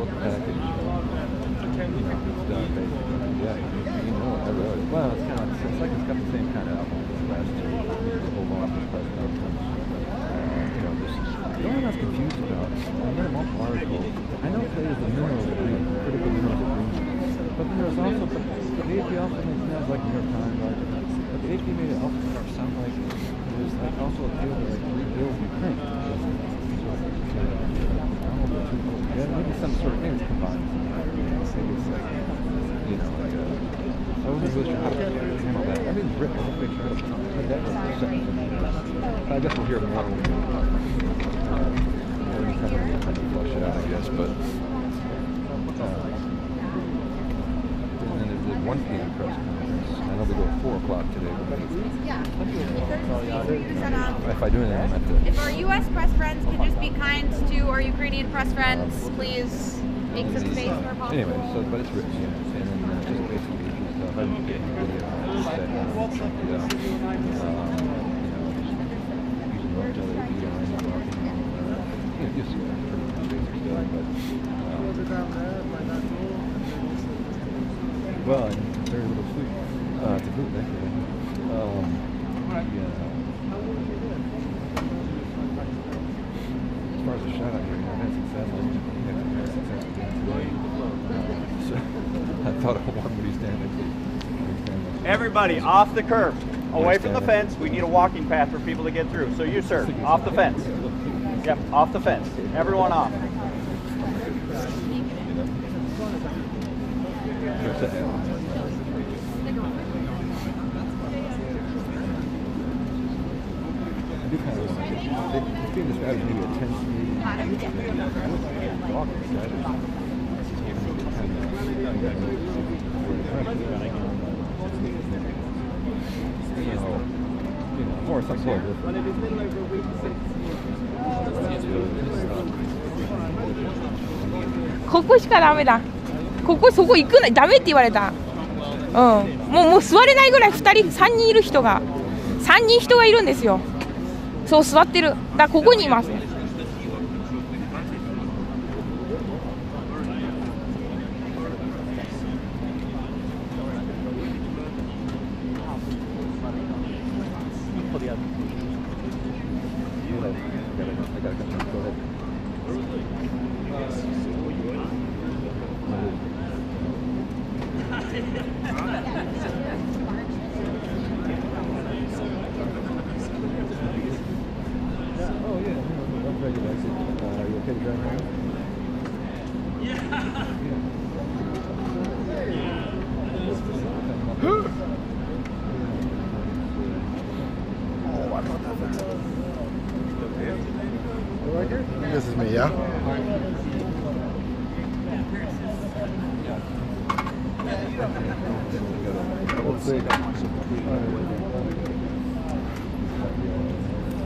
book package, it's done basically. Yeah, I wrote it. Well, it's kind of it's like it's got the same kind of outline as last year. Hold on, this president. The only thing I was confused about, I read a multiple article. I know today is the minerals agreement, critical minerals agreement, but then there's also the AP also makes it sound like New York Times, right? But the AP made it also sound like there's like also a deal to like rebuild Ukraine. Yeah, maybe some sort of thing is combined. Maybe it's like, like I wasn't really sure how to handle that. I didn't rip the whole picture out. I guess we'll hear more when we kind of flush it out, I guess. But and then there's the 1 p.m. press conference. I know they go at 4 o'clock today. If I do anything, I'm at the... If our U.S. press friends could just be kind to our Ukrainian press friends, please make some space where possible. Anyway, but it's written, and then just basically just I didn't get any video of that. Using large LED just pretty basic stuff, but well, and very little sleep to boot, actually. As far as the shot out here, I've had success. I've had success today. So I thought of one when he's standing. Everybody off the curb, away from the fence. We need a walking path for people to get through. So you, sir, off the fence. Yep, off the fence. Everyone off. It's being described as maybe a tense meeting. Or some sort ofここしかダメだ。そこ行くのダメって言われた。もう座れないぐらい3人いる人が3人人がいるんですよ。そう座ってる。だからここにいます。This is me, yeah?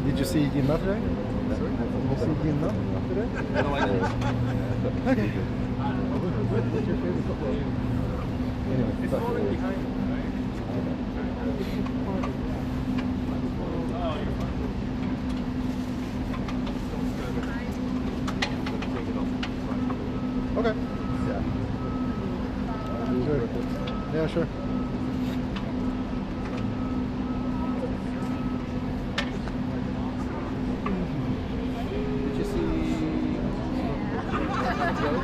Did you see Gina today? Did you see Gina today? Okay. What's your favorite football? Anyway, Okay. Yeah. Sure. Yeah, sure. did you see?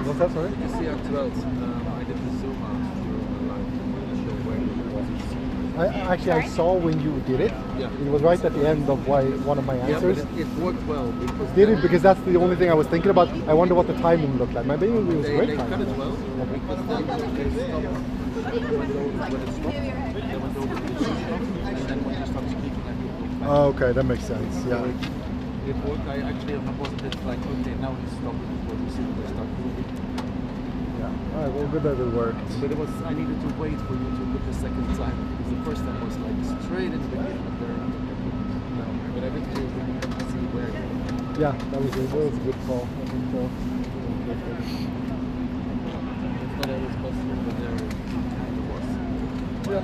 What's that, sorry? Did you see Actuelt? I did the zoom out to show where it was. Actually, I saw when you did it. Yeah. It was right at the end of one of my answers. Yeah, but it worked well. Did it? Because that's the only thing I was thinking about. I wonder what the timing looked like. Maybe it was great They cut timing. it well because they stopped when it stopped. They went over the stop, and then when you stop speaking, I think Oh, okay, that makes sense. Yeah. it worked. I actually wasn't it like okay now he's stopping before we see they start moving. Yeah. All right. Well, good that it worked. But it was I needed to wait for you to look the second time because the first time was like straight in the beginning of there. But I did see where. Yeah, that was a good call. I think so. It's not always possible, but there it was. Yeah.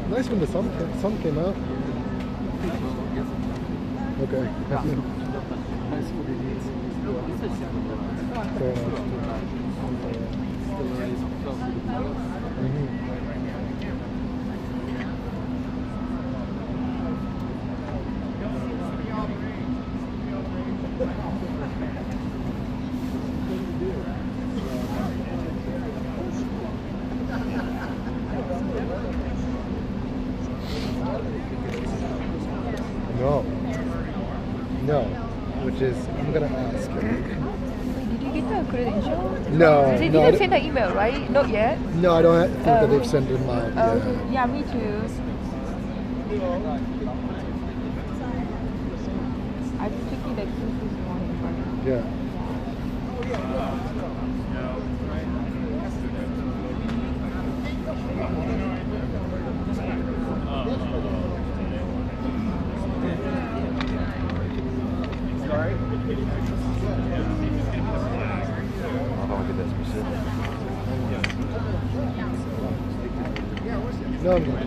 Nice when the sun came out. Okay. Fair No, which is, I'm gonna ask. Did you get the credential? No, They no, didn't send the email, right? Not yet. no, I don't think that they've sent them out. Okay. Yeah, me too. I just took it like since this morning. Yeah. No, I'm good.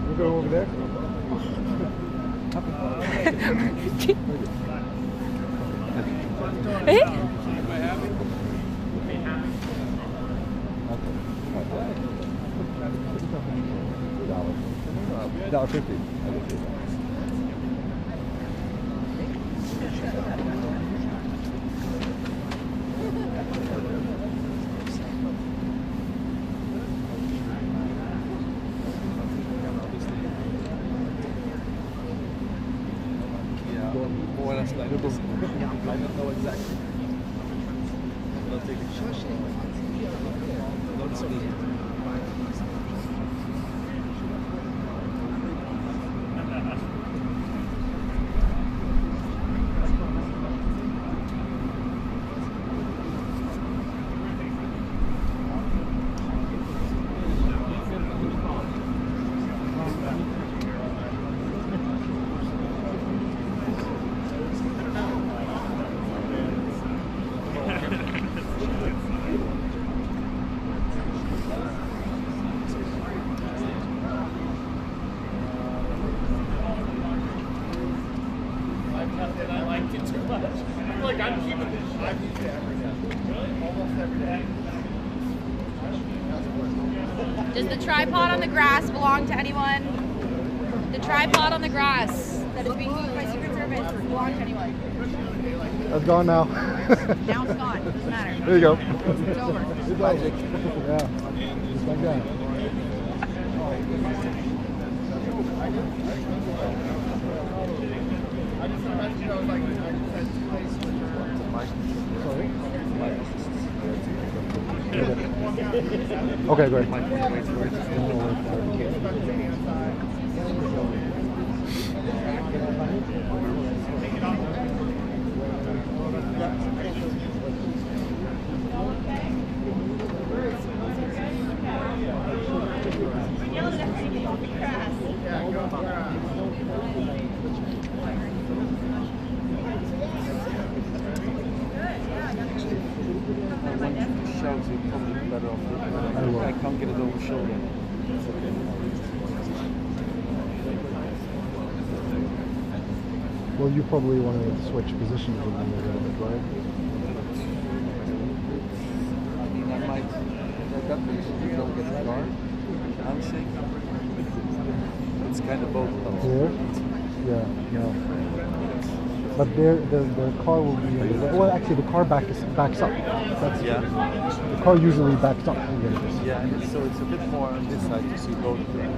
We'll go over there. $1.50. More or less like this. I don't know exactly. I'll take a shot. Don't speak. Does the tripod on the grass belong to anyone? The tripod on the grass that is being moved by Secret Service does it belong to anyone? That's gone now. Now it's gone. Doesn't matter. There you go. It's over. Magic. Yeah. Just like that. Sorry? Okay, great. Shouts you probably better off. I can't get it over shoulder. Well, you probably want to switch positions with me a little bit, right? I mean, I might. That means you don't get the car. Handshake. It's kind of both. Here? Yeah, no. But there, the car will be. Well, actually, the car backs up. That's, Yeah. The car usually backs up. Yeah, and so it's a bit more on this side to see both of them.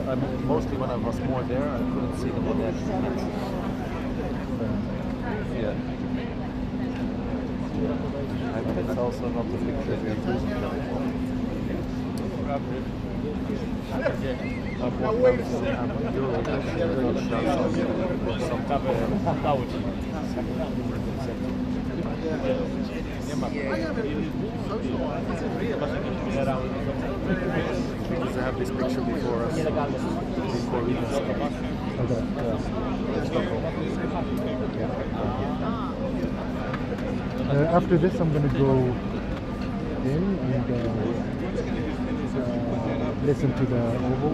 I mean, mostly when I was more there, I couldn't see them on that side. Yeah. I mean, it's also not the picture we are using. I've walked down to the Euro actually, I got shouts on something because I have this picture before us, before we even start. Okay. After this, I'm going to go in and listen to the oval.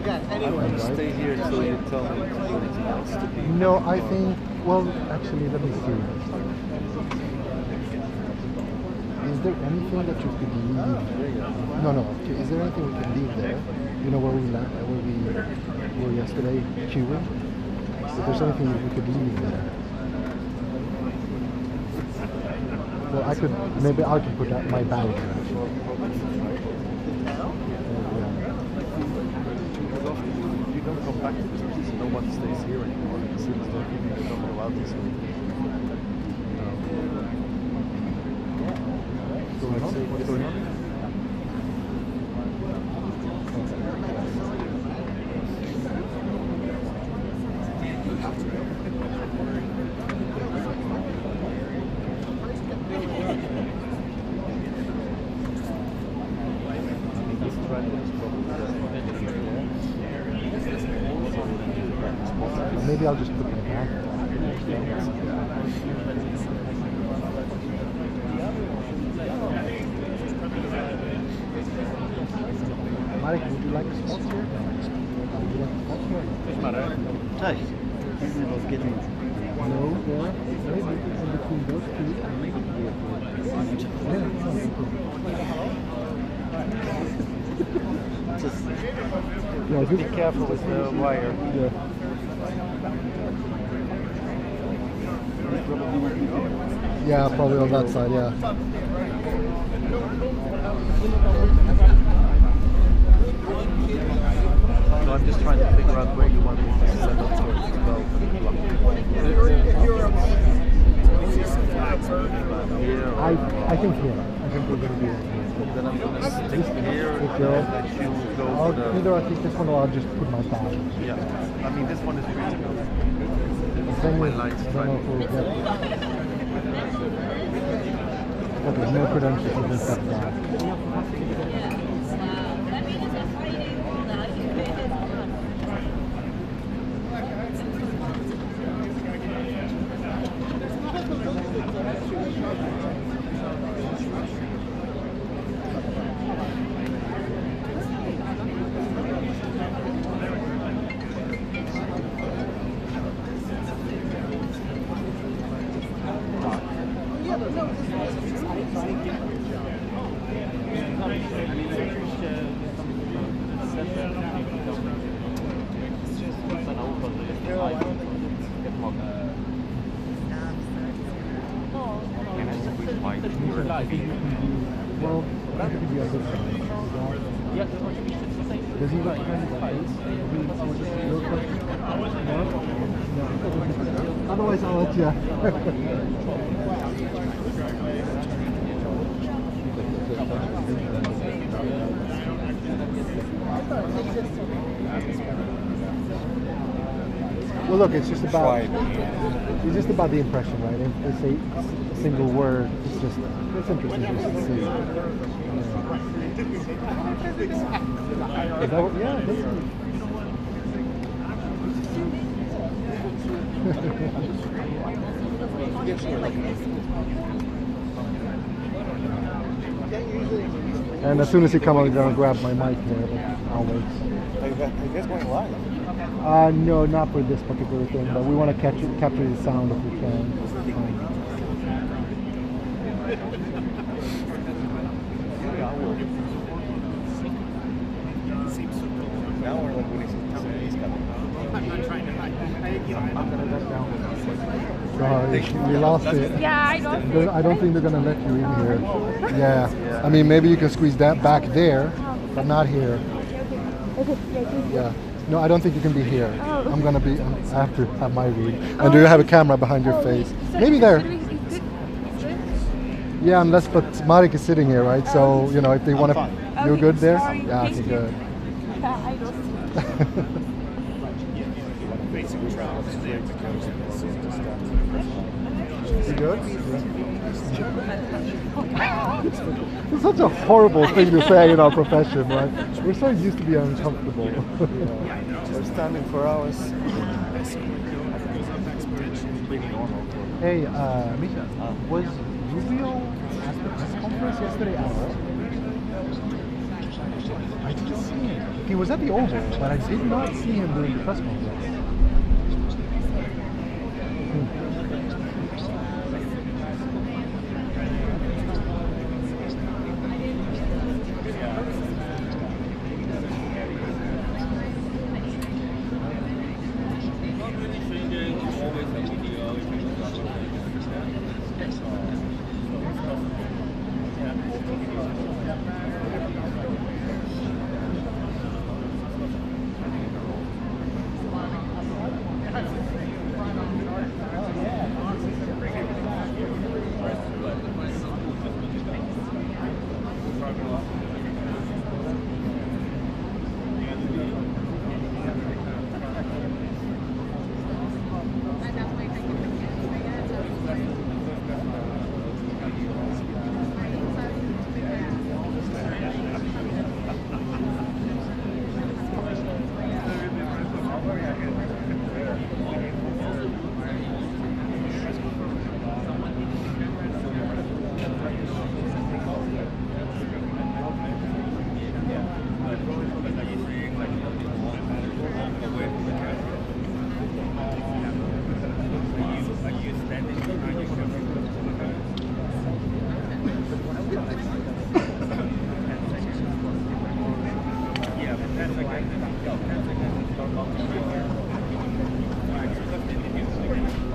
I'm going to stay here until you tell me anything else to be. No, I think. Well, actually, let me see. Is there anything that you could leave? No. Is there anything we can leave there? You know where we were yesterday, queuing? If there's anything we could leave there. Well, maybe I could put my bag there. You don't come back to this place, no one stays here anymore. As soon as they're giving you don't allow this way. So let's see what's going on. Maybe I'll just put my bag there. Marek, would you like a spot here? Would you like a spot here? Hey, usually those getting. No, there. Maybe in between those two. Yeah, Just be careful with the wire. Yeah. Yeah, probably on that side, yeah. So I'm just trying to figure out where you want me to set up to go. I think here. I think we're going to be here. Then I'm going to stick here and Here. let you go for the... Either I think this one or I'll just put my bag. Yeah, I mean this one is pretty good. Then My I lights don't trying know if we'll get okay, no credentials in this bag. think you can do, well, I think you can do other stuff. Does he like kind of face? Your question? No? No. Otherwise, I'll let you. Well, look, it's just about the impression, right? If they say a single word, it's interesting just to see. Is that what, yeah, that's And as soon as he comes, I'm gonna grab my mic here, but I'll wait. Are you guys going live? No, not for this particular thing, but we want to capture the sound if we can. Now we're like waiting for somebody's coming. Sorry, we lost it. Yeah, I lost it. I don't think they're gonna let you in here. Yeah, I mean maybe you can squeeze that back there, but not here. Yeah. No, I don't think you can be here. I have to have my read. And do you have a camera behind your face? Maybe there. Yeah, but Marek is sitting here, right? So, you know, if they want to... You're good there? Yeah, okay, good. You good? It's such a horrible thing to say in our profession, right? We're so used to being uncomfortable. We're standing for hours. Hey, Misha, was Rubio at the press conference yesterday at all? I didn't see him. He was at the Oval, but I did not see him during the press conference.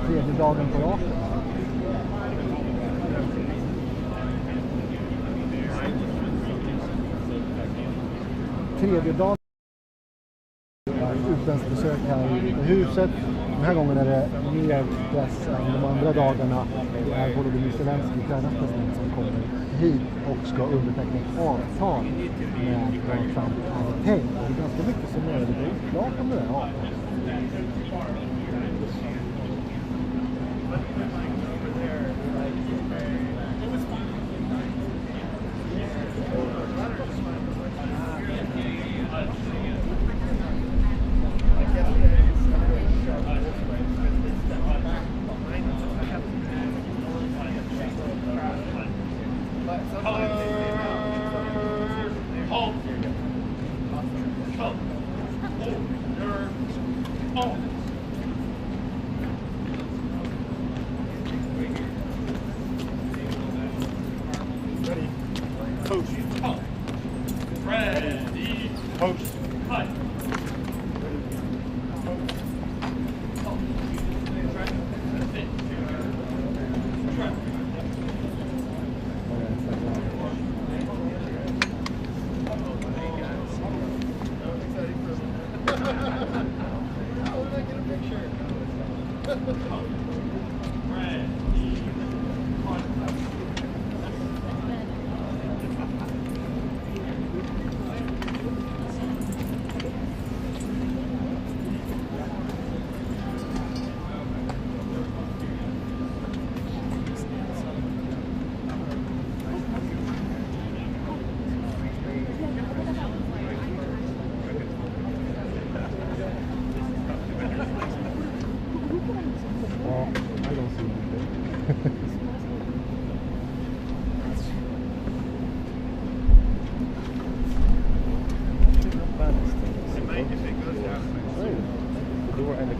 Tredje dagen på raken. Tredje dagen utländskt besök här i huset. Den här gången är det mer press än de andra dagarna. Det är Volodymyr Zelensky, Ukrainas president, som kommer hit och ska underteckna ett avtal med Donald Trump hade tänkt. Det är ganska mycket som är lite oklart om det här avtalet.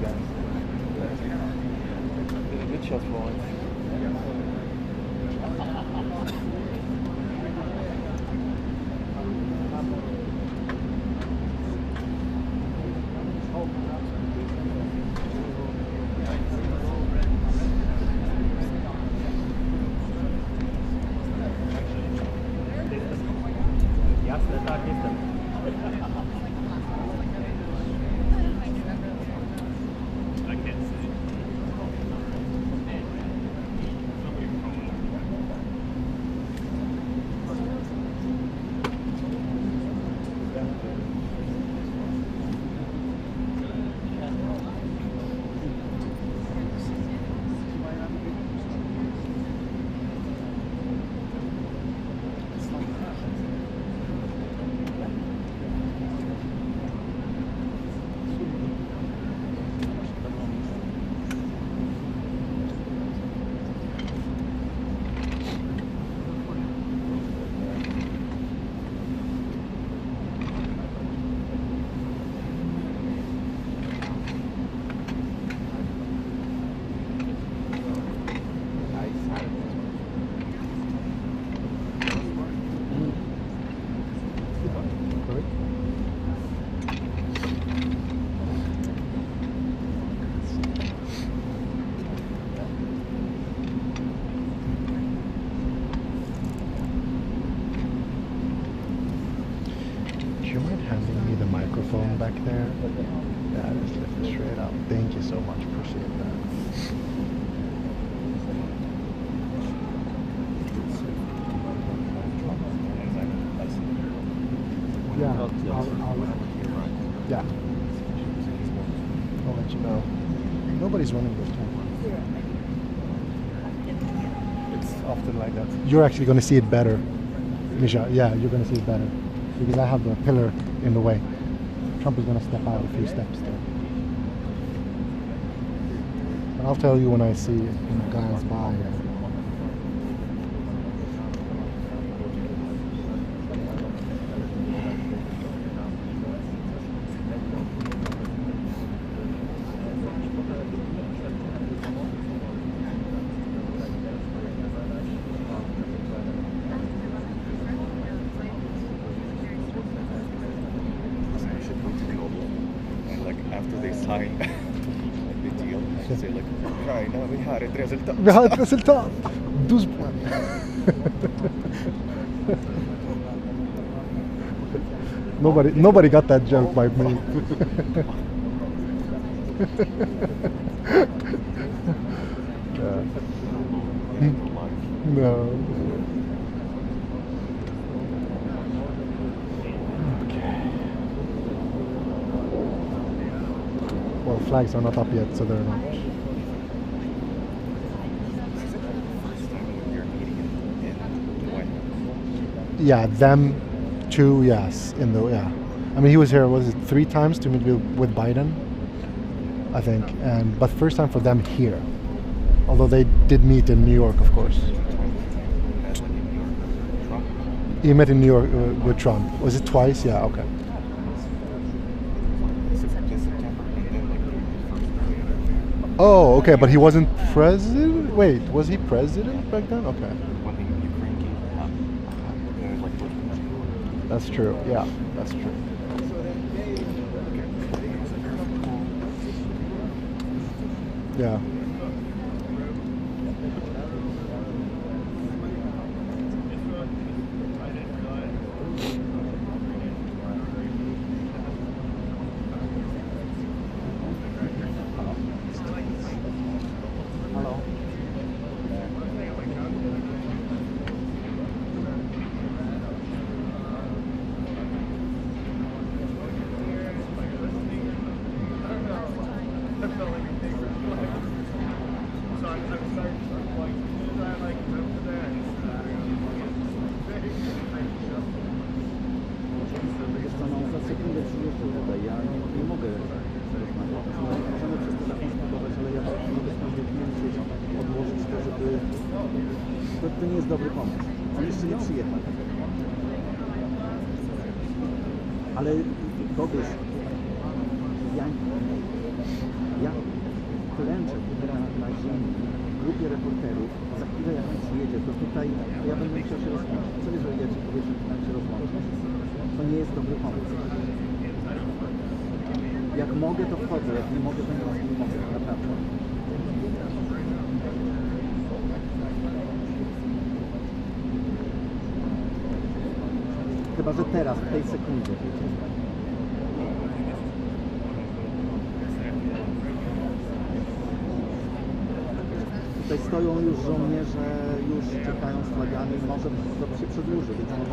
guys. Good shots for once. Phone back there. Yeah, just lift it straight up. Thank you so much. Appreciate that. Yeah, yeah. I'll let you know. Nobody's running this time. It's often like that. You're actually going to see it better, Misha. Yeah, you're going to see it better because I have the pillar in the way. Trump is going to step out a few steps there. But I'll tell you when I see it in a glance by. Vi har ett resultat! 12 poäng. Nobody got that joke by me. No. Okay. Well, flags are not up yet, so they're not. Yeah, them two, yes, yeah. I mean, he was here, was it 3 times to meet with Biden, I think, but first time for them here. Although they did meet in New York, of course. He met in New York with Trump. Was it twice? Yeah, okay. Oh, okay, but he wasn't president? Wait, was he president back then? Okay. That's true. Yeah, that's true. Yeah. To nie jest dobry pomysł. On jeszcze nie przyjechał. Ale kogoś, Ja klęczę na ziemi w grupie reporterów, za chwilę jak on przyjedzie, to tutaj ja będę musiał się rozłączyć. Co jeżeli ja ci powiem, że tam się rozłączę? To nie jest dobry pomysł. Jak mogę, to wchodzę, jak nie mogę, to nie mogę, naprawdę. Chyba, że teraz, w tej sekundzie. Tutaj stoją już żołnierze, już czekają z flagami, może to się przedłuży, więc może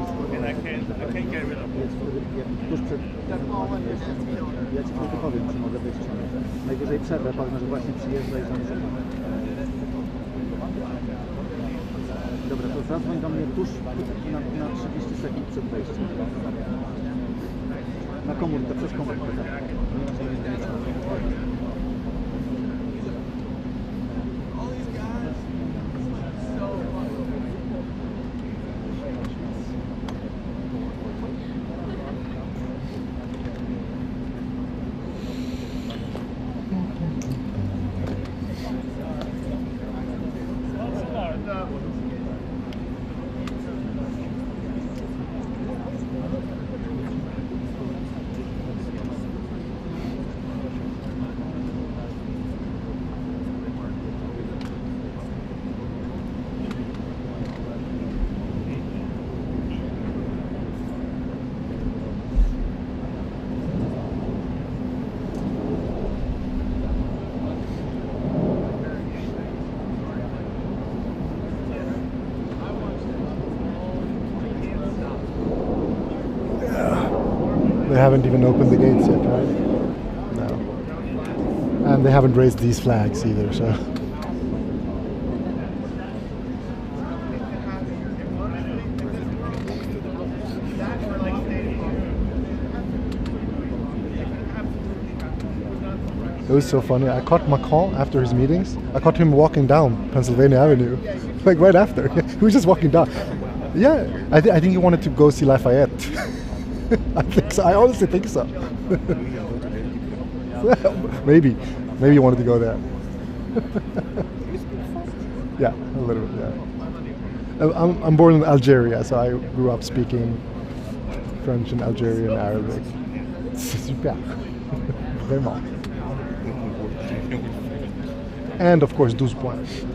tuż przed wejściem. Ja ci tylko powiem, czy mogę wyjść, czy nie. Najwyżej przerwę, powiem, że właśnie przyjeżdża i że dobra, to zadzwoń do mnie tuż na 30 sekund przed wejściem. Na komórkę, przez komórkę, tak. They haven't even opened the gates yet, right? No. And they haven't raised these flags either, so. It was so funny. I caught Macron after his meetings. I caught him walking down Pennsylvania Avenue, like right after. He was just walking down. Yeah, I think he wanted to go see Lafayette. I think so. I honestly think so. Maybe he wanted to go there. Yeah, a little bit. Yeah. I'm born in Algeria, so I grew up speaking French and Algerian Arabic. C'est super. Vraiment. And of course, 12 points.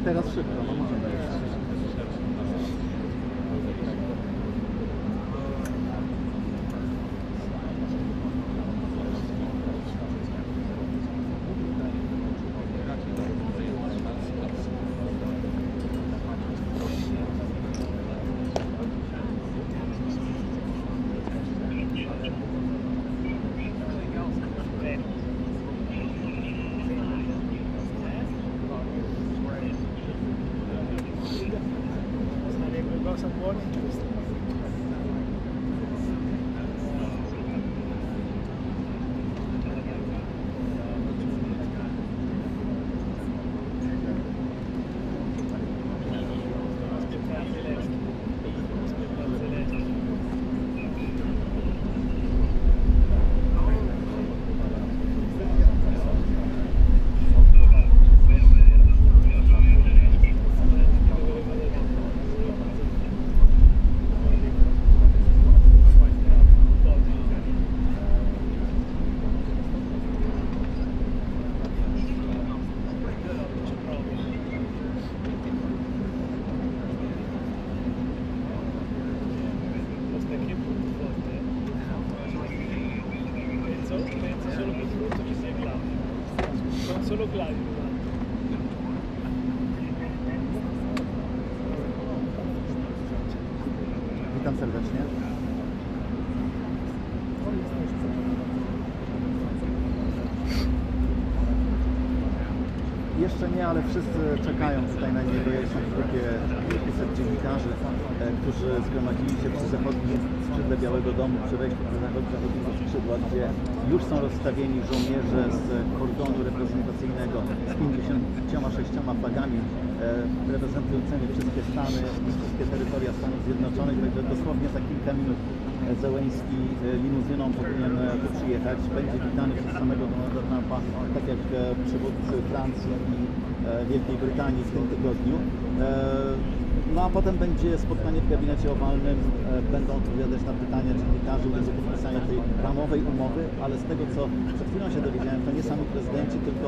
Teraz szybko, no możemy. Solo Claudio. serdecznie. Jeszcze nie, ale wszyscy czekają tutaj na niego. Ja jestem w grupie kilkuset dziennikarzy, którzy zgromadzili się przy zachodnim skrzydle Białego Domu, przy wejściu do zachodniego skrzydła, gdzie już są rozstawieni żołnierze z kordonu reprezentacyjnego z 56 flagami reprezentującymi wszystkie stany i wszystkie terytoria Stanów Zjednoczonych. Także dosłownie za kilka minut Zełenski limuzyną powinien tu przyjechać. Będzie witany przez samego Donalda Trumpa, tak jak przywódcy Francji i Wielkiej Brytanii w tym tygodniu. No a potem będzie spotkanie w gabinecie owalnym, będą odpowiadać na pytania dziennikarzy, będzie podpisanie tej ramowej umowy, ale z tego, co przed chwilą się dowiedziałem, to nie sami prezydenci, tylko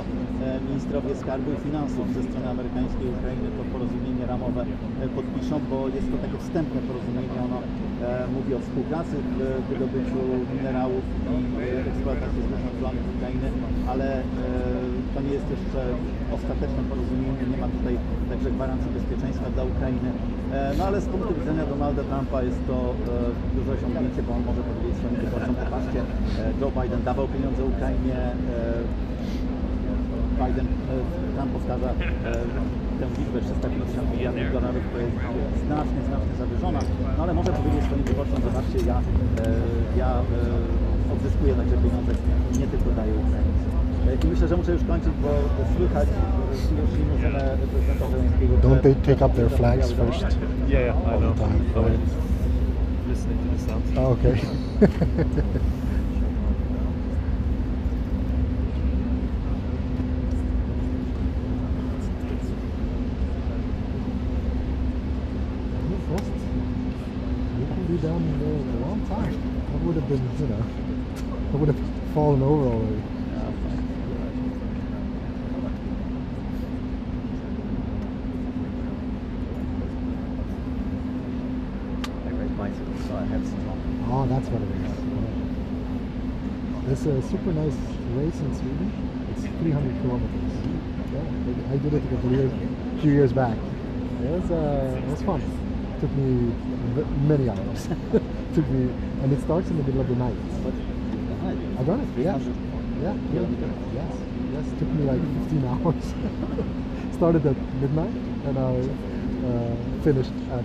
ministrowie skarbu i finansów ze strony amerykańskiej i Ukrainy to porozumienie ramowe podpiszą, bo jest to takie wstępne porozumienie. Ono mówi o współpracy w wydobyciu minerałów i eksploatacji złóż naturalnych Ukrainy, ale to nie jest jeszcze ostateczne porozumienie, nie ma tutaj także gwarancji bezpieczeństwa dla Ukrainy. No ale z punktu widzenia Donalda Trumpa jest to duże osiągnięcie, bo on może powiedzieć swoim wyborcom: popatrzcie, Joe Biden dawał pieniądze Ukrainie, Trump powtarza tę liczbę $350 miliardów, która jest znacznie zawyżona, no ale może powiedzieć swoim wyborcom: zobaczcie, ja odzyskuję także pieniądze, nie tylko daję Ukrainie. I myślę, że muszę już kończyć, bo słychać już limuzynę prezydenta Zełenskiego. Don't they take up their flags first? Yeah, I All know. the time, I right? listening to the sounds. Oh, okay. You can be down there a long time. I would have been, I would have fallen over already. Oh, that's what it is. It's a super nice race in Sweden. It's 300 kilometers. Yeah, I did it a few years back. It was fun. It took me many hours. And it starts in the middle of the night. I done it. Yeah. Yeah. Yes. It took me like 15 hours. Started at midnight and I finished at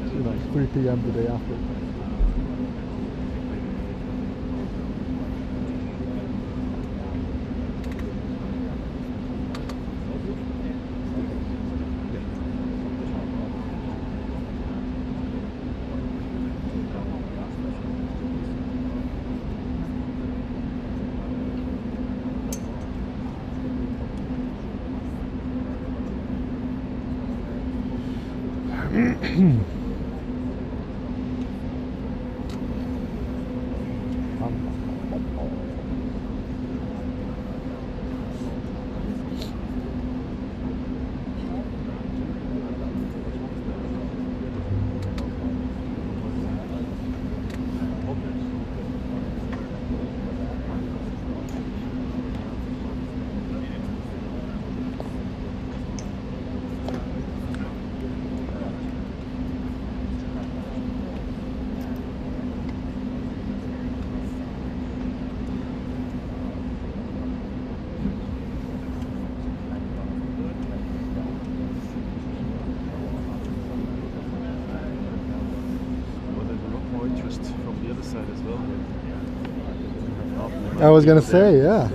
3 p.m. the day after. I was gonna say, yeah.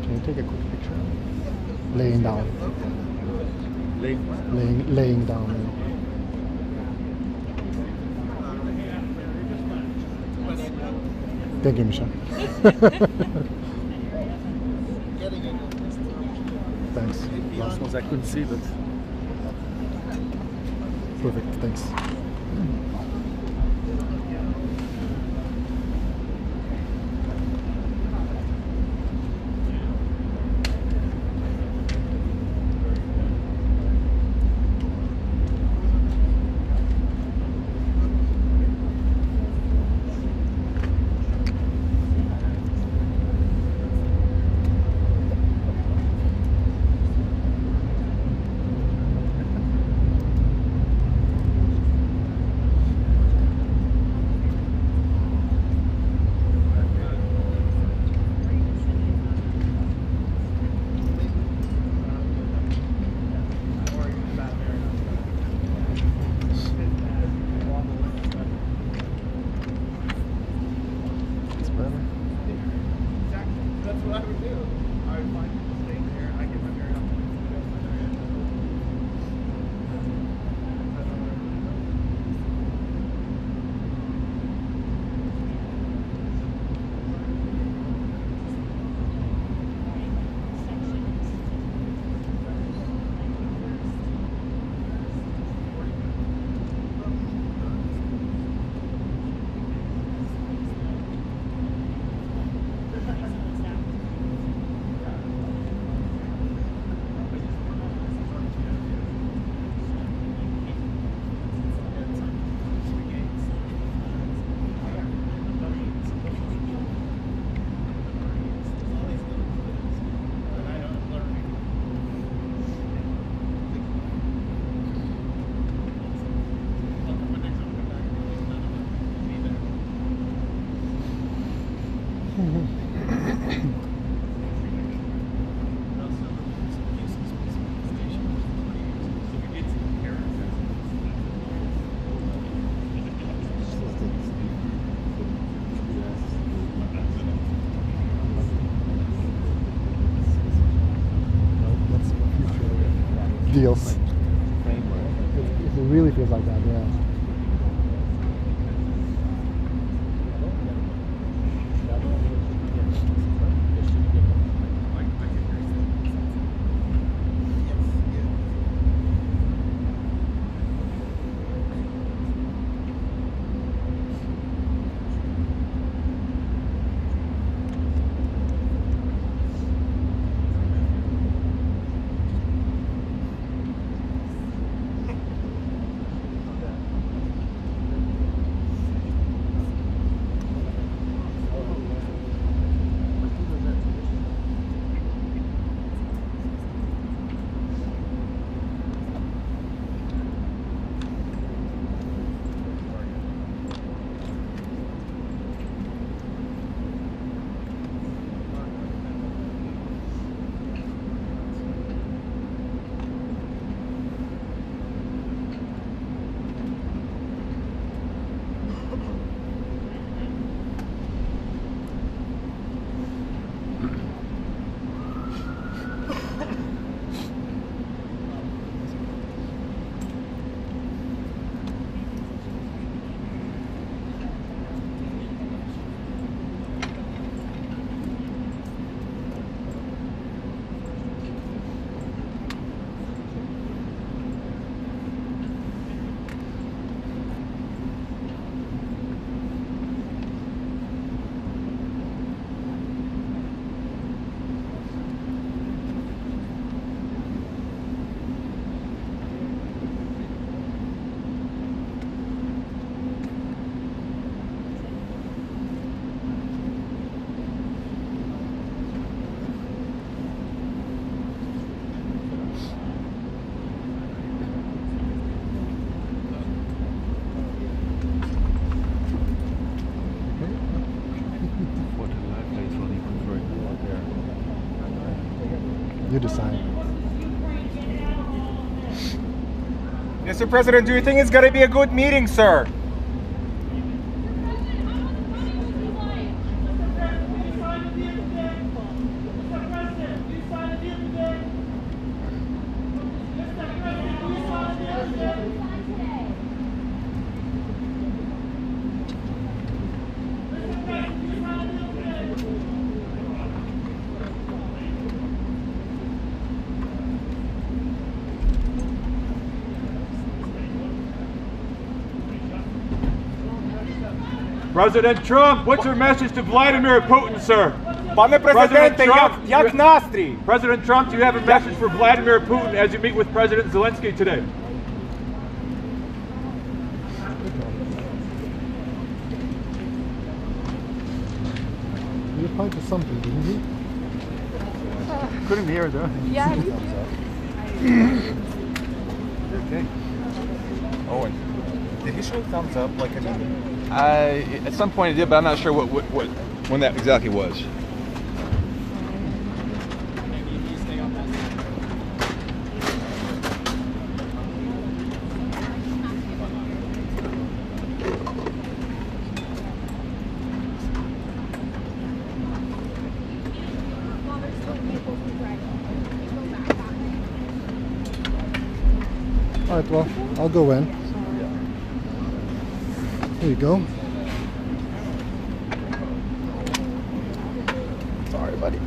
Can you take a quick picture? Laying down. Laying down. Thank you, Misha. Thanks. Last ones I couldn't see, but Perfect, thanks. feels. It really feels like that, yeah. You decide. Mr. President, do you think it's going to be a good meeting, sir? President Trump, what's your message to Vladimir Putin, sir? Пане президенте, як настрій? President Trump, do you have a message for Vladimir Putin as you meet with President Zelensky today? He applied for something, didn't he? Couldn't hear though. Yeah. Okay. Owen, did he show thumbs up? Like, I mean, At some point it did, but I'm not sure when that exactly was. All right, well, I'll go in. There you go. Sorry, buddy.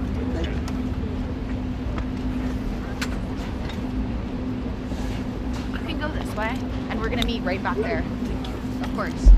You can go this way, and we're gonna meet right back there. Of course.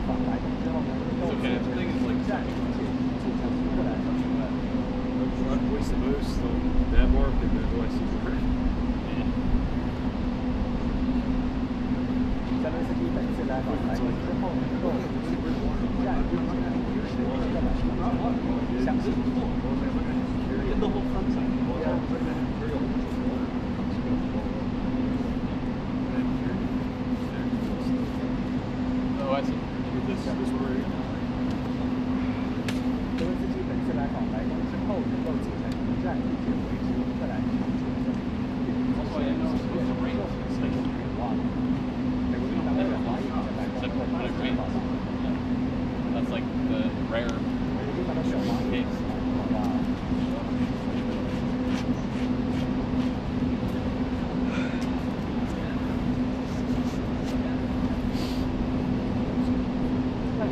okay. The thing is, like, voice the moose, Denmark, and then voice the bird. The whole front side. Oh, I see. This one right here. 德文斯基本次来访白宫之后，能够组成一战，并且维持乌克兰民主政策。美国领导人华裔在白宫和巴西报道。That's like the rare 美国领导人华裔 case. 德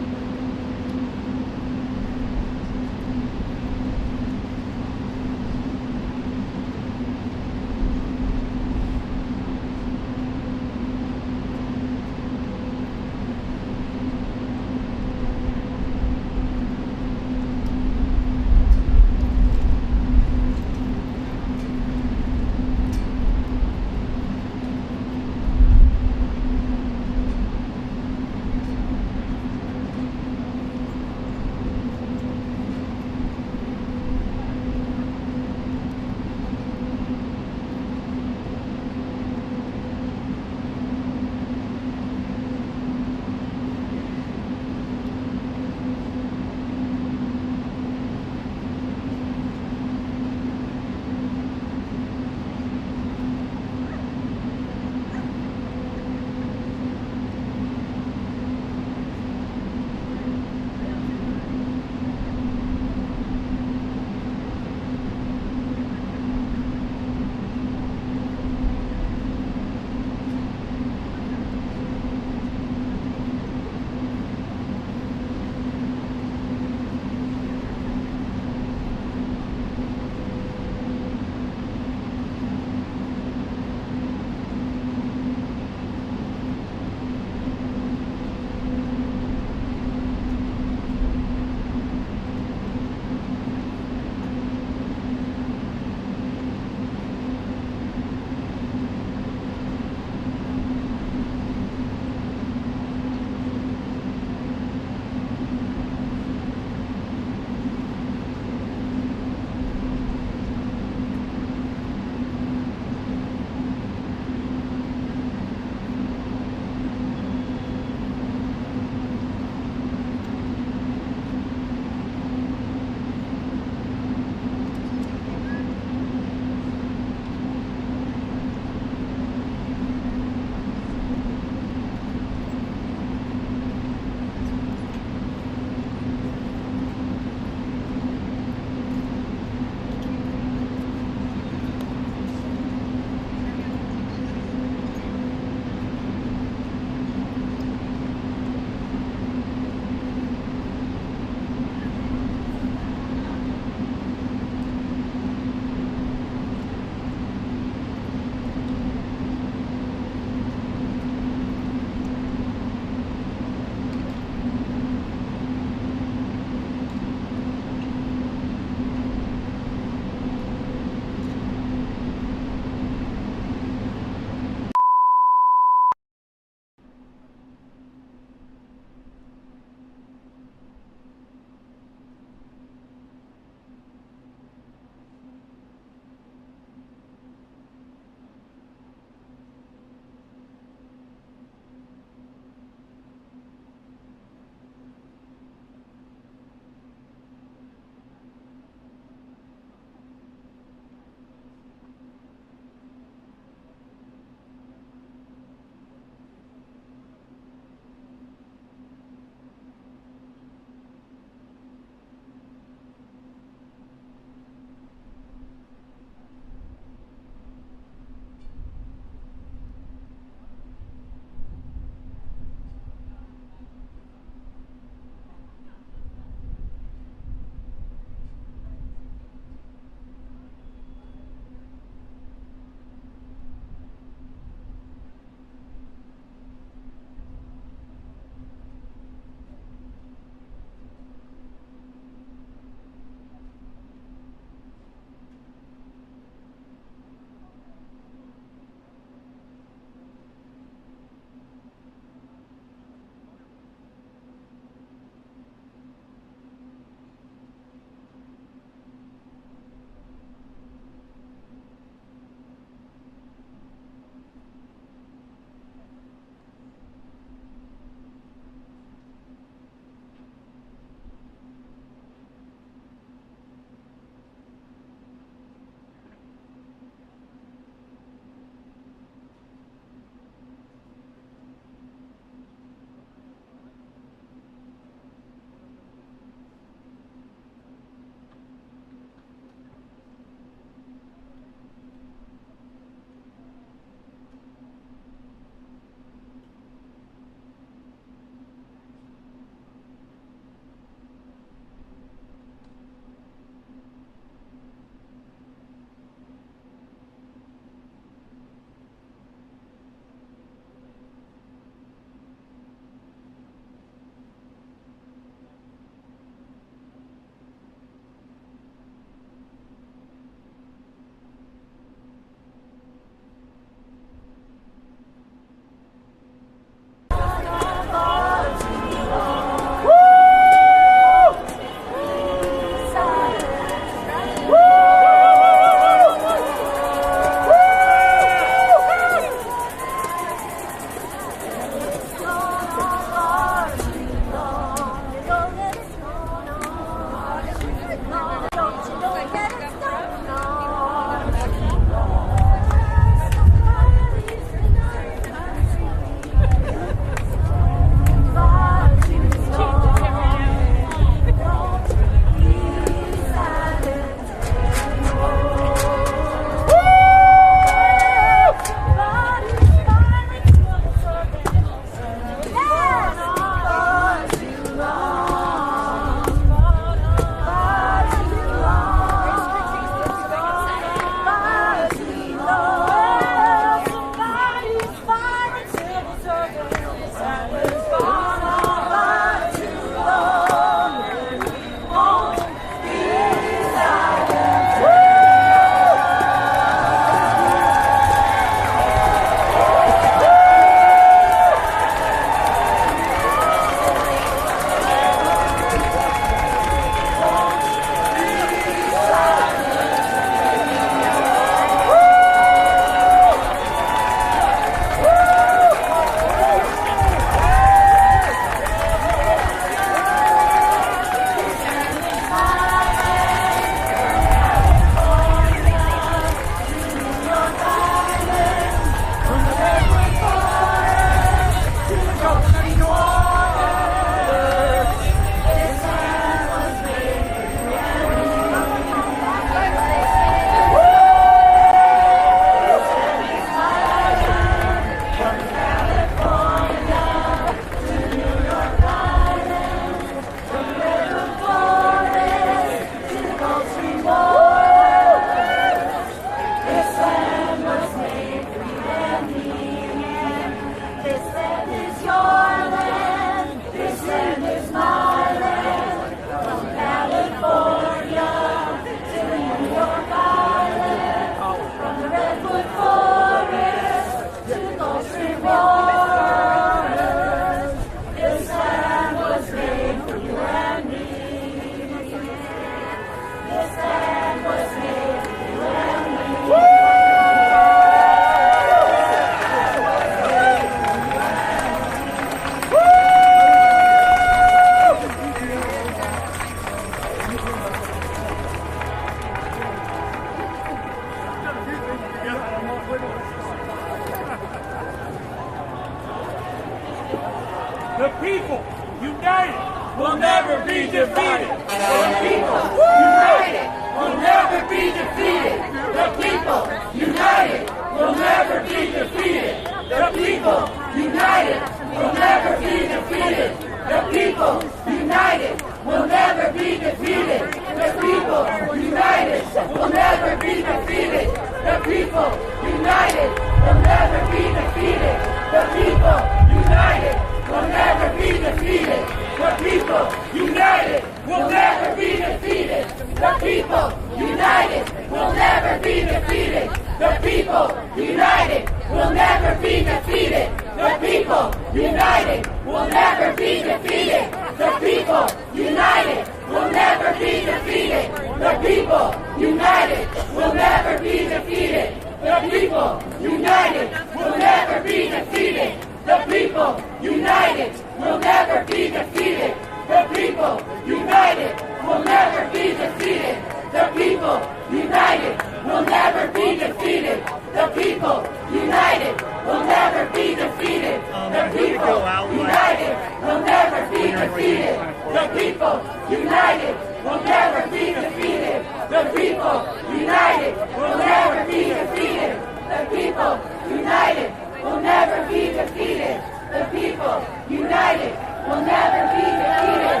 The people united will never be defeated. The people united will never be defeated. The people united will never be defeated. The people united will never be defeated. The people united will never be defeated. The people united will never be defeated. The people united will never be defeated. The people united will never be defeated. The people united will never be defeated. The people united will never be defeated. The people united will never be defeated. The people united will never be defeated. The people united will never be defeated. The people united will never be defeated. The people united will never be defeated. The people united will never be defeated. The people united will never be defeated. The people united will never be defeated. The people united will never be defeated. The people united will never be defeated. The people united will never be defeated. The people united will never be defeated. The people united will never be defeated. The people united will never be defeated.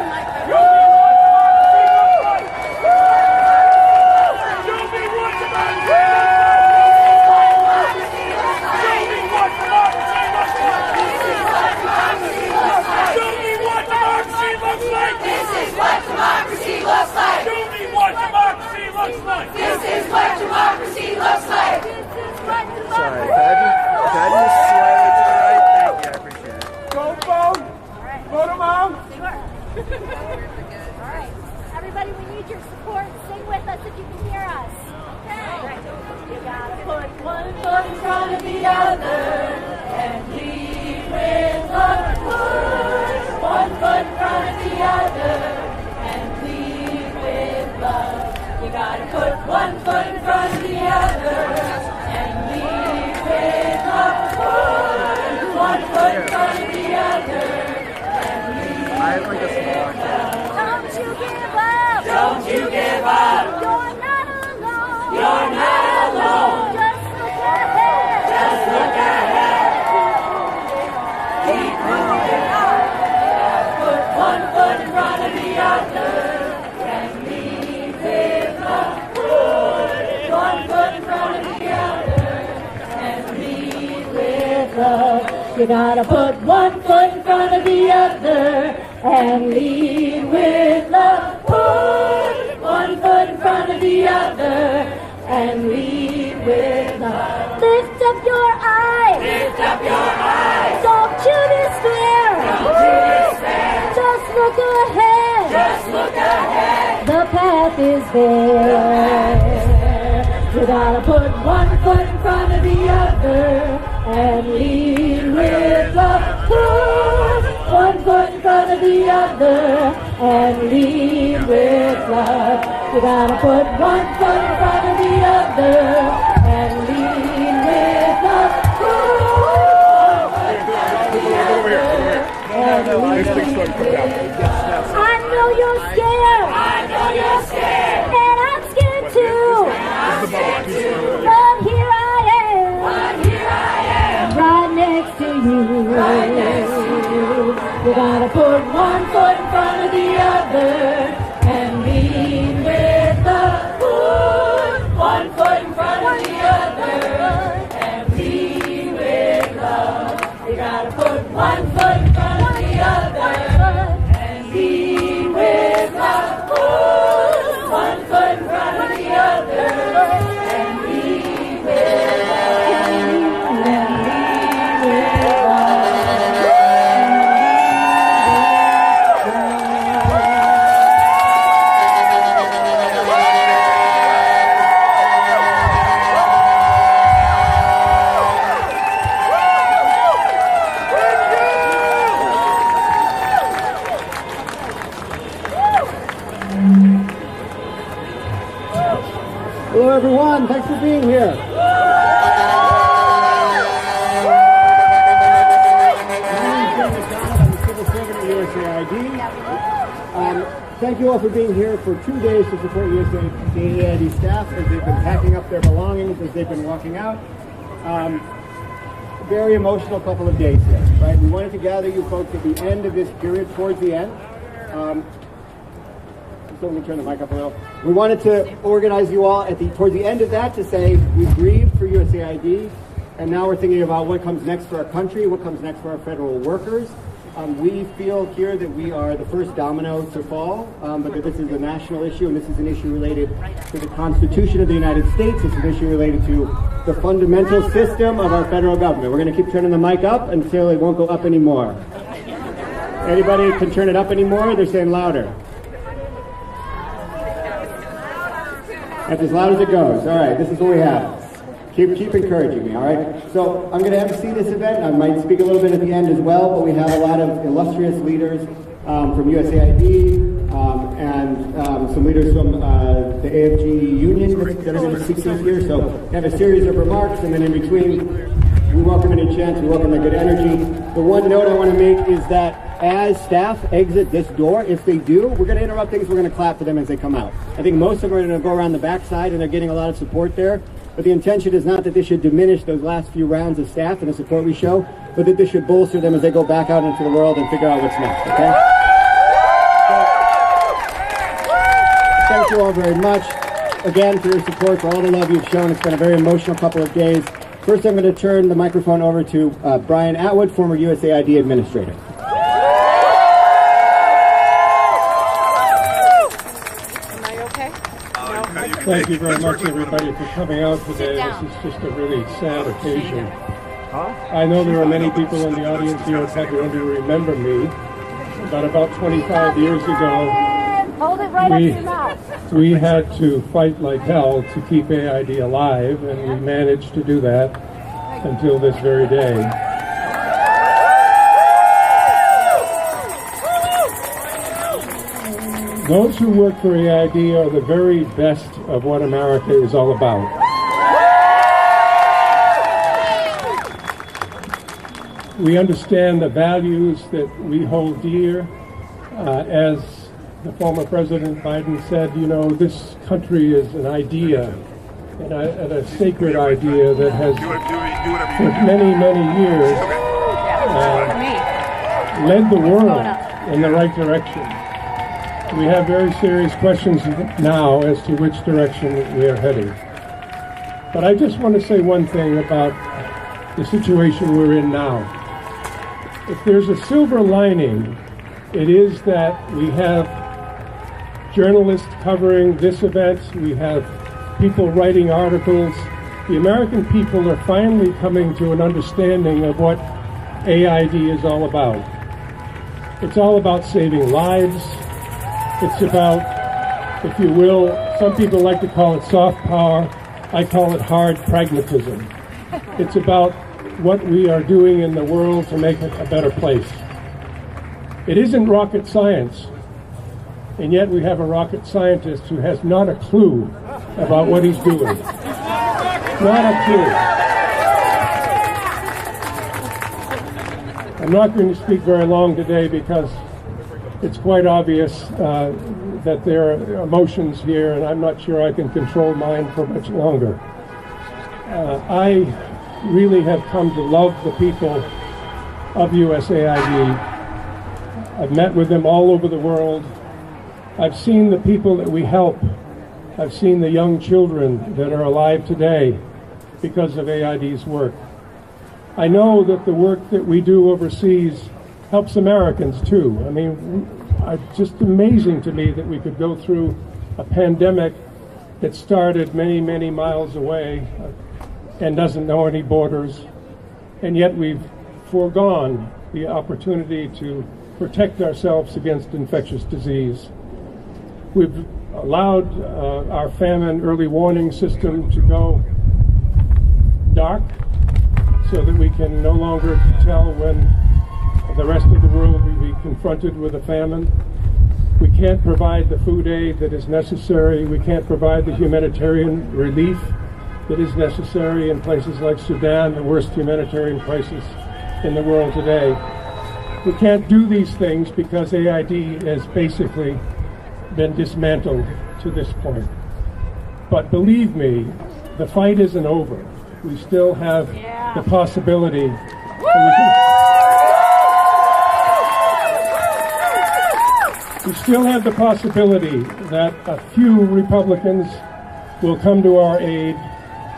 This is what democracy looks like. Sorry, can I just slightly to the right? Thank you, I appreciate it. Go vote! Vote them out! All right. Everybody, we need your support. Sing with us if you can hear us. Okay. You gotta put one foot in front of the other and lead with love. Put one foot in front of the other and lead with love. You gotta put one foot in front of the other and lead with love. Put one foot in front of the other and lead with love. Don't you give up. Don't you give up. You're not alone. You're not alone. Just look ahead. Just look ahead. Keep moving on. Put one foot in front of the other. You gotta put one foot in front of the other and lead with love. Put one foot in front of the other and lead with love. Lift up your eyes. Lift up your eyes. Don't you despair. Don't you despair. Just look ahead. Just look ahead. The path is there. You gotta put one foot in front of the other and lead with love. Put one foot in front of the other and lead with love. You gotta put one foot in front of the other and lead with love. Put one foot in front of the other and lead with love. I know you're scared. I know you're scared. And I'm scared too. But here I am. But here I am. Right next to you. Right next to you. You gotta put one foot in front of the other and lead with love. Put one foot in front of the other and lead with love. You gotta put one foot in front of the other and lead with love. Put one foot in front of the other and lead with love. Hello everyone, thanks for being here. I'm a civil thank you all for being here for 2 days to support USAID staff as they've been packing up their belongings, as they've been walking out. Very emotional couple of days here, right? We wanted to gather you folks at the end of this period, towards the end. So let me turn the mic up a little. We wanted to organize you all towards the end of that to say we grieved for USAID, and now we're thinking about what comes next for our country, what comes next for our federal workers. We feel here that we are the first domino to fall, but that this is a national issue, and this is an issue related to the Constitution of the United States. It's an issue related to the fundamental system of our federal government. We're going to keep turning the mic up until it won't go up anymore. Anybody can turn it up anymore? They're saying louder. That's as loud as it goes. All right, this is what we have. Keep encouraging me, all right? So I'm going to MC this event. I might speak a little bit at the end as well, but we have a lot of illustrious leaders from USAID and some leaders from the AFG Union that are going to speak this year. So we have a series of remarks, and then in between, we welcome any chance, we welcome the good energy. The one note I want to make is that as staff exit this door, if they do, we're going to interrupt things, we're going to clap for them as they come out. I think most of them are going to go around the backside, and they're getting a lot of support there. But the intention is not that this should diminish those last few rounds of staff and the support we show, but that this should bolster them as they go back out into the world and figure out what's next, okay? So, thank you all very much, again, for your support, for all the love you've shown. It's been a very emotional couple of days. First, I'm going to turn the microphone over to Brian Atwood, former USAID administrator. Thank you very much, everybody, for coming out today. This is just a really sad occasion. I know there are many people in the audience here who probably remember me, but about 25 years ago, we had to fight like hell to keep AID alive, and we managed to do that until this very day. Those who work for AID are the very best of what America is all about. We understand the values that we hold dear. As the former President Biden said, you know, this country is an idea, and a sacred idea that has, for many, many years, led the world in the right direction. We have very serious questions now as to which direction we are heading. But I just want to say one thing about the situation we're in now. If there's a silver lining, it is that we have journalists covering this event, we have people writing articles. The American people are finally coming to an understanding of what AID is all about. It's all about saving lives. It's about, if you will, some people like to call it soft power. I call it hard pragmatism. It's about what we are doing in the world to make it a better place. It isn't rocket science, and yet we have a rocket scientist who has not a clue about what he's doing. Not a clue. I'm not going to speak very long today because it's quite obvious that there are emotions here, and I'm not sure I can control mine for much longer. I really have come to love the people of USAID. I've met with them all over the world. I've seen the people that we help. I've seen the young children that are alive today because of AID's work. I know that the work that we do overseas helps Americans too. I mean, it's just amazing to me that we could go through a pandemic that started many, many miles away and doesn't know any borders, and yet we've foregone the opportunity to protect ourselves against infectious disease. We've allowed our famine early warning system to go dark so that we can no longer tell when the rest of the world will be confronted with a famine. We can't provide the food aid that is necessary. We can't provide the humanitarian relief that is necessary in places like Sudan, the worst humanitarian crisis in the world today. We can't do these things because AID is basically been dismantled to this point. But believe me, the fight isn't over. We still have the possibility. We still have the possibility that a few Republicans will come to our aid,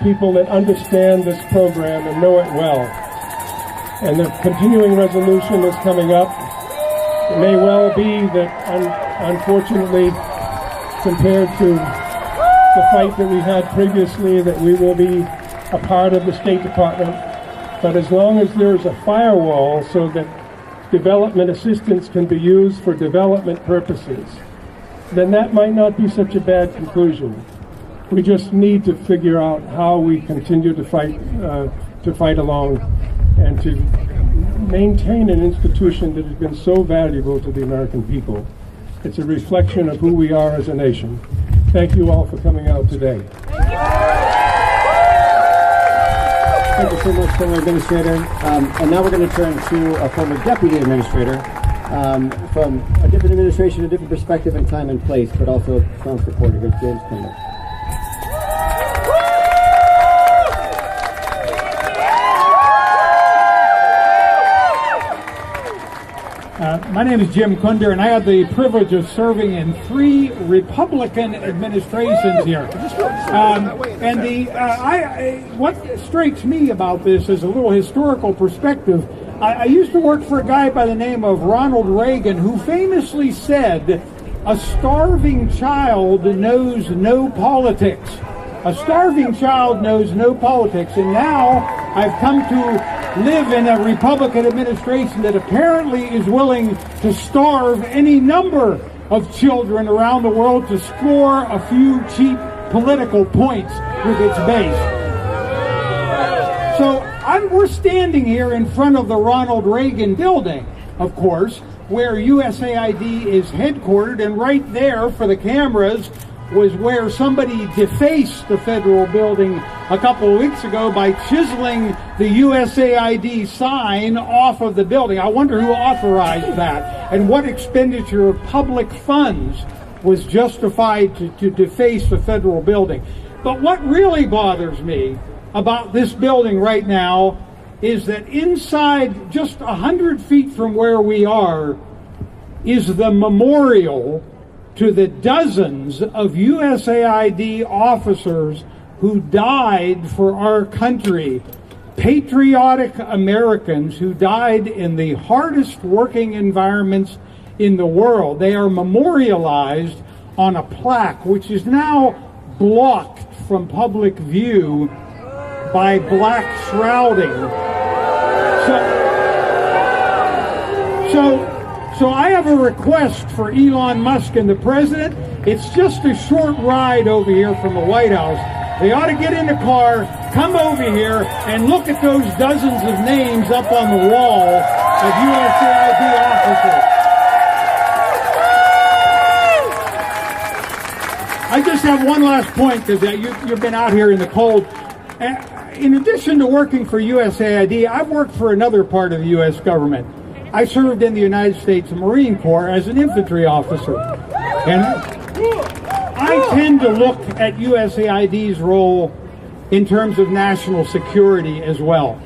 people that understand this program and know it well. And the continuing resolution is coming up. It may well be that, unfortunately, compared to the fight that we had previously, that we will be a part of the State Department. But as long as there is a firewall so that development assistance can be used for development purposes, then that might not be such a bad conclusion. We just need to figure out how we continue to fight along and to maintain an institution that has been so valuable to the American people. It's a reflection of who we are as a nation. Thank you all for coming out today. Thank you so much, former administrator. And now we're going to turn to a former deputy administrator from a different administration, a different perspective and time and place, but also a strong supporter. Here's James Kimball. My name is Jim Kunder, and I had the privilege of serving in 3 Republican administrations here. What strikes me about this is a little historical perspective. I used to work for a guy by the name of Ronald Reagan, who famously said, "A starving child knows no politics." A starving child knows no politics, and now I've come to live in a Republican administration that apparently is willing to starve any number of children around the world to score a few cheap political points with its base. So we're standing here in front of the Ronald Reagan building, of course, where USAID is headquartered, and right there for the cameras was where somebody defaced the federal building a couple of weeks ago by chiseling the USAID sign off of the building. I wonder who authorized that and what expenditure of public funds was justified to deface the federal building. But what really bothers me about this building right now is that inside, just 100 feet from where we are, is the memorial to the dozens of USAID officers who died for our country, patriotic Americans who died in the hardest working environments in the world. They are memorialized on a plaque which is now blocked from public view by black shrouding. So I have a request for Elon Musk and the president. It's just a short ride over here from the White House. They ought to get in the car, come over here, and look at those dozens of names up on the wall of USAID officers. I just have one last point, because you've been out here in the cold. In addition to working for USAID, I've worked for another part of the U.S. government. I served in the United States Marine Corps as an infantry officer. And I tend to look at USAID's role in terms of national security as well.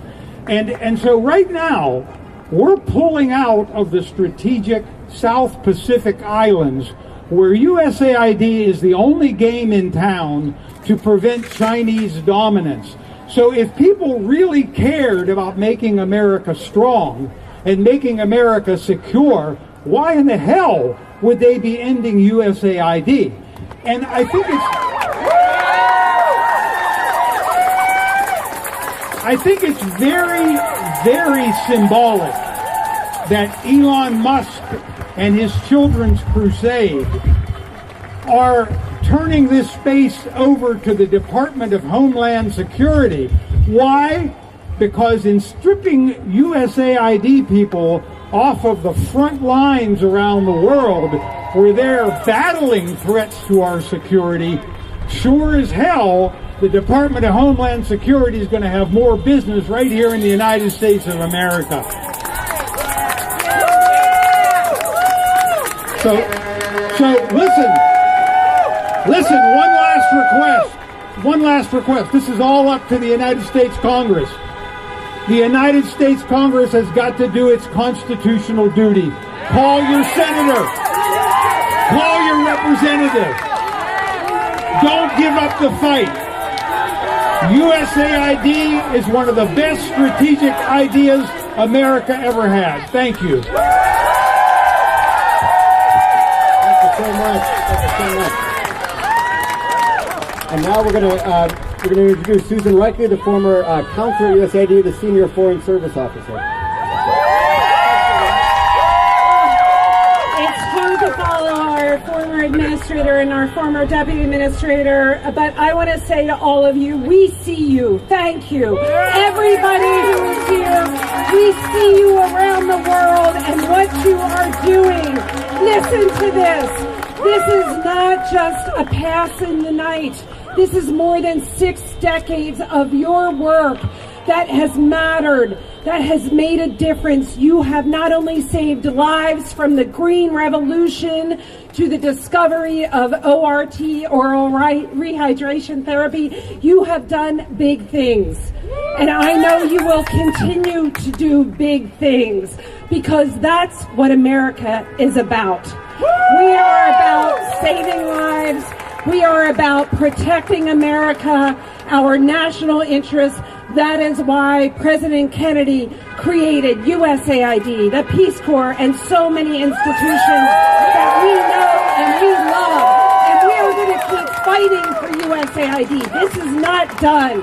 And so right now, we're pulling out of the strategic South Pacific Islands, where USAID is the only game in town to prevent Chinese dominance. So if people really cared about making America strong and making America secure, why in the hell would they be ending USAID? And I think it's very, very symbolic that Elon Musk and his children's crusade are turning this space over to the Department of Homeland Security. Why? Because in stripping USAID people off of the front lines around the world, where they're battling threats to our security, sure as hell, the Department of Homeland Security is going to have more business right here in the United States of America. So listen, one last request. This is all up to the United States Congress. The United States Congress has got to do its constitutional duty. Call your senator. Call your representative. Don't give up the fight. USAID is one of the best strategic ideas America ever had. Thank you. Thank you so much. Thank you so much. And now we're going to introduce Susan Reichley, the former counselor at USAID, the senior foreign service officer. It's hard to follow our former administrator and our former deputy administrator, but I want to say to all of you, we see you. Thank you. Everybody who is here, we see you around the world and what you are doing. Listen to this. This is not just a pass in the night. This is more than 6 decades of your work that has mattered, that has made a difference. You have not only saved lives from the Green Revolution to the discovery of ORT, oral rehydration therapy. You have done big things. And I know you will continue to do big things because that's what America is about. We are about saving lives. We are about protecting America, our national interests. That is why President Kennedy created USAID, the Peace Corps, and so many institutions that we know and we love. And we are going to keep fighting for USAID. This is not done.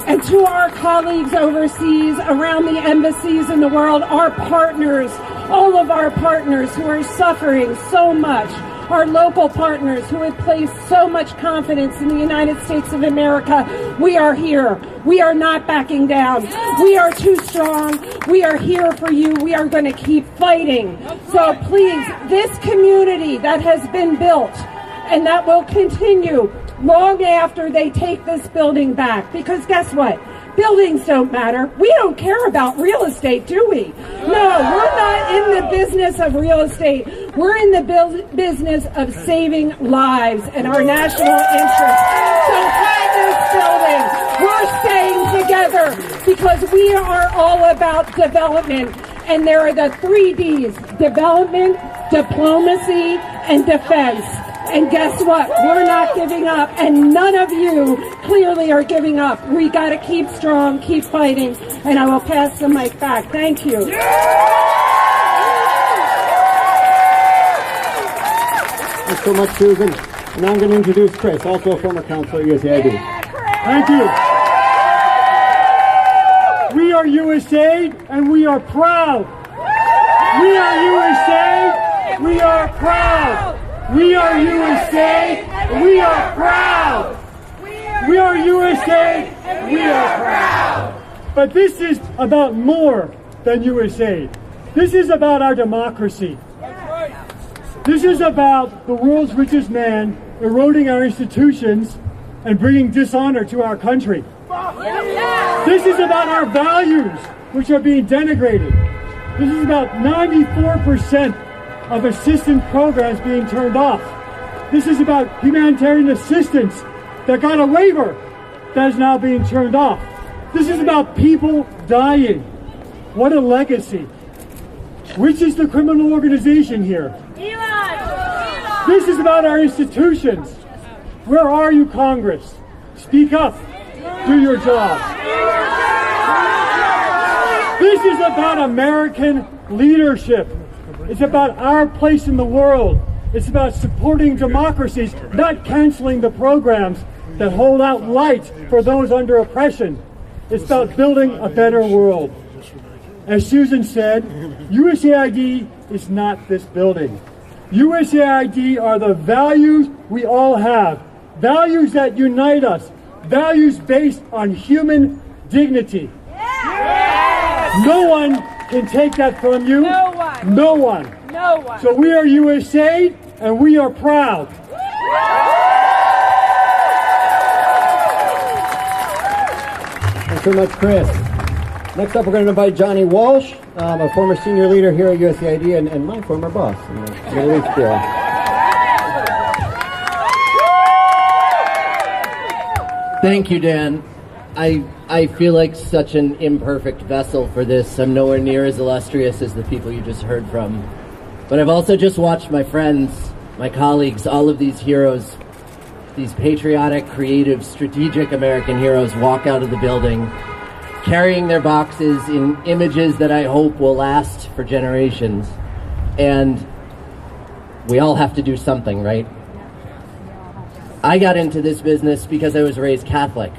And to our colleagues overseas, around the embassies in the world, our partners, all of our partners who are suffering so much, our local partners who have placed so much confidence in the United States of America, we are here. We are not backing down. We are too strong. We are here for you. We are going to keep fighting. So please, this community that has been built and that will continue long after they take this building back, because guess what? Buildings don't matter. We don't care about real estate, do we? No, we're not in the business of real estate. We're in the business of saving lives and our national interests. So find this building. We're staying together because we are all about development. And there are the 3 Ds: development, diplomacy, and defense. And guess what? We're not giving up, and none of you clearly are giving up. We got to keep strong, keep fighting, and I will pass the mic back. Thank you. Thanks so much, Susan. And now I'm going to introduce Chris, also a former counselor at USAID. Thank you. We are USAID, and we are proud. We are USAID. We are proud. We are USAID. We are proud. We are USAID. We are proud. But this is about more than USAID. This is about our democracy. This is about the world's richest man eroding our institutions and bringing dishonor to our country. This is about our values, which are being denigrated. This is about 94% of assistance programs being turned off. This is about humanitarian assistance that got a waiver that is now being turned off. This is about people dying. What a legacy. Which is the criminal organization here? This is about our institutions. Where are you, Congress? Speak up. Do your job. This is about American leadership. It's about our place in the world. It's about supporting democracies, not canceling the programs that hold out light for those under oppression. It's about building a better world. As Susan said, USAID is not this building. USAID are the values we all have. Values that unite us. Values based on human dignity. No one can take that from you. No one. No one. No one. So we are USAID, and we are proud. Thanks so much, Chris. Next up, we're going to invite Johnny Walsh, a former senior leader here at USAID and my former boss. Thank you, Dan. I feel like such an imperfect vessel for this. I'm nowhere near as illustrious as the people you just heard from. But I've also just watched my friends, my colleagues, all of these heroes, these patriotic, creative, strategic American heroes walk out of the building, carrying their boxes in images that I hope will last for generations. And we all have to do something, right? I got into this business because I was raised Catholic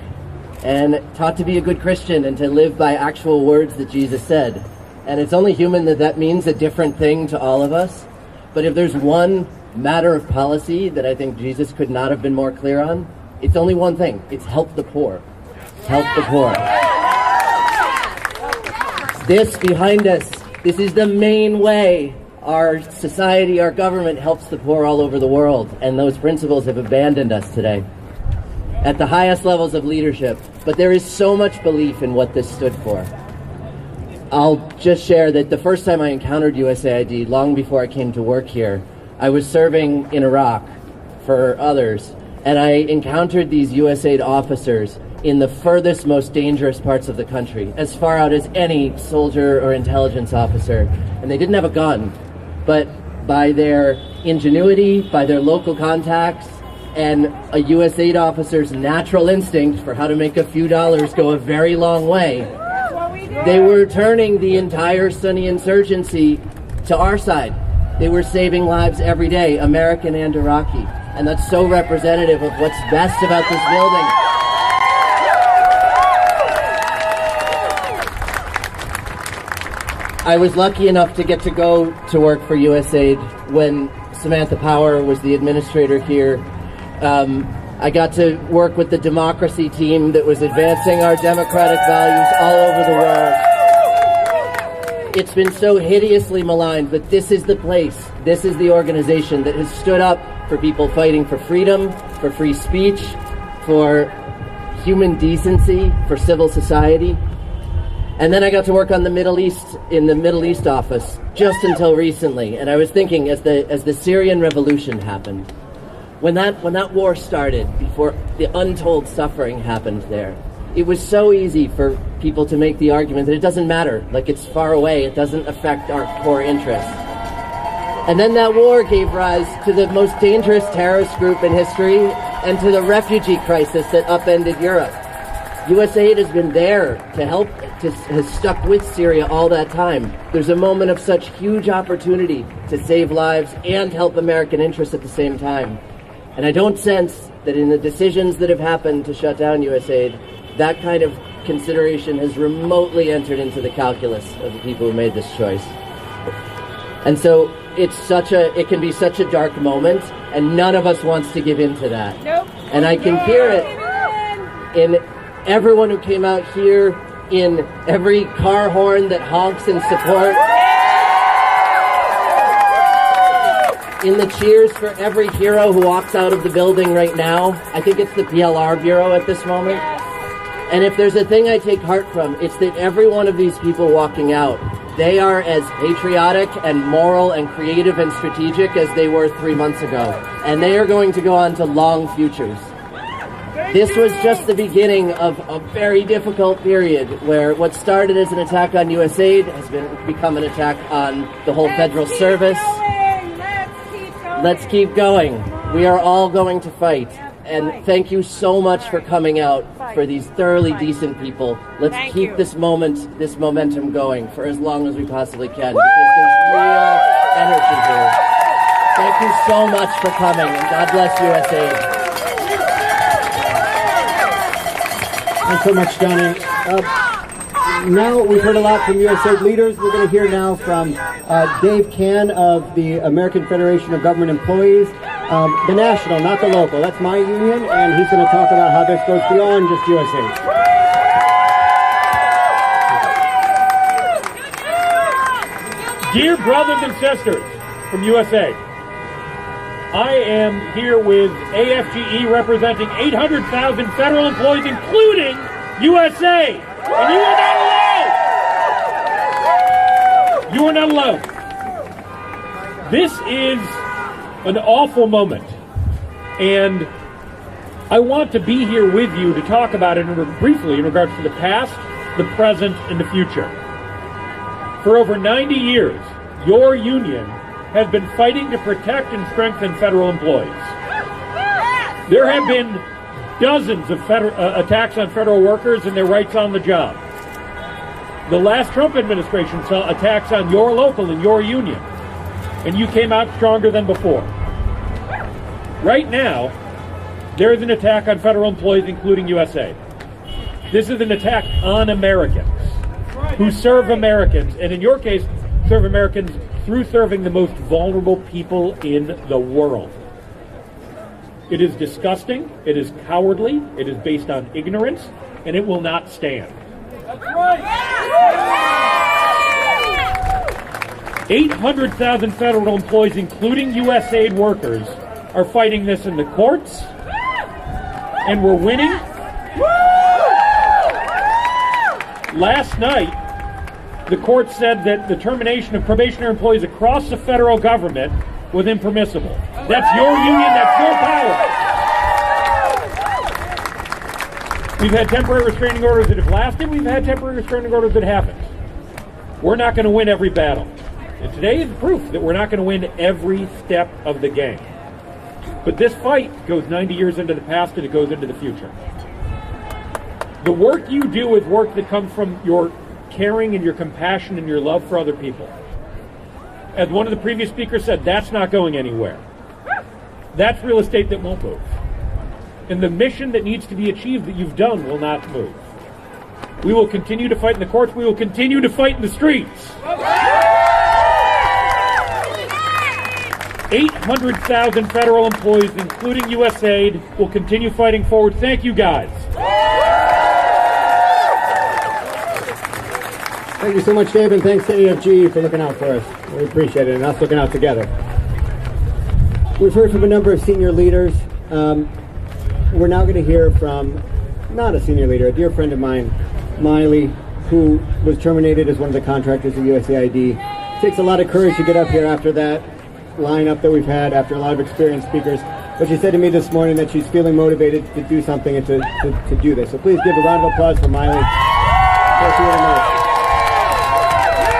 and taught to be a good Christian and to live by actual words that Jesus said. And it's only human that that means a different thing to all of us. But if there's one matter of policy that I think Jesus could not have been more clear on, it's only one thing. It's help the poor. Help the poor. This behind us, this is the main way our society, our government helps the poor all over the world. And those principles have abandoned us today at the highest levels of leadership. But there is so much belief in what this stood for. I'll just share that the first time I encountered USAID, long before I came to work here, I was serving in Iraq for others, and I encountered these USAID officers in the furthest, most dangerous parts of the country, as far out as any soldier or intelligence officer. And they didn't have a gun, but by their ingenuity, by their local contacts, and a USAID officer's natural instinct for how to make a few dollars go a very long way, they were turning the entire Sunni insurgency to our side. They were saving lives every day, American and Iraqi. And that's so representative of what's best about this building. I was lucky enough to get to go to work for USAID when Samantha Power was the administrator here. I got to work with the democracy team that was advancing our democratic values all over the world. It's been so hideously maligned, but this is the place, this is the organization that has stood up for people fighting for freedom, for free speech, for human decency, for civil society. And then I got to work on the Middle East, in the Middle East office, just until recently. And I was thinking, as the Syrian revolution happened, when that war started, before the untold suffering happened there, it was so easy for people to make the argument that it doesn't matter, like it's far away, it doesn't affect our core interests. And then that war gave rise to the most dangerous terrorist group in history and to the refugee crisis that upended Europe. USAID has been there to help, has stuck with Syria all that time. There's a moment of such huge opportunity to save lives and help American interests at the same time. And I don't sense that in the decisions that have happened to shut down USAID, that kind of consideration has remotely entered into the calculus of the people who made this choice. And so it can be such a dark moment, and none of us wants to give in to that. Nope. And I can hear it in everyone who came out here, in every car horn that honks in support, in the cheers for every hero who walks out of the building right now. I think it's the PLR Bureau at this moment. And if there's a thing I take heart from, it's that every one of these people walking out, they are as patriotic and moral and creative and strategic as they were 3 months ago. And they are going to go on to long futures. This was just the beginning of a very difficult period where what started as an attack on USAID has become an attack on the whole federal service. Let's keep going. We are all going to fight. And thank you so much for coming out for these thoroughly decent people. Let's keep this momentum going for as long as we possibly can, because there's real energy here. Thank you so much for coming, and God bless USAID. Thanks so much, Johnny. Now we've heard a lot from USAID leaders. We're going to hear now from Dave Cann of the American Federation of Government Employees, the national, not the local. That's my union, and he's going to talk about how this goes beyond just USAID. Dear brothers and sisters from USA, I am here with AFGE representing 800,000 federal employees, including USA. And you are not alone! You are not alone. This is an awful moment. And I want to be here with you to talk about it briefly in regards to the past, the present, and the future. For over 90 years, your union has been fighting to protect and strengthen federal employees. There have been dozens of attacks on federal workers and their rights on the job. The last Trump administration saw attacks on your local and your union, and you came out stronger than before. Right now, there is an attack on federal employees, including USAID. This is an attack on Americans who serve Americans, and in your case, serve Americans through serving the most vulnerable people in the world. It is disgusting, it is cowardly, it is based on ignorance, and it will not stand. That's right. 800,000 federal employees, including USAID workers, are fighting this in the courts, and we're winning. Last night, the court said that the termination of probationary employees across the federal government was impermissible. That's your union, that's your power. We've had temporary restraining orders that have lasted, we've had temporary restraining orders that haven't. We're not going to win every battle. And today is proof that we're not going to win every step of the game. But this fight goes 90 years into the past and it goes into the future. The work you do is work that comes from your caring and your compassion and your love for other people. As one of the previous speakers said, that's not going anywhere. That's real estate that won't move. And the mission that needs to be achieved that you've done will not move. We will continue to fight in the courts. We will continue to fight in the streets. 800,000 federal employees, including USAID, will continue fighting forward. Thank you, guys. Thank you so much, Dave, and thanks to AFG for looking out for us. We appreciate it, and us looking out together. We've heard from a number of senior leaders. We're now going to hear from, not a senior leader, a dear friend of mine, Miley, who was terminated as one of the contractors of USAID. It takes a lot of courage to get up here after that lineup that we've had, after a lot of experienced speakers. But she said to me this morning that she's feeling motivated to do something and to do this. So please give a round of applause for Miley.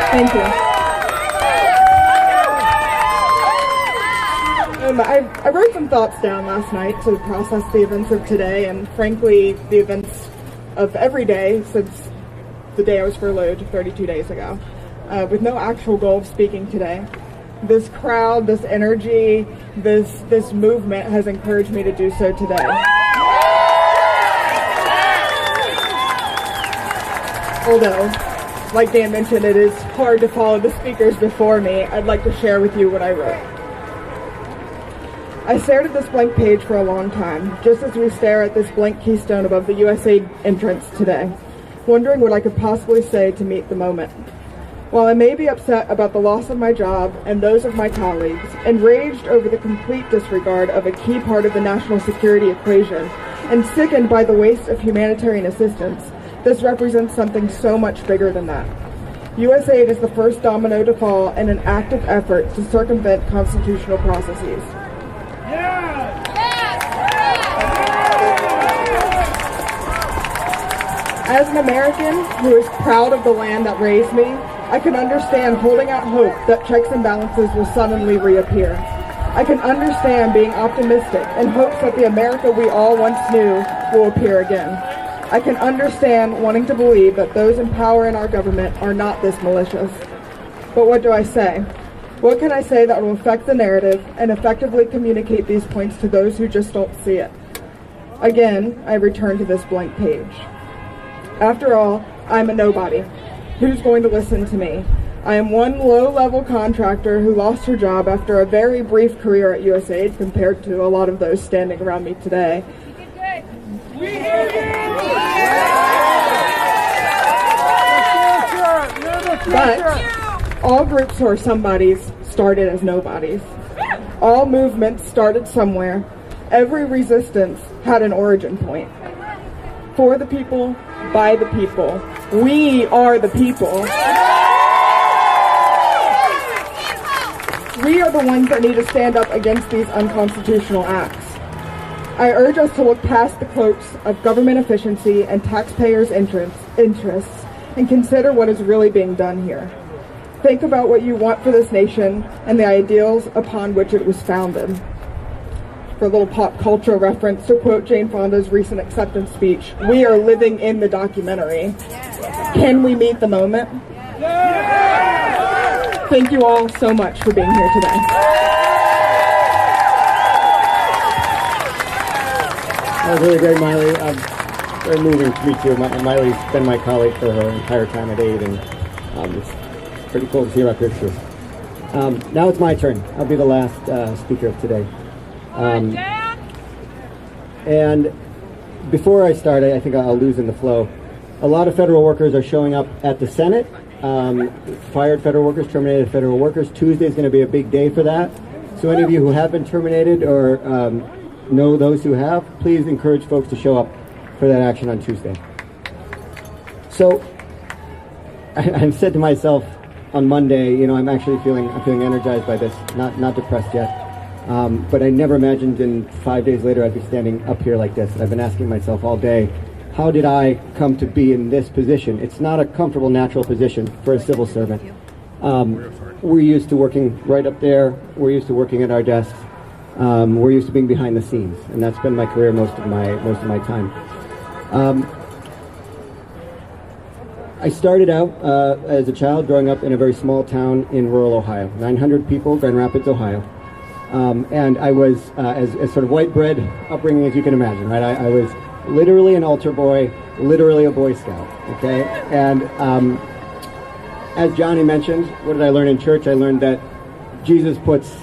Thank you. I wrote some thoughts down last night to process the events of today, and frankly, the events of every day since the day I was furloughed 32 days ago, with no actual goal of speaking today. This crowd, this energy, this movement has encouraged me to do so today. Although, like Dan mentioned, it is hard to follow the speakers before me, I'd like to share with you what I wrote. I stared at this blank page for a long time, just as we stare at this blank keystone above the USAID entrance today, wondering what I could possibly say to meet the moment. While I may be upset about the loss of my job and those of my colleagues, enraged over the complete disregard of a key part of the national security equation, and sickened by the waste of humanitarian assistance, this represents something so much bigger than that. USAID is the first domino to fall in an active effort to circumvent constitutional processes. As an American who is proud of the land that raised me, I can understand holding out hope that checks and balances will suddenly reappear. I can understand being optimistic in hopes that the America we all once knew will appear again. I can understand wanting to believe that those in power in our government are not this malicious. But what do I say? What can I say that will affect the narrative and effectively communicate these points to those who just don't see it? Again, I return to this blank page. After all, I'm a nobody. Who's going to listen to me? I am one low-level contractor who lost her job after a very brief career at USAID compared to a lot of those standing around me today. But all groups who are somebodies started as nobodies. All movements started somewhere. Every resistance had an origin point. For the people, by the people. We are the people. We are the ones that need to stand up against these unconstitutional acts. I urge us to look past the cloaks of government efficiency and taxpayers' interests and consider what is really being done here. Think about what you want for this nation and the ideals upon which it was founded. For a little pop culture reference, to quote Jane Fonda's recent acceptance speech, we are living in the documentary. Can we meet the moment? Thank you all so much for being here today. That was really great, Miley. Very moving to meet you. Miley's been my colleague for her entire time at AID, and it's pretty cool to see her up here too. Now it's my turn. I'll be the last speaker of today. And before I start, I think I'll lose in the flow. A lot of federal workers are showing up at the Senate. Fired federal workers, terminated federal workers. Tuesday is going to be a big day for that. So any of you who have been terminated or know those who have, please encourage folks to show up for that action on Tuesday. So I said to myself on Monday, I'm actually feeling energized by this, not depressed yet. But I never imagined in 5 days later I'd be standing up here like this. I've been asking myself all day, how did I come to be in this position? It's not a comfortable, natural position for a civil servant. We're used to working right up there. We're used to working at our desks. We're used to being behind the scenes, and that's been my career most of my time. I started out as a child growing up in a very small town in rural Ohio, 900 people, Grand Rapids, Ohio. And I was, as sort of white bread upbringing as you can imagine, right? I was literally an altar boy, literally a Boy Scout, okay? And as Johnny mentioned, what did I learn in church? I learned that Jesus puts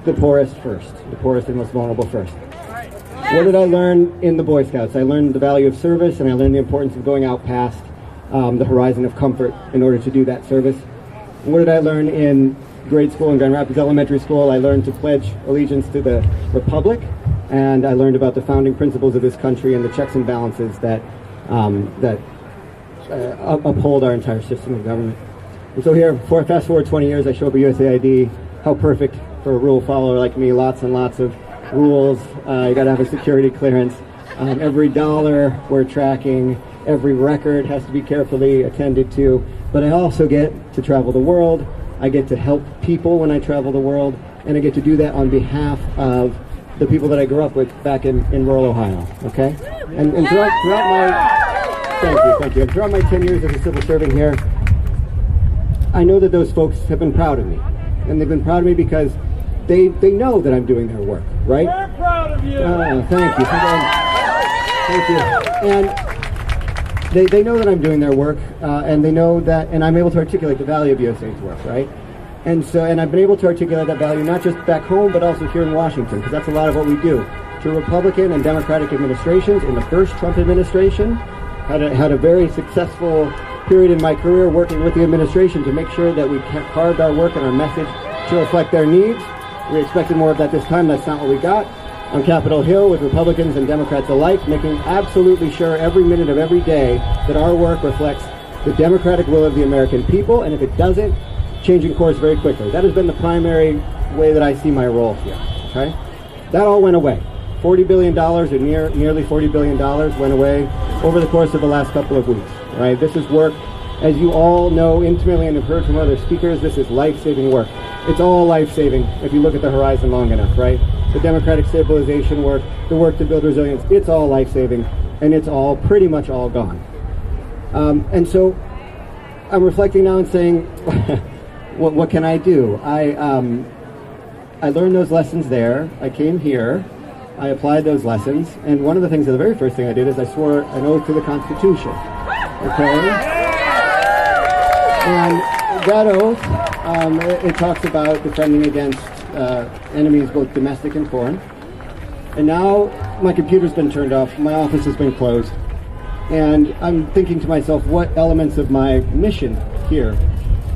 the poorest first, the poorest and most vulnerable first. What did I learn in the Boy Scouts? I learned the value of service, and I learned the importance of going out past the horizon of comfort in order to do that service. And what did I learn in grade school in Grand Rapids Elementary School? I learned to pledge allegiance to the Republic, and I learned about the founding principles of this country and the checks and balances that uphold our entire system of government. And so here, before I fast forward 20 years, I show up at USAID. How perfect for a rule follower like me, lots and lots of rules. You gotta have a security clearance. Every dollar we're tracking, every record has to be carefully attended to. But I also get to travel the world. I get to help people when I travel the world, and I get to do that on behalf of the people that I grew up with back in rural Ohio, okay? And throughout my, thank you. And throughout my 10 years as a civil servant here, I know that those folks have been proud of me. And they've been proud of me because they know that I'm doing their work, right? We're proud of you! Thank you. Thank you. And they know that I'm doing their work, and they know that, and I'm able to articulate the value of USAID's work, right? And I've been able to articulate that value not just back home, but also here in Washington, because that's a lot of what we do. To Republican and Democratic administrations, in the first Trump administration, had a very successful period in my career working with the administration to make sure that we carved our work and our message to reflect their needs. We expected more of that this time. That's not what we got. On Capitol Hill with Republicans and Democrats alike, making absolutely sure every minute of every day that our work reflects the democratic will of the American people, and if it doesn't, changing course very quickly. That has been the primary way that I see my role here, okay? That all went away. $40 billion, or nearly $40 billion went away over the course of the last couple of weeks, right? This is work, as you all know intimately and have heard from other speakers, this is life-saving work. It's all life-saving if you look at the horizon long enough, right? The democratic stabilization work, the work to build resilience, it's all life-saving, and it's all pretty much all gone. And so I'm reflecting now and saying, what can I do? I learned those lessons there. I came here. I applied those lessons. And one of the things, the very first thing I did is I swore an oath to the Constitution. Okay? And that oath, it talks about defending against enemies, both domestic and foreign. And now my computer's been turned off. My office has been closed. And I'm thinking to myself, what elements of my mission here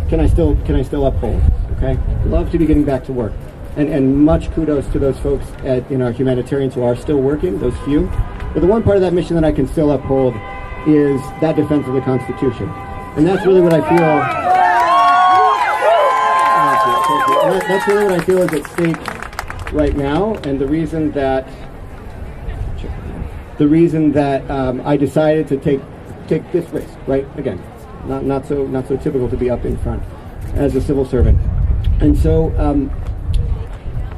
can I still uphold? Okay, love to be getting back to work, and much kudos to those folks in our humanitarians who are still working, those few. But the one part of that mission that I can still uphold is that defense of the Constitution, and that's really what I feel. Thank you. And that's really what I feel is at stake right now, and the reason that the reason that I decided to take this risk, right? Again, not so typical to be up in front as a civil servant. And so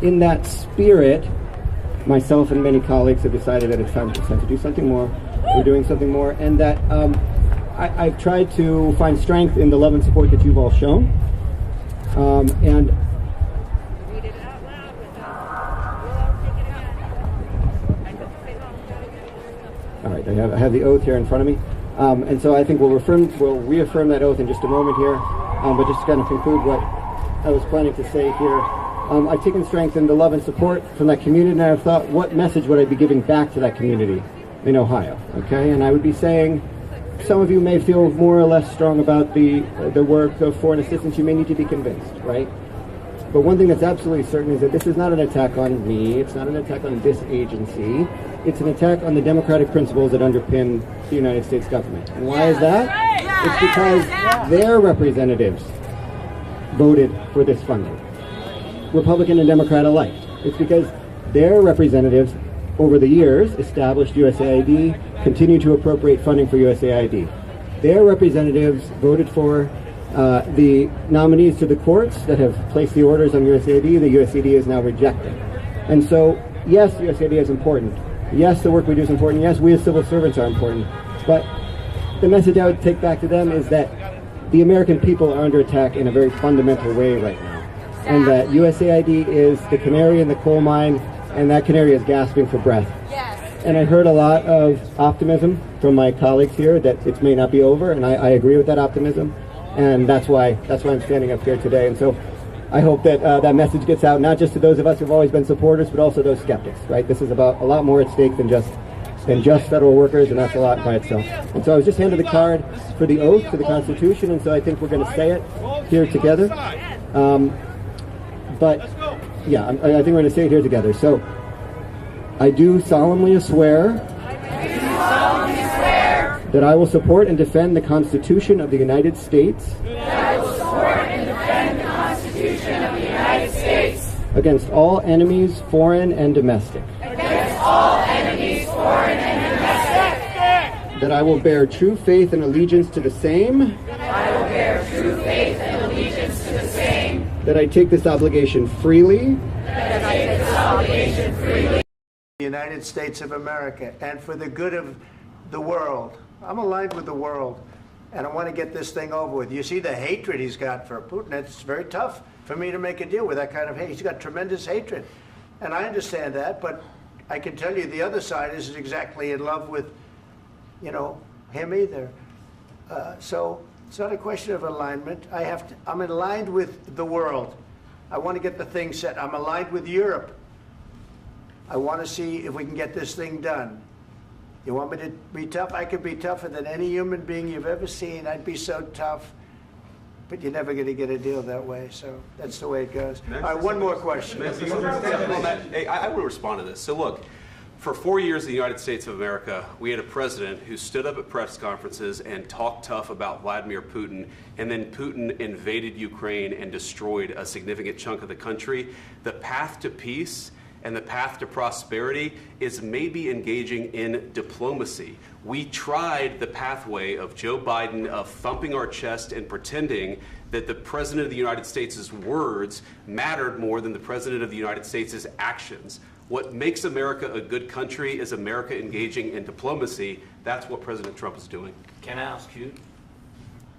in that spirit, myself and many colleagues have decided that it's time to do something more. We're doing something more, and that I've tried to find strength in the love and support that you've all shown. And all right, I have the oath here in front of me, and so I think we'll reaffirm that oath in just a moment here. But just to kind of conclude what I was planning to say here, I've taken strength in the love and support from that community, and I've thought, what message would I be giving back to that community in Ohio? Okay, and I would be saying, some of you may feel more or less strong about the work of foreign assistance. You may need to be convinced, right? But one thing that's absolutely certain is that this is not an attack on me. It's not an attack on this agency. It's an attack on the democratic principles that underpin the United States government. And why is that? It's because their representatives voted for this funding, Republican and Democrat alike. It's because their representatives over the years established USAID, continue to appropriate funding for USAID. Their representatives voted for the nominees to the courts that have placed the orders on USAID. The USAID is now rejecting. And so, yes, USAID is important. Yes, the work we do is important. Yes, we as civil servants are important. But the message I would take back to them is that the American people are under attack in a very fundamental way right now. And that USAID is the canary in the coal mine, and that canary is gasping for breath. Yes. And I heard a lot of optimism from my colleagues here that it may not be over, and I agree with that optimism. And that's why I'm standing up here today. And so I hope that that message gets out, not just to those of us who've always been supporters, but also those skeptics, right? This is about a lot more at stake than just federal workers, and that's a lot by itself. And so I was just handed the card for the oath to the Constitution, and so I think we're going to say it here together. But yeah, I think we're going to say it here together. So I do solemnly swear that I will support and defend the Constitution of the United States against all enemies, foreign and domestic. That I will bear true faith and allegiance to the same. That I take this obligation freely. The United States of America, and for the good of the world. I'm aligned with the world, and I want to get this thing over with. You see the hatred he's got for Putin. It's very tough for me to make a deal with that kind of hate. He's got tremendous hatred, and I understand that, but I can tell you the other side isn't exactly in love with, him either. So it's not a question of alignment. I'm aligned with the world. I want to get the thing set. I'm aligned with Europe. I want to see if we can get this thing done. You want me to be tough? I could be tougher than any human being you've ever seen. I'd be so tough. But you're never going to get a deal that way, so that's the way it goes. All right, one more question. Hey, I will respond to this. So look, for 4 years in the United States of America, we had a president who stood up at press conferences and talked tough about Vladimir Putin, and then Putin invaded Ukraine and destroyed a significant chunk of the country. The path to peace and the path to prosperity is maybe engaging in diplomacy. We tried the pathway of Joe Biden of thumping our chest and pretending that the President of the United States' words mattered more than the President of the United States' actions. What makes America a good country is America engaging in diplomacy. That's what President Trump is doing. Can I ask you?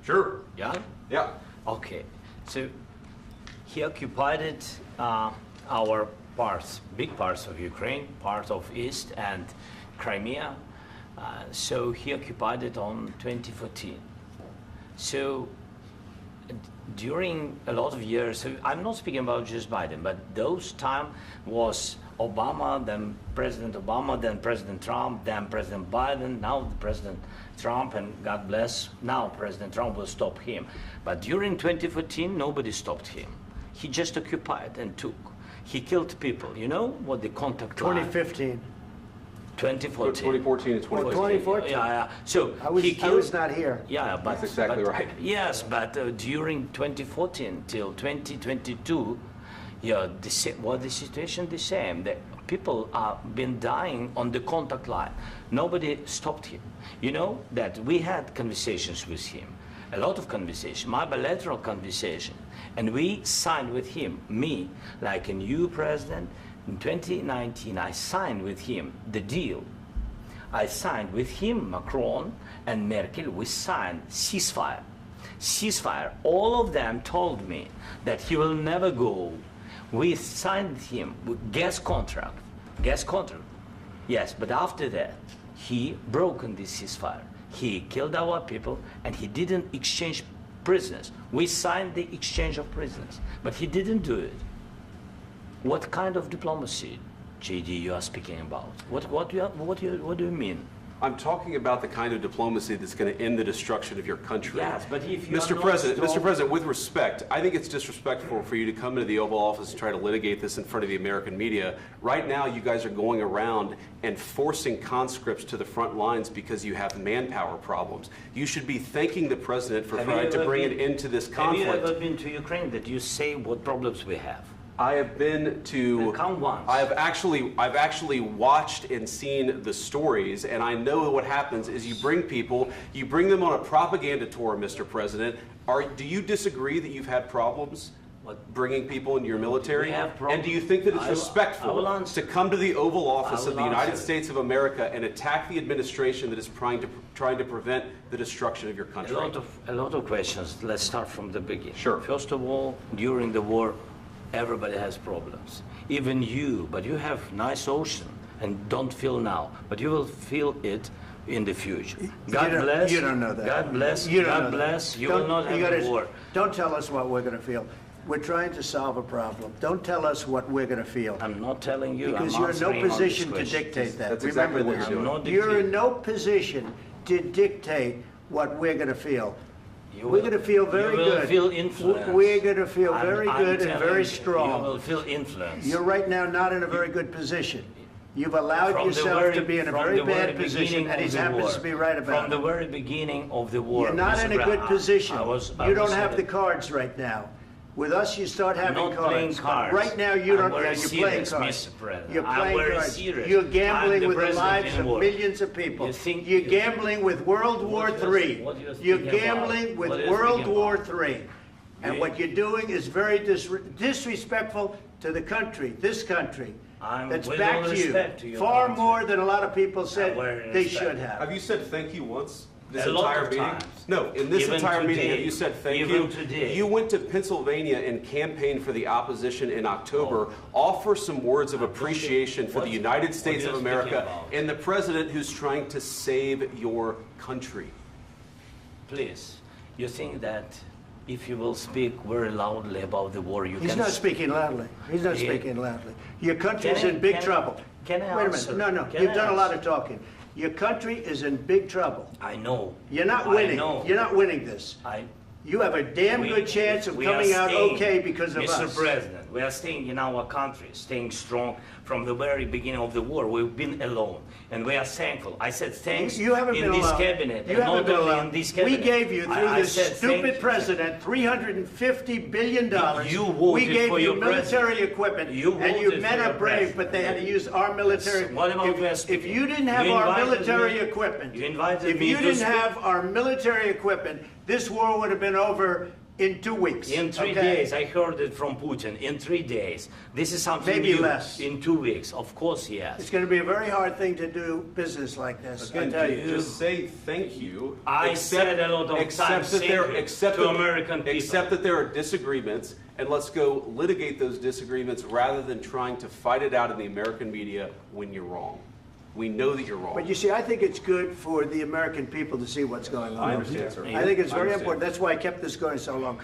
Sure. Yeah? Yeah. Okay. So he occupied our parts, big parts of Ukraine, part of East and Crimea. So he occupied it on 2014. So during a lot of years, so I'm not speaking about just Biden, but those time was Obama, then President Obama, then President Trump, then President Biden, now President Trump, and God bless, now President Trump will stop him. But during 2014, nobody stopped him. He just occupied and took. He killed people. You know what the contact line? 2015. 2014 and 2014. 2014. Yeah. So I was not here. Yeah, but that's exactly right. Yes, but during 2014 till 2022, Yeah, the situation the same. The people have been dying on the contact line. Nobody stopped him. You know that we had conversations with him, a lot of conversation, my bilateral conversation, and we signed with him, me, like a new president. In 2019, I signed with him the deal. I signed with him, Macron and Merkel, we signed ceasefire. Ceasefire. All of them told me that he will never go. We signed him with gas contract. Gas contract. Yes, but after that, he broken this ceasefire. He killed our people and he didn't exchange prisoners. We signed the exchange of prisoners, but he didn't do it. What kind of diplomacy, JD, you are speaking about? What do you mean? I'm talking about the kind of diplomacy that's going to end the destruction of your country. Yes, but if you Mr. President, with respect, I think it's disrespectful for you to come into the Oval Office and try to litigate this in front of the American media. Right now, you guys are going around and forcing conscripts to the front lines because you have manpower problems. You should be thanking the President for trying to bring an end to this conflict. Have you ever been to Ukraine that you say what problems we have? I have been to. Count once. I've actually watched and seen the stories, and I know what happens is you bring them on a propaganda tour, Mr. President. Do you disagree that you've had problems bringing people into your military? And do you think that it's respectful to come to the Oval Office of the United States of America and attack the administration that is trying to prevent the destruction of your country? A lot of questions. Let's start from the beginning. Sure. First of all, during the war, everybody has problems, even you, but you have nice ocean and don't feel now, but you will feel it in the future. God bless. You don't know that. God bless. You God bless. You will not have a war. Don't tell us what we're going to feel. We're trying to solve a problem. Don't tell us what we're going to feel. I'm not telling you. Because you're in no position to dictate that. That's exactly what you're doing. You're in no position to dictate what we're going to feel. We're going to feel very good. You will feel influence. We're going to feel very good and very strong. You will feel influence. You're right now not in a very good position. You've allowed yourself to be in a very bad position, and he happens to be right about it. From the very beginning of the war. You're not in a good position. You don't have the cards right now. With us, you start having cards. Right now, you don't. You're playing cards. You're playing cards. You're gambling with the lives of millions of people. You're gambling with World War III. You're gambling with World War III. And what you're doing is very disrespectful to the country, this country. That's back to you. Far more than a lot of people said they should have. Have you said thank you once? This entire meeting? No, in this entire meeting, have you said thank you? You went to Pennsylvania and campaigned for the opposition in October. Offer some words of appreciation for the United States of America and the president who's trying to save your country. Please, you think that if you will speak very loudly about the war, you can... He's not speaking loudly. He's not speaking loudly. Your country's in big trouble. Can I Wait a minute. No, you've done a lot of talking. Your country is in big trouble. I know. You're not winning. You're not winning this. You have a damn good chance of coming out okay because of us. Mr. President, we are staying in our country, staying strong from the very beginning of the war. We've been alone, and we are thankful. I said thanks you haven't in been this alone. cabinet. You haven't been alone. In this cabinet. We gave you, through this stupid president, $350 billion. You voted we gave for you your military equipment, and your men are brave, but they had to use our military. What about if you didn't have our military equipment, if you didn't have our military equipment, this war would have been over in 2 weeks. In 3 days. I heard it from Putin. In 3 days. This is something maybe new. Less. In 2 weeks. Of course, yes. It's going to be a very hard thing to do business like this. Again, I tell you. Just say thank you. I said a lot of times to American people. Accept that there are disagreements, and let's go litigate those disagreements rather than trying to fight it out in the American media when you're wrong. We know that you're wrong. But you see, I think it's good for the American people to see what's going on. I understand, sir. I think it's very important. That's why I kept this going so long.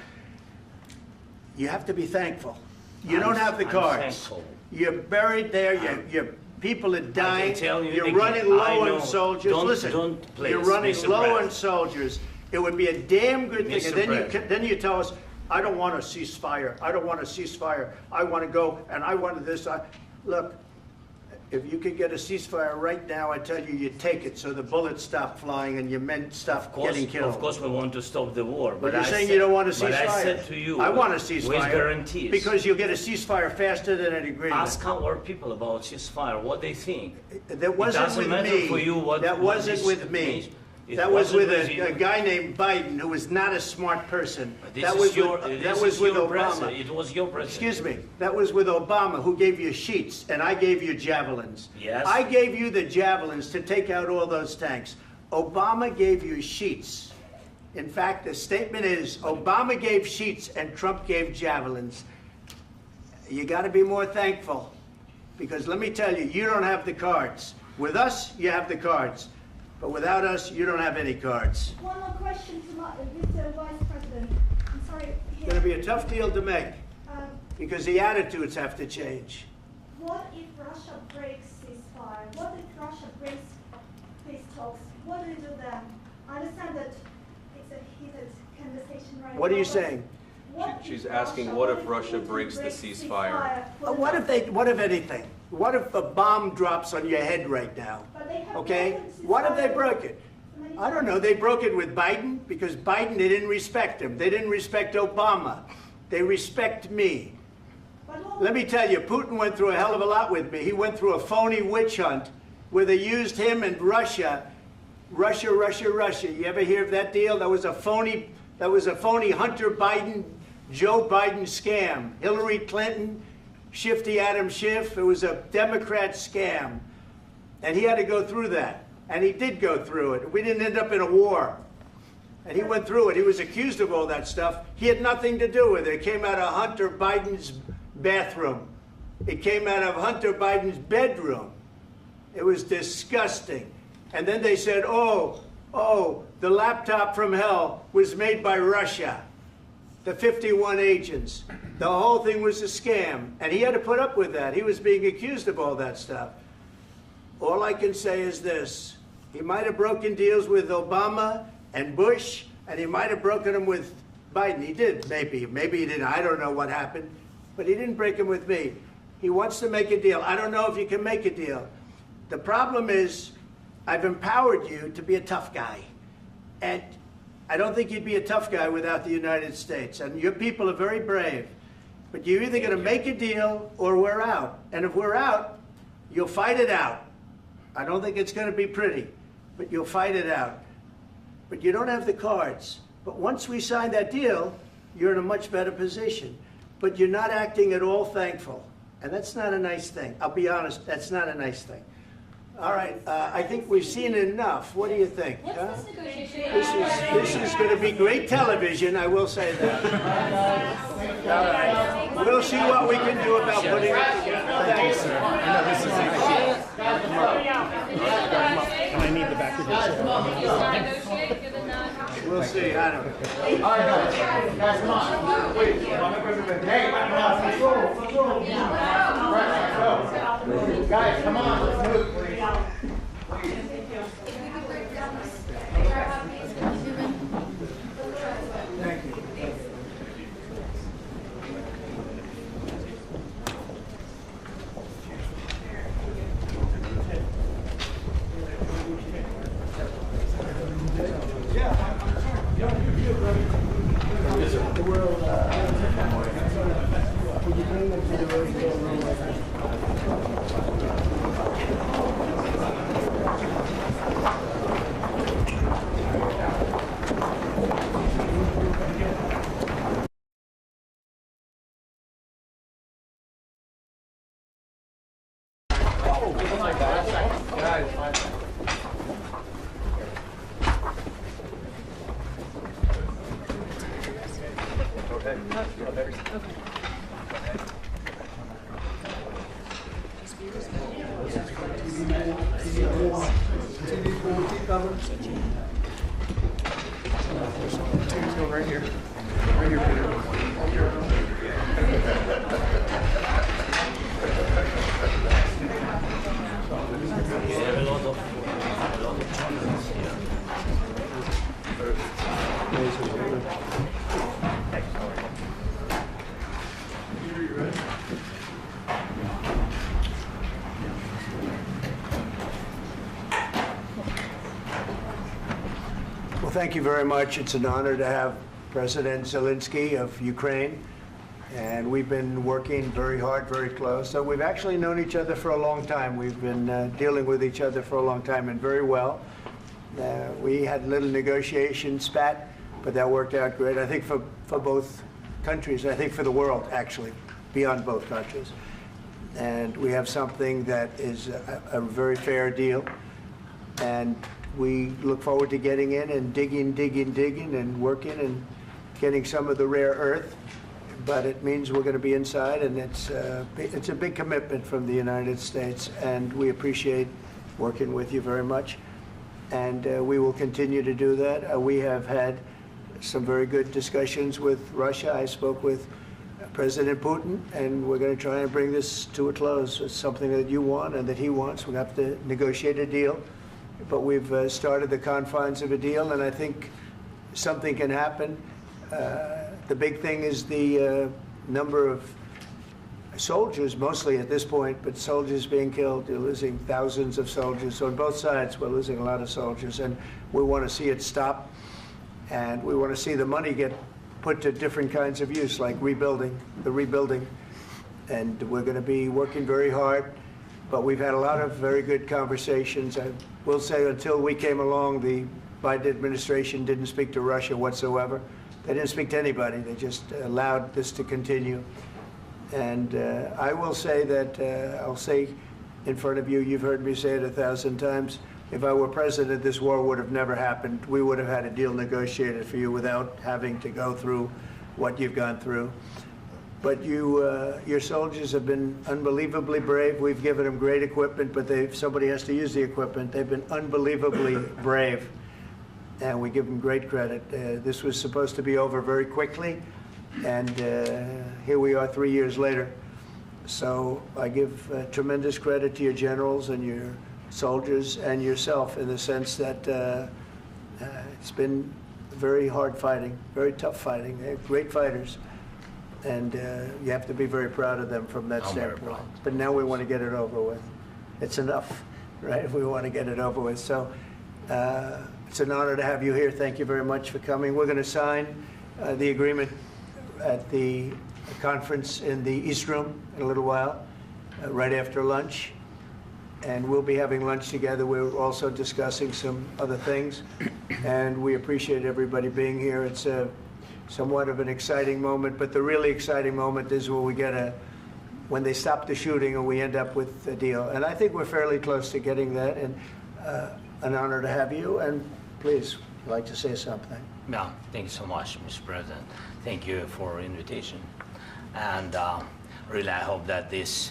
You have to be thankful. You don't have the cards. You're buried there. Your people are dying. You're running low on soldiers. Listen, you're running low on soldiers. It would be a damn good thing. And then you tell us, I don't want a ceasefire. I don't want a ceasefire. I want to go, and I want this. Look, If you could get a ceasefire right now, I tell you, you'd take it so the bullets stop flying and your men stop getting killed. Of course we want to stop the war. But you're saying you don't want a ceasefire. But I said to you, I want a ceasefire. with guarantees. Because you'll get a ceasefire faster than an agreement. Ask our people about ceasefire, what they think. That wasn't with me. For you what, that wasn't with me. That was with a guy named Biden who was not a smart person. That was with Obama. It was your president. Excuse me. That was with Obama, who gave you sheets, and I gave you javelins. Yes. I gave you the javelins to take out all those tanks. Obama gave you sheets. In fact, the statement is Obama gave sheets and Trump gave javelins. You got to be more thankful, because let me tell you, you don't have the cards. With us, you have the cards. But without us, you don't have any cards. One more question to Mr. Vice President. I'm sorry. It's going to be a tough deal to make, because the attitudes have to change. What if Russia breaks ceasefire? What if Russia breaks peace talks? What do you do then? I understand that it's a heated conversation right now. What are you saying? She's asking, what if Russia breaks the ceasefire? What if anything? What if a bomb drops on your head right now? Okay? What if they broke it? I don't know. They broke it with Biden because Biden, they didn't respect him. They didn't respect Obama. They respect me. Let me tell you, Putin went through a hell of a lot with me. He went through a phony witch hunt where they used him and Russia. Russia. You ever hear of that deal? That was a phony Hunter Biden, Joe Biden scam. Hillary Clinton, Shifty Adam Schiff. It was a Democrat scam. And he had to go through that. And he did go through it. We didn't end up in a war. And he went through it. He was accused of all that stuff. He had nothing to do with it. It came out of Hunter Biden's bathroom. It came out of Hunter Biden's bedroom. It was disgusting. And then they said, oh, the laptop from hell was made by Russia. The 51 agents. The whole thing was a scam. And he had to put up with that. He was being accused of all that stuff. All I can say is this. He might have broken deals with Obama and Bush, and he might have broken them with Biden. He did, maybe. Maybe he didn't. I don't know what happened. But he didn't break them with me. He wants to make a deal. I don't know if you can make a deal. The problem is I've empowered you to be a tough guy. And I don't think you'd be a tough guy without the United States. And your people are very brave. But you're either going to make a deal or we're out. And if we're out, you'll fight it out. I don't think it's going to be pretty, but you'll fight it out. But you don't have the cards. But once we sign that deal, you're in a much better position. But you're not acting at all thankful. And that's not a nice thing. I'll be honest, that's not a nice thing. All right, I think we've seen enough. What do you think? Huh? This is going to be great television, I will say that. All right. We'll see what we can do about putting it together. Thanks, sir. I know this is and I need the back of your We'll see. I don't know. All right, guys, come on. Wait, hey, guys, come on. Let's move, please. Thank you. Right here. Right here, Peter. Well, thank you very much. It's an honor to have President Zelensky of Ukraine. And we've been working very hard, very close. So we've actually known each other for a long time. We've been dealing with each other for a long time and very well. We had a little negotiation spat, but that worked out great. I think for both countries, I think for the world, actually, beyond both countries. And we have something that is a very fair deal. And we look forward to getting in and digging and working and getting some of the rare earth. But it means we're going to be inside, and it's a big commitment from the United States, and we appreciate working with you very much. And we will continue to do that. We have had some very good discussions with Russia. I spoke with President Putin, and we're going to try and bring this to a close. It's something that you want and that he wants. We'll have to negotiate a deal. But we've started the confines of a deal, and I think something can happen. The big thing is the number of soldiers, mostly at this point, but soldiers being killed. You're losing thousands of soldiers. So on both sides, we're losing a lot of soldiers, and we want to see it stop. And we want to see the money get put to different kinds of use, like rebuilding. And we're going to be working very hard. But we've had a lot of very good conversations. I will say until we came along, the Biden administration didn't speak to Russia whatsoever. They didn't speak to anybody. They just allowed this to continue. And I will say that, I'll say in front of you, you've heard me say it 1,000 times, if I were president, this war would have never happened. We would have had a deal negotiated for you without having to go through what you've gone through. But your soldiers have been unbelievably brave. We've given them great equipment, but somebody has to use the equipment. They've been unbelievably brave, and we give them great credit. This was supposed to be over very quickly, and here we are 3 years later. So I give tremendous credit to your generals and your soldiers and yourself in the sense that it's been very hard fighting, very tough fighting. They're great fighters. And you have to be very proud of them from that standpoint. But now we want to get it over with. It's enough, right? We want to get it over with. So it's an honor to have you here. Thank you very much for coming. We're going to sign the agreement at the conference in the East Room in a little while, right after lunch. And we'll be having lunch together. We're also discussing some other things. And we appreciate everybody being here. It's somewhat of an exciting moment, but the really exciting moment is when we get when they stop the shooting and we end up with a deal. And I think we're fairly close to getting that, and an honor to have you. And please, if you'd like to say something. Yeah, thank you so much, Mr. President. Thank you for the invitation. And really, I hope that this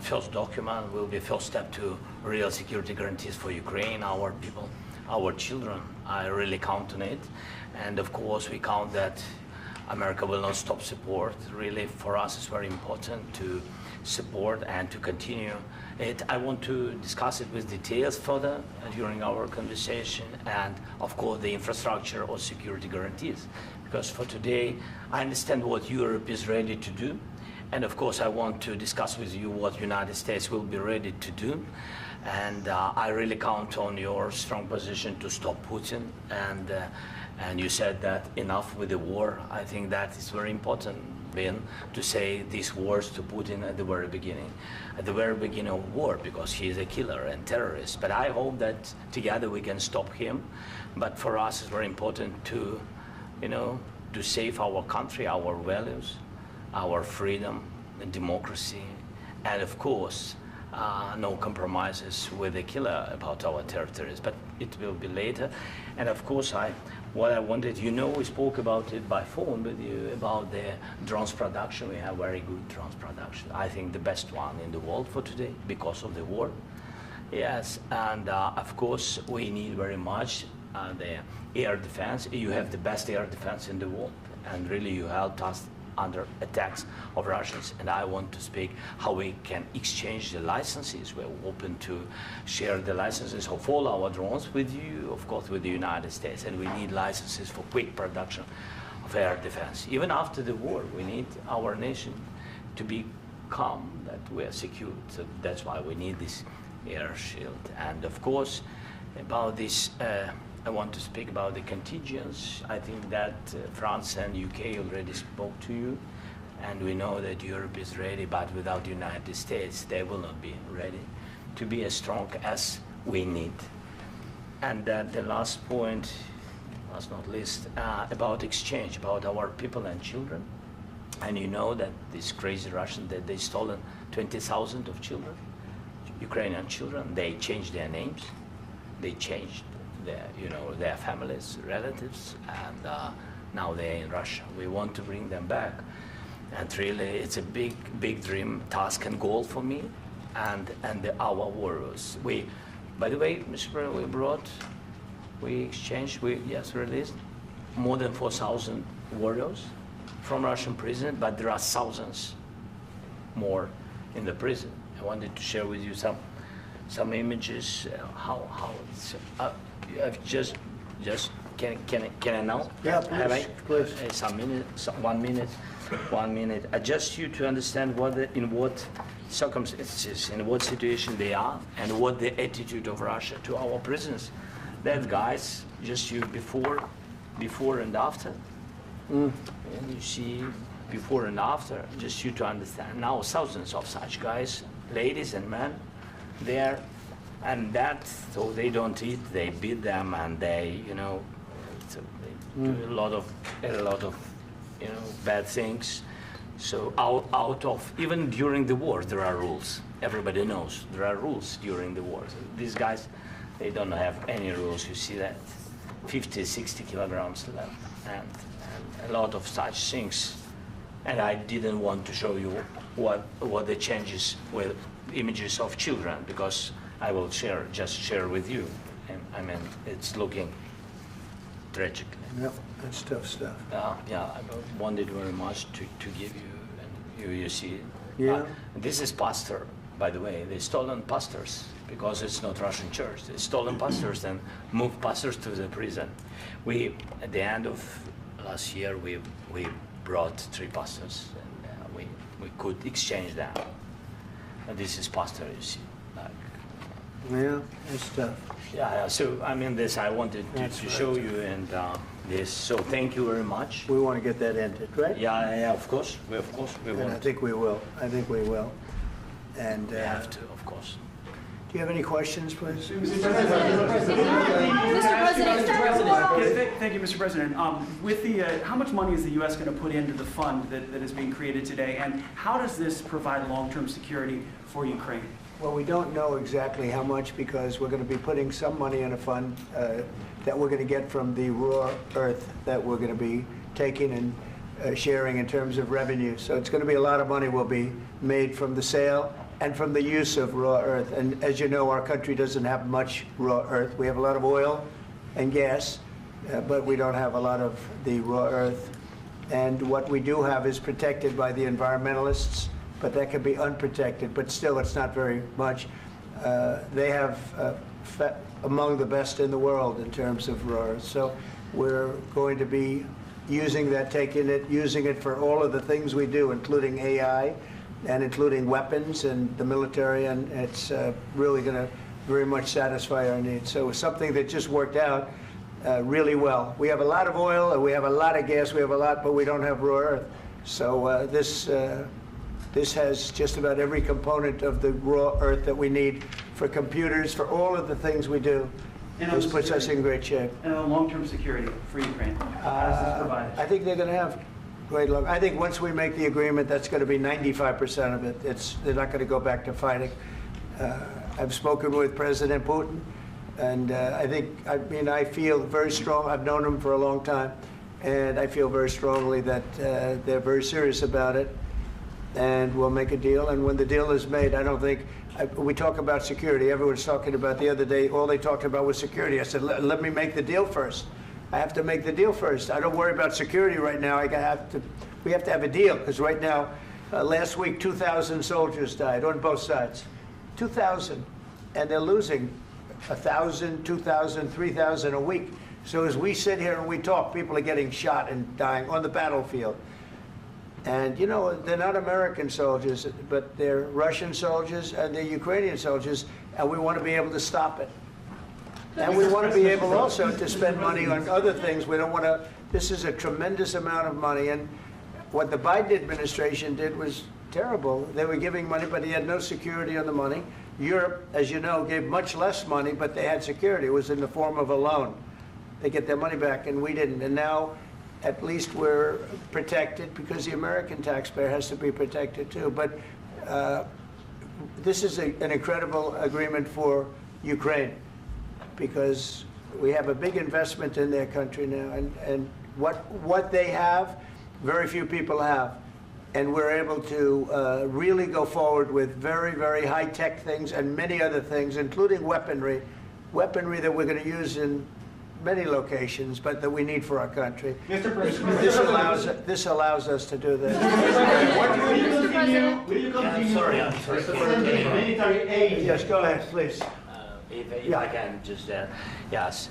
first document will be a first step to real security guarantees for Ukraine, our people, our children. I really count on it. And of course, we count that America will not stop support. Really, for us, it's very important to support and to continue it. I want to discuss it with details further during our conversation, and of course, the infrastructure or security guarantees. Because for today, I understand what Europe is ready to do. And of course, I want to discuss with you what the United States will be ready to do. And I really count on your strong position to stop Putin. And you said that enough with the war. I think that is very important, Ben, to say these words to Putin at the very beginning of war, because he is a killer and terrorist. But I hope that together we can stop him. But for us, it's very important to, to save our country, our values, our freedom and democracy, and of course, no compromises with the killer about our territories, but it will be later. And of course, what I wanted, we spoke about it by phone with you, about the drones production. We have very good drones production. I think the best one in the world for today because of the war. Yes, and of course, we need very much the air defense. You have the best air defense in the world, and really you helped us under attacks of Russians. And I want to speak how we can exchange the licenses. We're open to share the licenses of all our drones with you, of course, with the United States. And we need licenses for quick production of air defense. Even after the war, we need our nation to be calm, that we are secure. So that's why we need this air shield. And of course, about this I want to speak about the contingents. I think that France and UK already spoke to you, and we know that Europe is ready, but without the United States, they will not be ready to be as strong as we need. And the last point, last not least, about exchange, about our people and children. And you know that these crazy Russians, that they stolen 20,000 of children, Ukrainian children. They changed their names, they changed their families, relatives, and now they're in Russia. We want to bring them back, and really, it's a big dream, task, and goal for me, and our warriors. By the way, Mr. President, we exchanged, released more than 4,000 warriors from Russian prison, but there are thousands more in the prison. I wanted to share with you some images. How it's can I now? Yeah, please. Some minutes, 1 minute, 1 minute. Just you to understand in what circumstances, in what situation they are, and what the attitude of Russia to our prisoners. That guys, just you before and after. And you see before and after, just you to understand. Now thousands of such guys, ladies and men, there, and that, so they don't eat, they beat them, and they, they do a lot of bad things. So out of, even during the war, there are rules. Everybody knows there are rules during the war. So these guys, they don't have any rules. You see that 50, 60 kilograms left, and a lot of such things. And I didn't want to show you what the changes with images of children, because I will just share with you. And I mean, it's looking tragic. Yep, that's tough stuff. Yeah, I wanted very much to give you, and you see it. Yeah. This is pastor, by the way. They stolen pastors, because it's not Russian church. They stolen pastors and moved pastors to the prison. At the end of last year, we brought 3 pastors, and we could exchange them. And this is pastor, you see. Yeah, it's tough. Yeah, so I mean, this I wanted to show you, and this. So thank you very much. We want to get that ended, right? Yeah, of course. We And want. I think we will. And We have to, of course. Do you have any questions, please? Mr. President. Thank you, Mr. President. With how much money is the U.S. going to put into the fund that is being created today, and how does this provide long-term security for Ukraine? Well, we don't know exactly how much, because we're going to be putting some money in a fund that we're going to get from the raw earth that we're going to be taking and sharing in terms of revenue. So it's going to be a lot of money will be made from the sale and from the use of raw earth. And as you know, our country doesn't have much raw earth. We have a lot of oil and gas, but we don't have a lot of the raw earth. And what we do have is protected by the environmentalists, but that can be unprotected, but still it's not very much. They have among the best in the world in terms of raw earth. So we're going to be using that, using it for all of the things we do, including AI, and including weapons and the military, and it's really going to very much satisfy our needs. So it's something that just worked out really well. We have a lot of oil, and we have a lot of gas, but we don't have raw earth. So this has just about every component of the raw earth that we need for computers, for all of the things we do. This puts us in great shape. And on long-term security for Ukraine, how does this provide? I think they're going to have great luck. I think once we make the agreement, that's going to be 95% of it. They're not going to go back to fighting. I've spoken with President Putin, and I feel very strong. I've known him for a long time, and I feel very strongly that they're very serious about it, and we'll make a deal. And when the deal is made, I don't think, we talk about security. Everyone's talking about the other day, all they talked about was security. I said, let me make the deal first. I have to make the deal first. I don't worry about security right now. We have to have a deal, because right now, last week, 2,000 soldiers died on both sides. 2,000. And they're losing 1,000, 2,000, 3,000 a week. So as we sit here and we talk, people are getting shot and dying on the battlefield. And, they're not American soldiers, but they're Russian soldiers and they're Ukrainian soldiers, and we want to be able to stop it. And we want to be able also to spend money on other things. We don't want to, this is a tremendous amount of money. And what the Biden administration did was terrible. They were giving money, but he had no security on the money. Europe, as you know, gave much less money, but they had security. It was in the form of a loan. They get their money back, and we didn't. And now, at least we're protected because the American taxpayer has to be protected too. But this is an incredible agreement for Ukraine because we have a big investment in their country now, and what they have, very few people have. And we're able to really go forward with very, very high-tech things and many other things, including weaponry that we're going to use in many locations, but that we need for our country. Mr. President, this allows us to do this. Will you continue sending military aid? Yes, go ahead, please. If I can just, yes.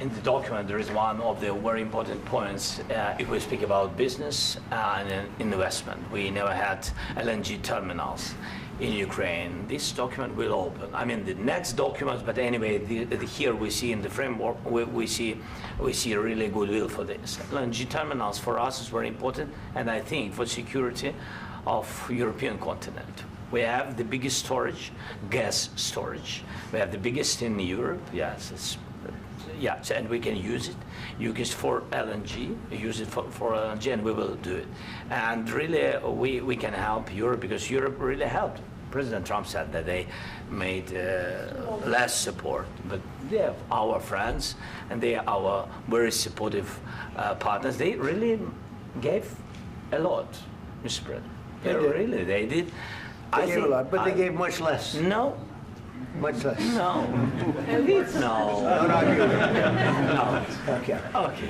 In the document, there is one of the very important points if we speak about business and investment. We never had LNG terminals in Ukraine. This document will open. I mean, the next documents, but anyway, here we see in the framework, we see a really goodwill for this. LNG terminals for us is very important, and I think for security of European continent. We have the biggest storage, gas storage. We have the biggest in Europe, yes. Yes, and we can use it for LNG, use it for LNG, and we will do it. And really, we can help Europe because Europe really helped. President Trump said that they made less support, but they are our friends, and they are our very supportive partners. They really gave a lot, Mr. President. They did. They gave a lot, but they gave much less. No. Much less. No. No. No. Okay. Okay.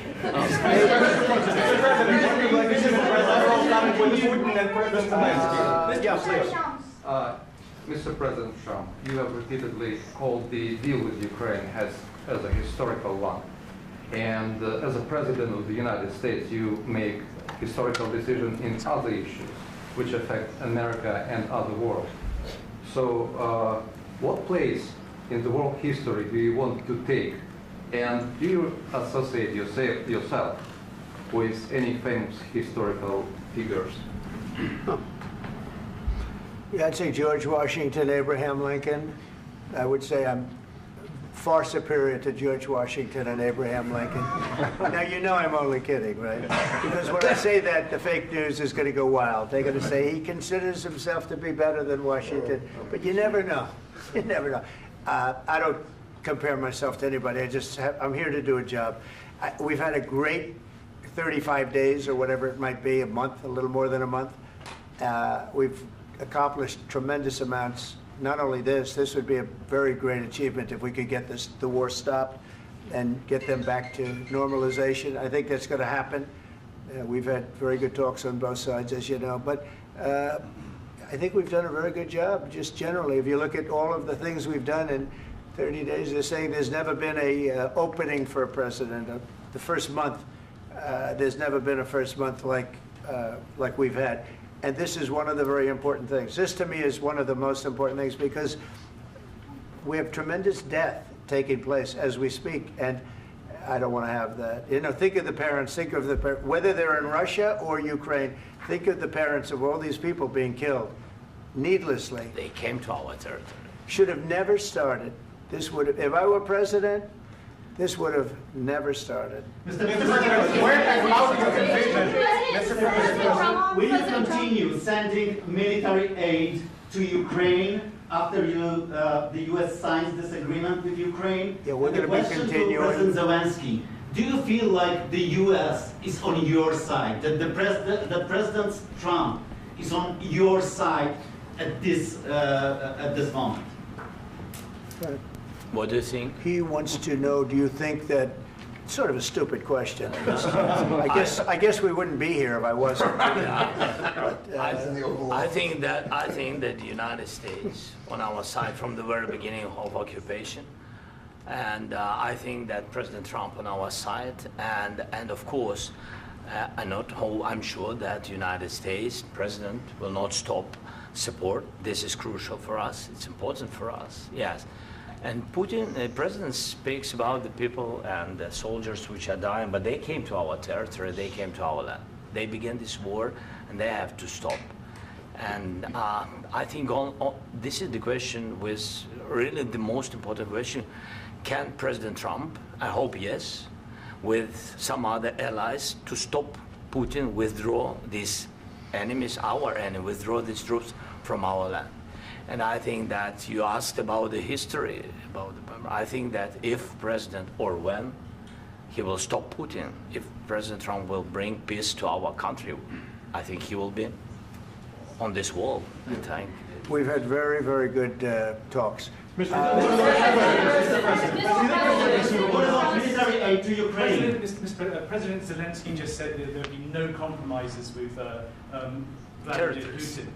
Mr. President Trump, you have repeatedly called the deal with Ukraine as a historical one. And as a President of the United States, you make historical decisions in other issues which affect America and other world. So what place in the world history do you want to take? And do you associate yourself with any famous historical figures? Yeah, I'd say George Washington, Abraham Lincoln. I would say I'm far superior to George Washington and Abraham Lincoln. Now, you know I'm only kidding, right? Because when I say that, the fake news is going to go wild. They're going to say he considers himself to be better than Washington. But you never know. You never know. I don't compare myself to anybody. I'm here to do a job. We've had a great 35 days or whatever it might be, a month, a little more than a month. We've accomplished tremendous amounts. Not only this would be a very great achievement if we could get the war stopped and get them back to normalization. I think that's going to happen. We've had very good talks on both sides, as you know. But I think we've done a very good job, just generally. If you look at all of the things we've done in 30 days, they're saying there's never been a opening for a president. The first month, there's never been a first month like we've had. And this is one of the very important things. This, to me, is one of the most important things because we have tremendous death taking place as we speak, and I don't want to have that. You know, think of the parents, whether they're in Russia or Ukraine, think of the parents of all these people being killed needlessly. They came to our territory. Should have never started. This would have, if I were president, this would have never started. Mr. President, where has allowed your conviction? Mr. President, will you continue sending military aid to Ukraine after the U.S. signs this agreement with Ukraine? Yeah, we're going to be continuing. To President Zelensky, do you feel like the U.S. is on your side? That President Trump is on your side at this moment? Right. What do you think? He wants to know, do you think that, it's sort of a stupid question. I guess we wouldn't be here if I wasn't. I think that the United States on our side from the very beginning of occupation, and I think that President Trump on our side, and of course, I'm sure that the United States President will not stop support. This is crucial for us. It's important for us. Yes. And Putin, the president speaks about the people and the soldiers which are dying, but they came to our territory, they came to our land. They began this war, and they have to stop. And I think this is the question, with really the most important question. Can President Trump, I hope yes, with some other allies, to stop Putin, withdraw these enemies, our enemy, withdraw these troops from our land? And I think that you asked about the history, I think that if President, or when, he will stop Putin, if President Trump will bring peace to our country, I think he will be on this wall, I think. We've had very, very good talks. Mr. President Zelensky just said that there would be no compromises with Vladimir Putin.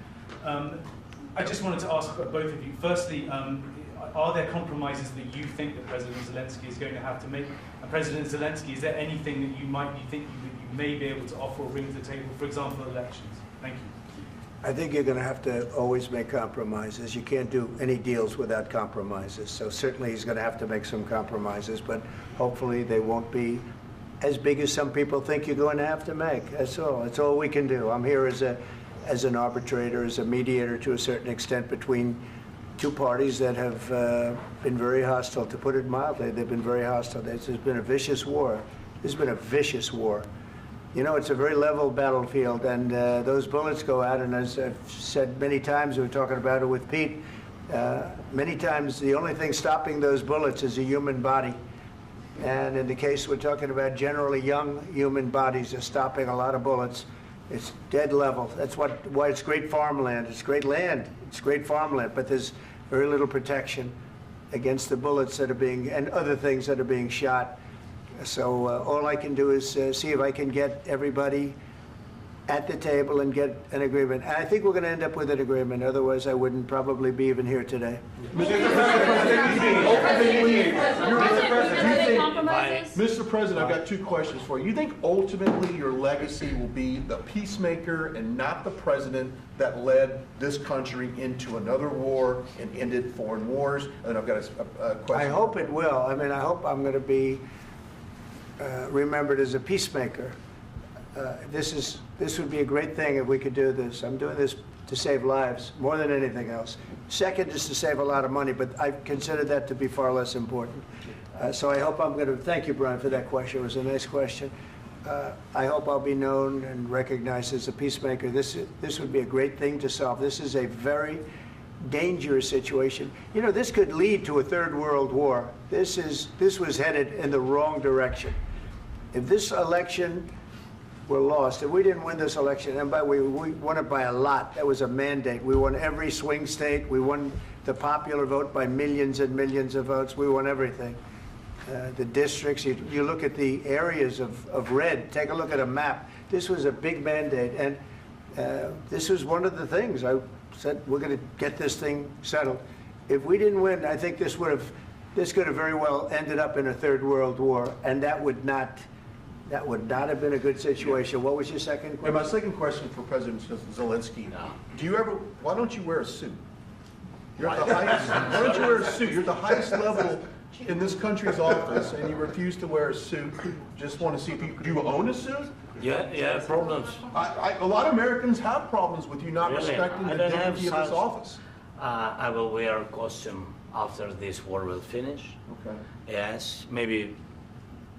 I just wanted to ask both of you. Firstly, are there compromises that you think that President Zelensky is going to have to make? And President Zelensky, is there anything that you might be thinking that you may be able to offer or bring to the table, for example, elections? Thank you. I think you're going to have to always make compromises. You can't do any deals without compromises. So certainly he's going to have to make some compromises, but hopefully they won't be as big as some people think you're going to have to make. That's all. That's all we can do. I'm here as an arbitrator, as a mediator to a certain extent between two parties that have been very hostile. To put it mildly, they've been very hostile. There's been a vicious war. There's been a vicious war. You know, it's a very level battlefield, and those bullets go out, and as I've said many times, we were talking about it with Pete, many times the only thing stopping those bullets is a human body. And in the case we're talking about, generally young human bodies are stopping a lot of bullets. It's dead level. That's why it's great farmland. It's great land. It's great farmland, but there's very little protection against the bullets that are being, and other things that are being shot. So all I can do is see if I can get everybody at the table and get an agreement. And I think we're going to end up with an agreement. Otherwise, I wouldn't probably be even here today. Mr. President, I've got two questions for you. You think ultimately your legacy will be the peacemaker and not the president that led this country into another war and ended foreign wars? And I've got a question. I hope it will. I mean, I hope I'm going to be remembered as a peacemaker. This would be a great thing if we could do this. I'm doing this to save lives more than anything else. Second is to save a lot of money, but I consider that to be far less important. So I hope I'm going to, thank you, Brian, for that question. It was a nice question. I hope I'll be known and recognized as a peacemaker. This would be a great thing to solve. This is a very dangerous situation. You know, this could lead to a third world war. This was headed in the wrong direction. If this election were lost, if we didn't win this election, and we won it by a lot, that was a mandate. We won every swing state. We won the popular vote by millions and millions of votes. We won everything. The districts, you look at the areas of red, take a look at a map. This was a big mandate, and this was one of the things. I said, we're going to get this thing settled. If we didn't win, I think this could have very well ended up in a third world war, and that would not have been a good situation. What was your second question? And my second question for President Zelensky, why don't you wear a suit? You're at the highest, why don't you wear a suit? You're at the highest level in this country's office, and you refuse to wear a suit. Just want to see if do you own a suit? Yeah, problems. A lot of Americans have problems with you not respecting the dignity of this office. I will wear a costume after this war will finish. Okay. Yes, maybe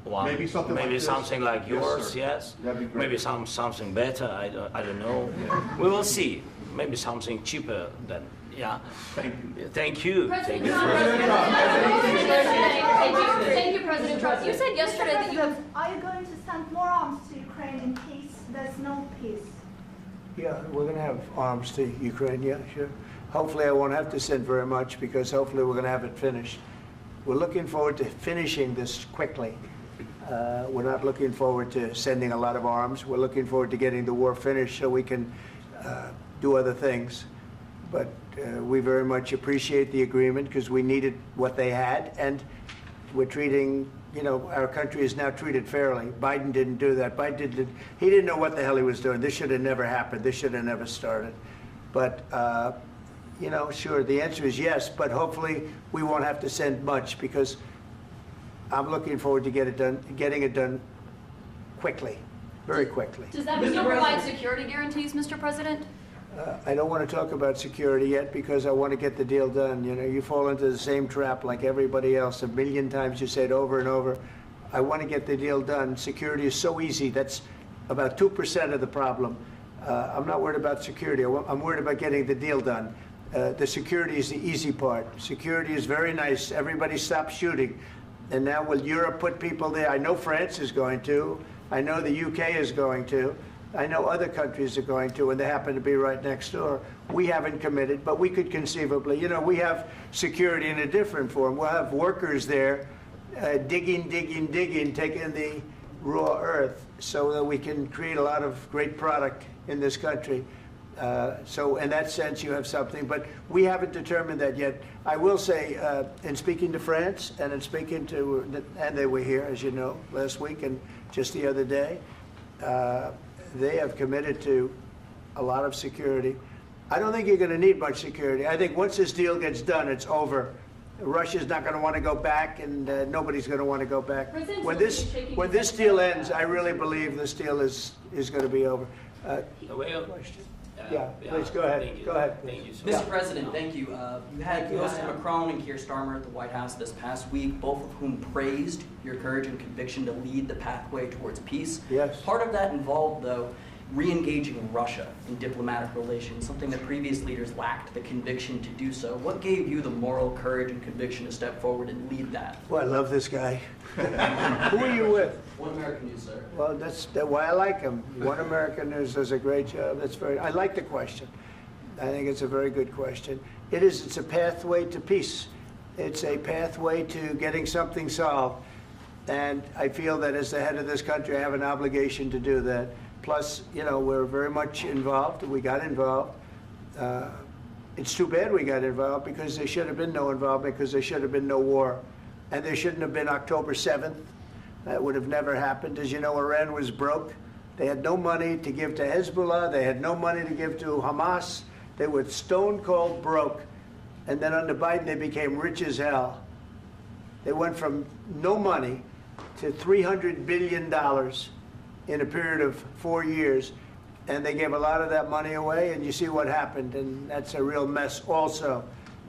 maybe something like yours. Yes. That'd be great. Maybe something better. I don't know. We will see. Maybe something cheaper than. Yeah. Thank you. Thank you. Thank you, President Trump. You said yesterday that you have. Are you going to send more arms to Ukraine in case there's no peace? Yeah, we're going to have arms to Ukraine, yeah, sure. Hopefully I won't have to send very much, because hopefully we're going to have it finished. We're looking forward to finishing this quickly. We're not looking forward to sending a lot of arms. We're looking forward to getting the war finished so we can do other things. But we very much appreciate the agreement, because we needed what they had, and we're treating, you know, our country is now treated fairly. Biden didn't do that. He didn't know what the hell he was doing. This should have never happened. This should have never started. But you know, sure, the answer is yes, but hopefully we won't have to send much, because I'm looking forward to getting it done quickly, very quickly. Does that mean you'll provide security guarantees, Mr. President? I don't want to talk about security yet, because I want to get the deal done. You know, you fall into the same trap like everybody else. A million times you say it over and over. I want to get the deal done. Security is so easy. That's about 2% of the problem. I'm not worried about security. I'm worried about getting the deal done. The security is the easy part. Security is very nice. Everybody stopped shooting. And now will Europe put people there? I know France is going to. I know the UK is going to. I know other countries are going to, and they happen to be right next door. We haven't committed, but we could conceivably. You know, we have security in a different form. We'll have workers there digging, taking the raw earth so that we can create a lot of great product in this country. So in that sense, you have something, but we haven't determined that yet. I will say, in speaking to France and in speaking to, and they were here, as you know, last week and just the other day, they have committed to a lot of security. I don't think you're going to need much security. I think once this deal gets done, it's over. Russia's not going to want to go back, and nobody's going to want to go back. When this deal ends, I really believe this deal is going to be over. Yeah, please go ahead. Go ahead. Thank you, Mr. President, thank you. You had hosted Macron and Keir Starmer at the White House this past week, both of whom praised your courage and conviction to lead the pathway towards peace. Yes. Part of that involved, though, re-engaging Russia in diplomatic relations, something that previous leaders lacked the conviction to do so. What gave you the moral courage and conviction to step forward and lead that? Well, I love this guy. Who are you with? One American News, sir. Well, that's why I like him. One American News does a great job. I like the question. I think it's a very good question. It's a pathway to peace. It's a pathway to getting something solved. And I feel that as the head of this country, I have an obligation to do that. Plus, you know, we're very much involved. We got involved. It's too bad we got involved, because there should have been no involvement, because there should have been no war. And there shouldn't have been October 7th. That would have never happened. As you know, Iran was broke. They had no money to give to Hezbollah. They had no money to give to Hamas. They were stone cold broke. And then under Biden, they became rich as hell. They went from no money to $300 billion in a period of 4 years. And they gave a lot of that money away, and you see what happened. And that's a real mess also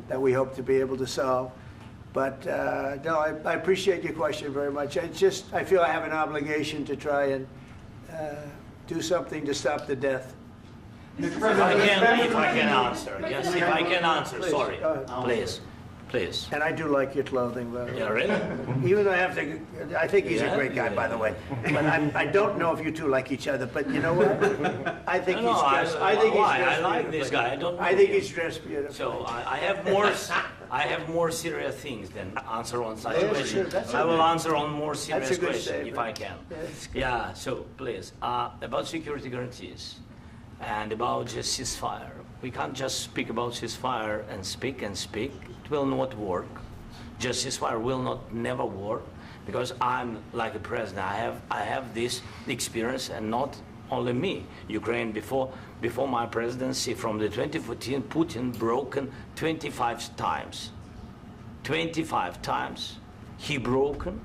that we hope to be able to solve. But no, I appreciate your question very much. It's just, I feel I have an obligation to try and do something to stop the death. If I can answer. Yes, if I can answer, Please, sorry. go ahead. Please. Please. And I do like your clothing, by the way. Yeah, really? Even though I think he's a great guy, by the way. But I don't know if you two like each other. But you know what? I think he's dressed. I like this guy. I don't know I think him. he's dressed beautiful. So I have more serious things than answer on such Yeah, questions. sure, that's I will okay. answer on more serious That's a good questions statement. if I can. Yeah, Yeah. So please, about security guarantees and about just ceasefire. We can't just speak about ceasefire and speak and speak. It will not work. Just ceasefire will never work, because I'm like a president. I have this experience, and not only me. Ukraine before my presidency, from the 2014, Putin broken 25 times. 25 times he broken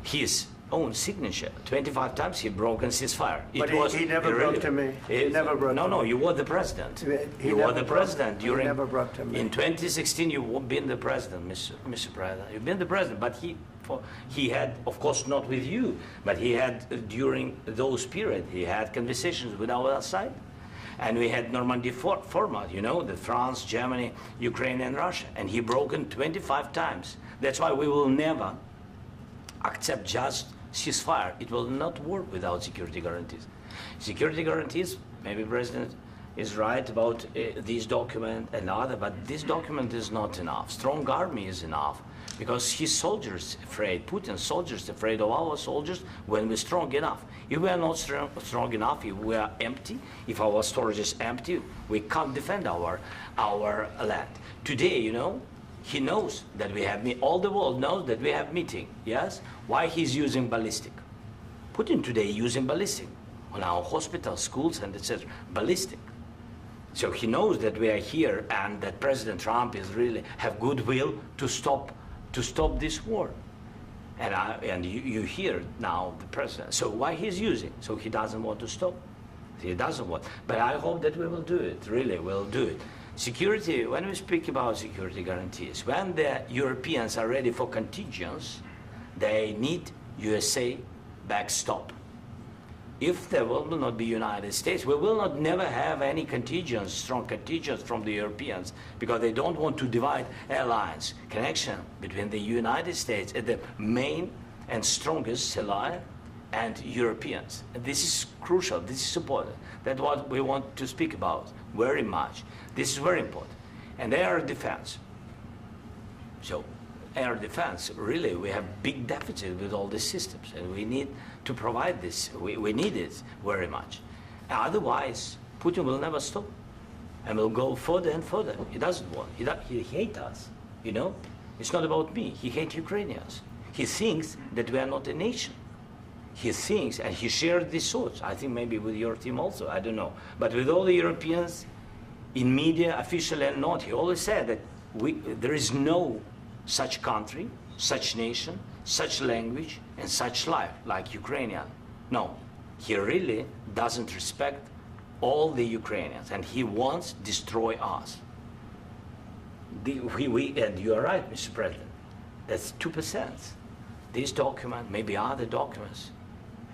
his own signature. 25 times he broken ceasefire. But he never broke to me. He never broke to me. No, you were the president. He You were never the broke- president he during. never broke to me. In 2016, you've been the president, Mr. President. You've been the president, but he had, of course, not with you, but he had during those periods. He had conversations with our side, and we had Normandy format. You know, the France, Germany, Ukraine, and Russia, and he broken 25 times. That's why we will never accept just ceasefire. It will not work without security guarantees. Security guarantees, maybe President is right about this document and other, but this document is not enough. Strong army is enough, because his soldiers afraid, Putin's soldiers afraid of our soldiers when we're strong enough. If we are not strong enough, if we are empty, if our storage is empty, we can't defend our land. Today, you know, he knows that we have all the world knows that we have meeting. Yes, why he's using ballistic? Putin today using ballistic on our hospitals, schools, and etc. Ballistic. So he knows that we are here and that President Trump is really have goodwill to stop this war. And you hear now the president. So why he's using? So he doesn't want to stop. He doesn't want. But I hope that we will do it. Really, we'll do it. Security. When we speak about security guarantees, when the Europeans are ready for contingents, they need USA backstop. If there will not be United States, we will not never have any contingents, strong contingents from the Europeans, because they don't want to divide alliance connection between the United States and the main and strongest ally and Europeans. And this is crucial, this is important. That's what we want to speak about very much. This is very important. And air defense. So air defense, really, we have big deficit with all these systems, and we need to provide this. We need it very much. Otherwise, Putin will never stop, and will go further and further. He doesn't want. He hates us, you know? It's not about me. He hates Ukrainians. He thinks that we are not a nation. He thinks, and he shared these thoughts, I think maybe with your team also, I don't know. But with all the Europeans, in media, officially and not, he always said that there is no such country, such nation, such language, and such life like Ukrainian. No, he really doesn't respect all the Ukrainians, and he wants to destroy us. And you are right, Mr. President, that's 2%. This document, maybe other documents,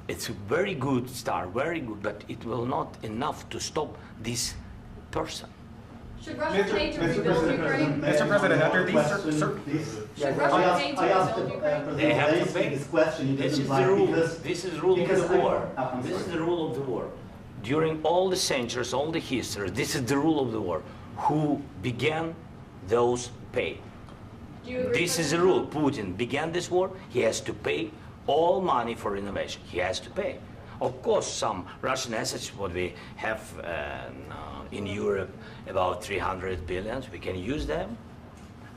it's a very good start, very good, but it will not enough to stop this person. Should Russia pay to rebuild Ukraine? Mr. President, under these Should Russia pay to rebuild Ukraine? They have to pay. This question This is the rule. This is the rule of the war. This is the rule of the war. During all the centuries, all the history, this is the rule of the war. Who began, those pay. This is the rule. Putin began this war. He has to pay all money for innovation. He has to pay. Of course, some Russian assets, what we have in Europe, about 300 billion, we can use them.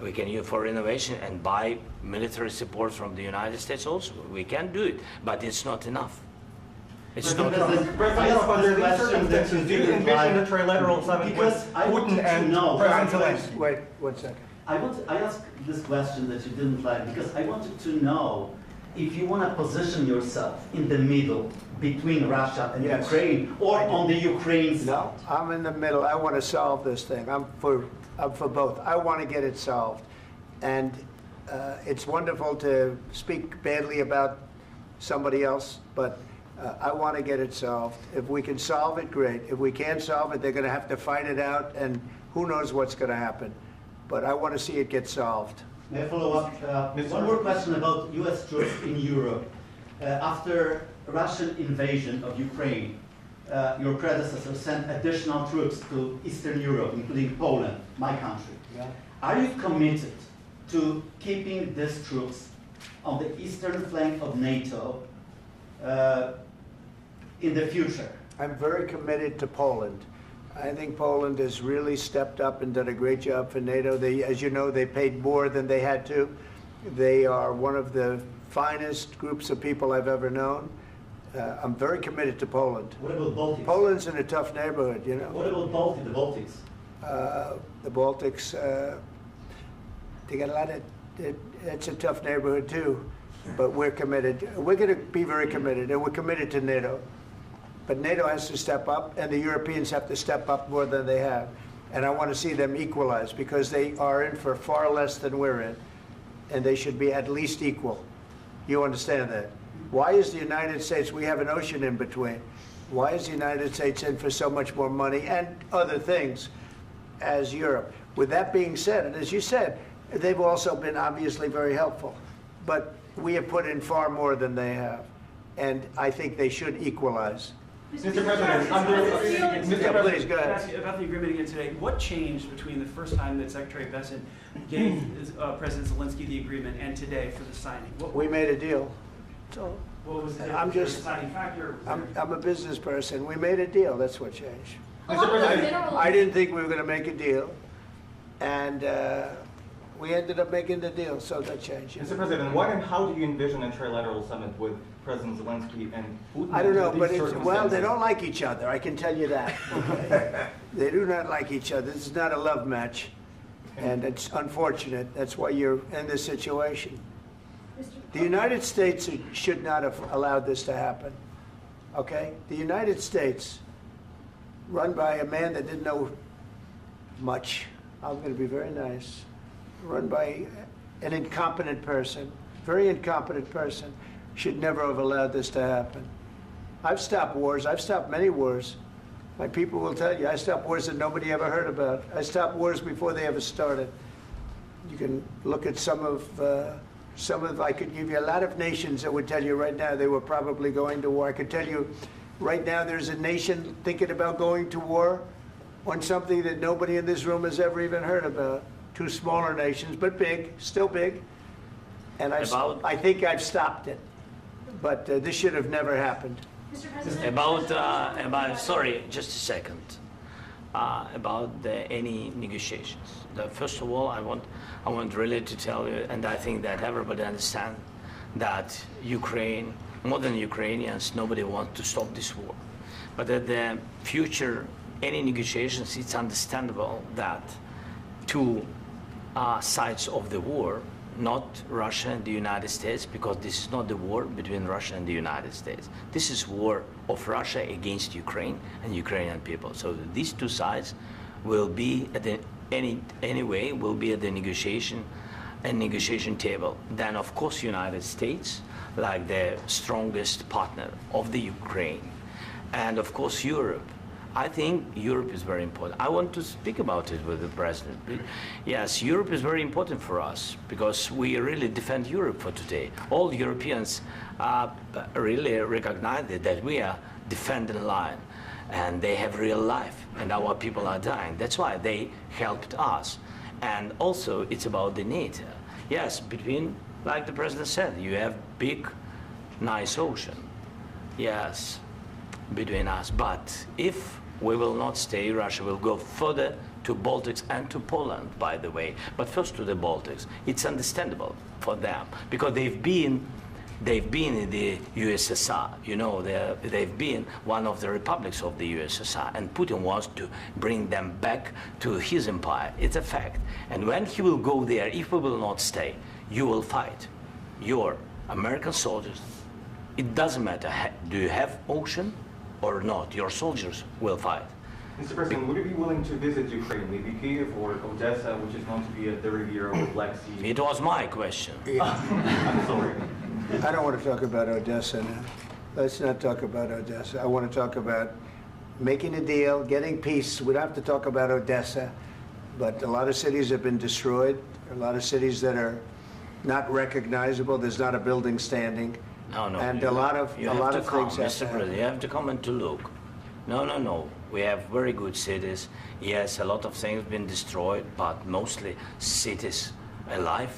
We can use for innovation and buy military support from the United States also. We can do it, but it's not enough. It's not enough. President, under these circumstances, do you envision a trilateral summit with Putin and President Zelensky? Wait 1 second. I asked this question that you didn't like because I wanted to know if you want to position yourself in the middle between Russia and Ukraine, or on the Ukraine's. No, I'm in the middle. I want to solve this thing. I'm for both. I want to get it solved, and it's wonderful to speak badly about somebody else, but I want to get it solved. If we can solve it, great. If we can't solve it, they're going to have to fight it out, and who knows what's going to happen. But I want to see it get solved. May I follow up? One more question about U.S. troops in Europe. After Russian invasion of Ukraine, your predecessor sent additional troops to Eastern Europe, including Poland, my country. Yeah. Are you committed to keeping these troops on the eastern flank of NATO in the future? I'm very committed to Poland. I think Poland has really stepped up and done a great job for NATO. They, as you know, they paid more than they had to. They are one of the finest groups of people I've ever known. I'm very committed to Poland. What about Baltics? Poland's in a tough neighborhood, you know. What about the Baltics? The Baltics, they got a lot of, it's a tough neighborhood too, but we're committed. We're going to be very committed, and we're committed to NATO. But NATO has to step up, and the Europeans have to step up more than they have. And I want to see them equalize, because they are in for far less than we're in, and they should be at least equal. You understand that? Why is the United States, we have an ocean in between, why is the United States in for so much more money and other things as Europe? With that being said, and as you said, they've also been obviously very helpful, but we have put in far more than they have, and I think they should equalize. Mr. President, please, go ahead. Ask you about the agreement again today. What changed between the first time that Secretary Bessent gave President Zelensky the agreement and today for the signing? We made a deal. So what was the I'm just, deciding factor? I'm a business person. We made a deal. That's what changed. Mr. President, I didn't think we were going to make a deal, and we ended up making the deal, so that changed. Mr. President, what and how do you envision a trilateral summit with President Zelensky and Putin? I don't know, but it's, well, they don't like each other. I can tell you that. They do not like each other. This is not a love match, and it's unfortunate. That's why you're in this situation. The United States should not have allowed this to happen, okay? The United States, run by a man that didn't know much, I'm going to be very nice, run by an incompetent person, very incompetent person, should never have allowed this to happen. I've stopped wars. I've stopped many wars. My people will tell you, I stopped wars that nobody ever heard about. I stopped wars before they ever started. You can look at some of, I could give you a lot of nations that would tell you right now they were probably going to war. I could tell you right now there's a nation thinking about going to war on something that nobody in this room has ever even heard about. Two smaller nations, but big, still big. And I think I've stopped it. But this should have never happened. Sorry, just a second. About any negotiations. First of all, I want really to tell you, and I think that everybody understands that Ukraine, more than Ukrainians, nobody wants to stop this war. But at the future, any negotiations, it's understandable that two sides of the war, not Russia and the United States, because this is not the war between Russia and the United States. This is war of Russia against Ukraine and Ukrainian people. So these two sides will be at the anyway will be at the negotiation table. Then of course United States, like the strongest partner of the Ukraine, and of course Europe. I think Europe is very important. I want to speak about it with the president. Yes, Europe is very important for us because we really defend Europe for today. All Europeans really recognize that we are defending the line, and they have real life, and our people are dying. That's why they helped us. And also, it's about the NATO. Yes, between, like the president said, you have big, nice ocean. Yes, between us. But if we will not stay, Russia will go further to Baltics and to Poland, by the way. But first to the Baltics. It's understandable for them because they've been in the USSR. You know, they've been one of the republics of the USSR, and Putin wants to bring them back to his empire. It's a fact. And when he will go there, if we will not stay, you will fight. Your American soldiers, it doesn't matter, do you have ocean or not, your soldiers will fight. Mr. President, would you be willing to visit Ukraine, maybe Kyiv or Odessa, which is known to be a dirty area of the Black Sea? It was my question. I'm sorry. I don't want to talk about Odessa now. Let's not talk about Odessa. I want to talk about making a deal, getting peace. We don't have to talk about Odessa, but a lot of cities have been destroyed. A lot of cities that are not recognizable. There's not a building standing. No, and a lot of things. Mr. President, you have to come and to look. No. We have very good cities. Yes, a lot of things have been destroyed, but mostly cities alive,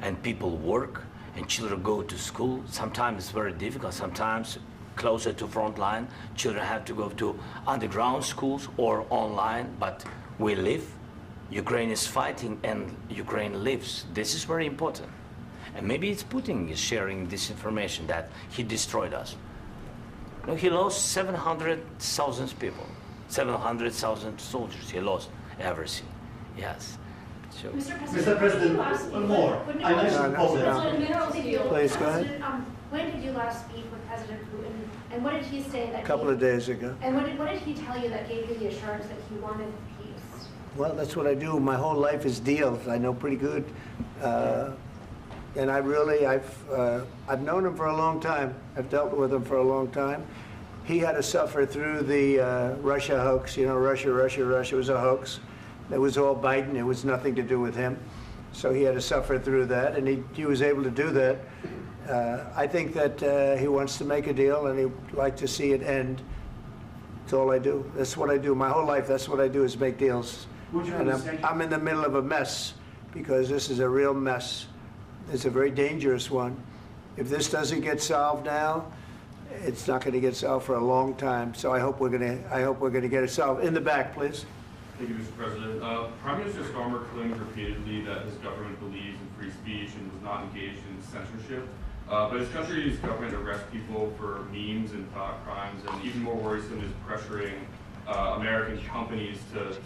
and people work, and children go to school. Sometimes it's very difficult. Sometimes closer to front line, children have to go to underground schools or online. But we live. Ukraine is fighting, and Ukraine lives. This is very important. And maybe it's Putin is sharing this information that he destroyed us. No, he lost 700,000 people, 700,000 soldiers. He lost everything. Yes. So. Mr. President, one more. I mentioned Poland. Please go ahead. When did you last speak with President Putin, and what did he say that? A couple of days ago. And what did he tell you that gave you the assurance that he wanted peace? Well, that's what I do. My whole life is deals. I know pretty good. And I've known him for a long time. I've dealt with him for a long time. He had to suffer through the Russia hoax. You know, Russia was a hoax. It was all Biden. It was nothing to do with him. So he had to suffer through that, and he was able to do that. I think that he wants to make a deal, and he'd like to see it end. That's all I do. That's what I do. My whole life, that's what I do, is make deals. And I'm in the middle of a mess, because this is a real mess. It's a very dangerous one. If this doesn't get solved now, it's not going to get solved for a long time. So I hope we're going to get it solved. In the back, please. Thank you, Mr. President. Prime Minister Starmer claimed repeatedly that his government believes in free speech and was not engaged in censorship. But his country's government arrests people for memes and thought crimes, and even more worrisome is pressuring American companies to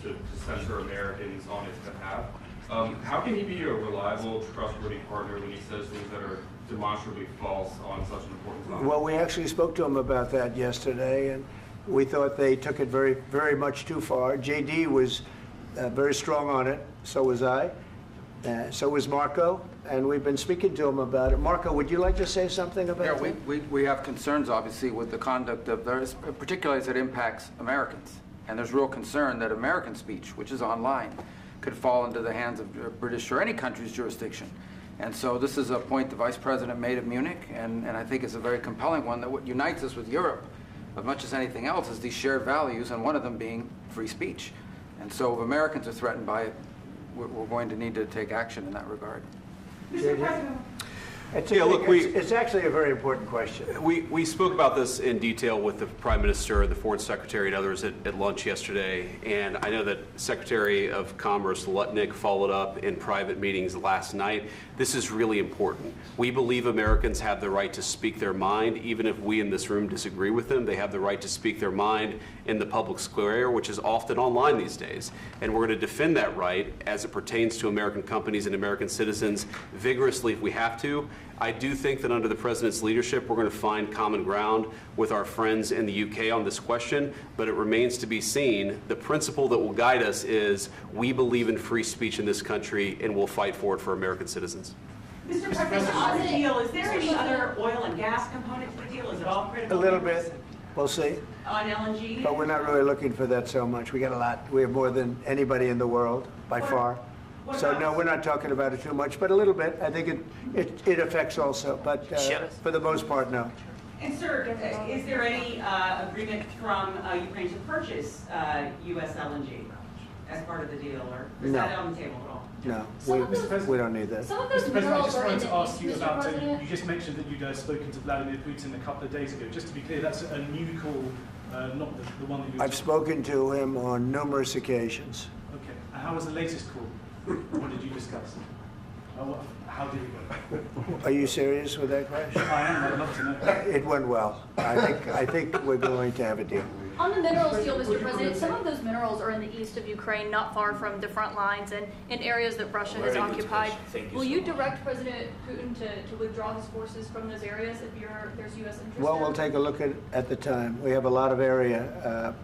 censor Americans on its behalf. How can he be a reliable, trustworthy partner when he says things that are demonstrably false on such an important topic? Well, we actually spoke to him about that yesterday, and we thought they took it very, very much too far. JD was very strong on it, so was I, so was Marco, and we've been speaking to him about it. Marco, would you like to say something about that? Yeah, we have concerns, obviously, with the conduct of theirs, particularly as it impacts Americans. And there's real concern that American speech, which is online, could fall into the hands of British or any country's jurisdiction. And so this is a point the Vice President made at Munich, and I think it's a very compelling one, that what unites us with Europe, as much as anything else, is these shared values, and one of them being free speech. And so if Americans are threatened by it, we're going to need to take action in that regard. Mr. President. It's actually a very important question. We spoke about this in detail with the Prime Minister, the Foreign Secretary, and others at lunch yesterday. And I know that Secretary of Commerce Lutnick followed up in private meetings last night. This is really important. We believe Americans have the right to speak their mind, even if we in this room disagree with them. They have the right to speak their mind in the public square, which is often online these days. And we're going to defend that right as it pertains to American companies and American citizens vigorously if we have to. I do think that under the President's leadership, we're going to find common ground with our friends in the UK on this question, but it remains to be seen. The principle that will guide us is we believe in free speech in this country, and we'll fight for it for American citizens. Mr. President, on the deal, is there any other oil and gas component to the deal? Is it all critical? A little bit. We'll see. On LNG? But we're not really looking for that so much. We got a lot. We have more than anybody in the world, by far. So no, we're not talking about it too much, but a little bit. I think it affects also, but for the most part, no. And sir, is there any agreement from Ukraine to purchase U.S. LNG as part of the deal, or is that on the table at all? No, we don't need that. Mr. President, I just wanted to ask you about, you just mentioned that you'd spoken to Vladimir Putin a couple of days ago. Just to be clear, that's a new call, not the one that you... I've spoken to him on numerous occasions. Okay. And how was the latest call? What did you discuss? How did it go? Are you serious with that question? I am. I'd love to know. It went well. I think we're going to have a deal. On the minerals deal, Mr. President, some of those minerals are in the east of Ukraine, not far from the front lines and in areas that Russia has occupied. Will you direct President Putin to withdraw his forces from those areas if there's U.S. interest? Well, we'll take a look at the time. We have a lot of area.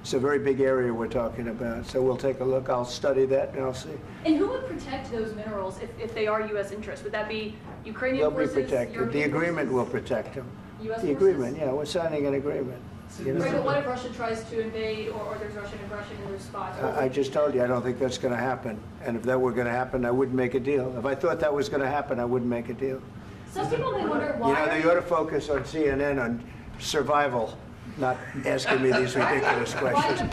It's a very big area we're talking about, so we'll take a look. I'll study that and I'll see. And who would protect those minerals if they are U.S. interests? Would that be Ukrainian forces? They'll be protected. The agreement will protect them. U.S. The agreement, yeah, we're signing an agreement. Right, but what if Russia tries to invade or there's Russian aggression in those spots? I just told you, I don't think that's going to happen. And if that were going to happen, I wouldn't make a deal. If I thought that was going to happen, I wouldn't make a deal. Some people may wonder why. You know, they ought to focus on CNN on survival, not asking me these ridiculous questions.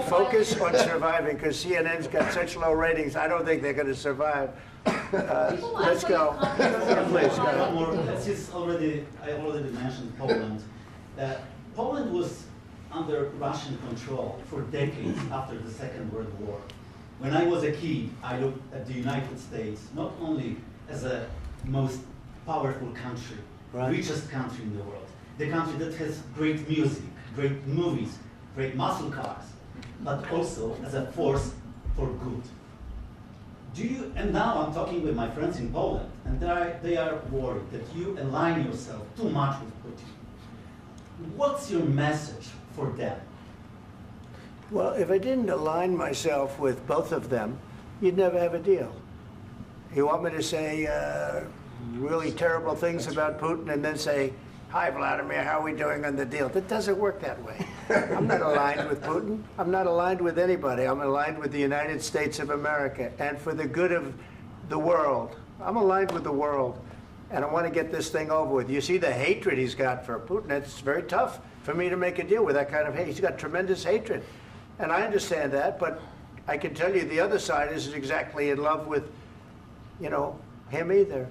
Focus on surviving, because CNN's got such low ratings, I don't think they're going to survive. Let's go. Please, go ahead. I already mentioned Poland. Poland was under Russian control for decades after the Second World War. When I was a kid, I looked at the United States not only as a most powerful country, richest country in the world, the country that has great music, great movies, great muscle cars, but also as a force for good. And now I'm talking with my friends in Poland, and they are worried that you align yourself too much with Putin. What's your message for them? Well, if I didn't align myself with both of them, you'd never have a deal. You want me to say really terrible things about Putin and then say, "Hi, Vladimir, how are we doing on the deal?" That doesn't work that way. I'm not aligned with Putin. I'm not aligned with anybody. I'm aligned with the United States of America. And for the good of the world, I'm aligned with the world. And I want to get this thing over with. You see the hatred he's got for Putin. It's very tough for me to make a deal with that kind of hate. He's got tremendous hatred. And I understand that, but I can tell you the other side isn't exactly in love with, him either.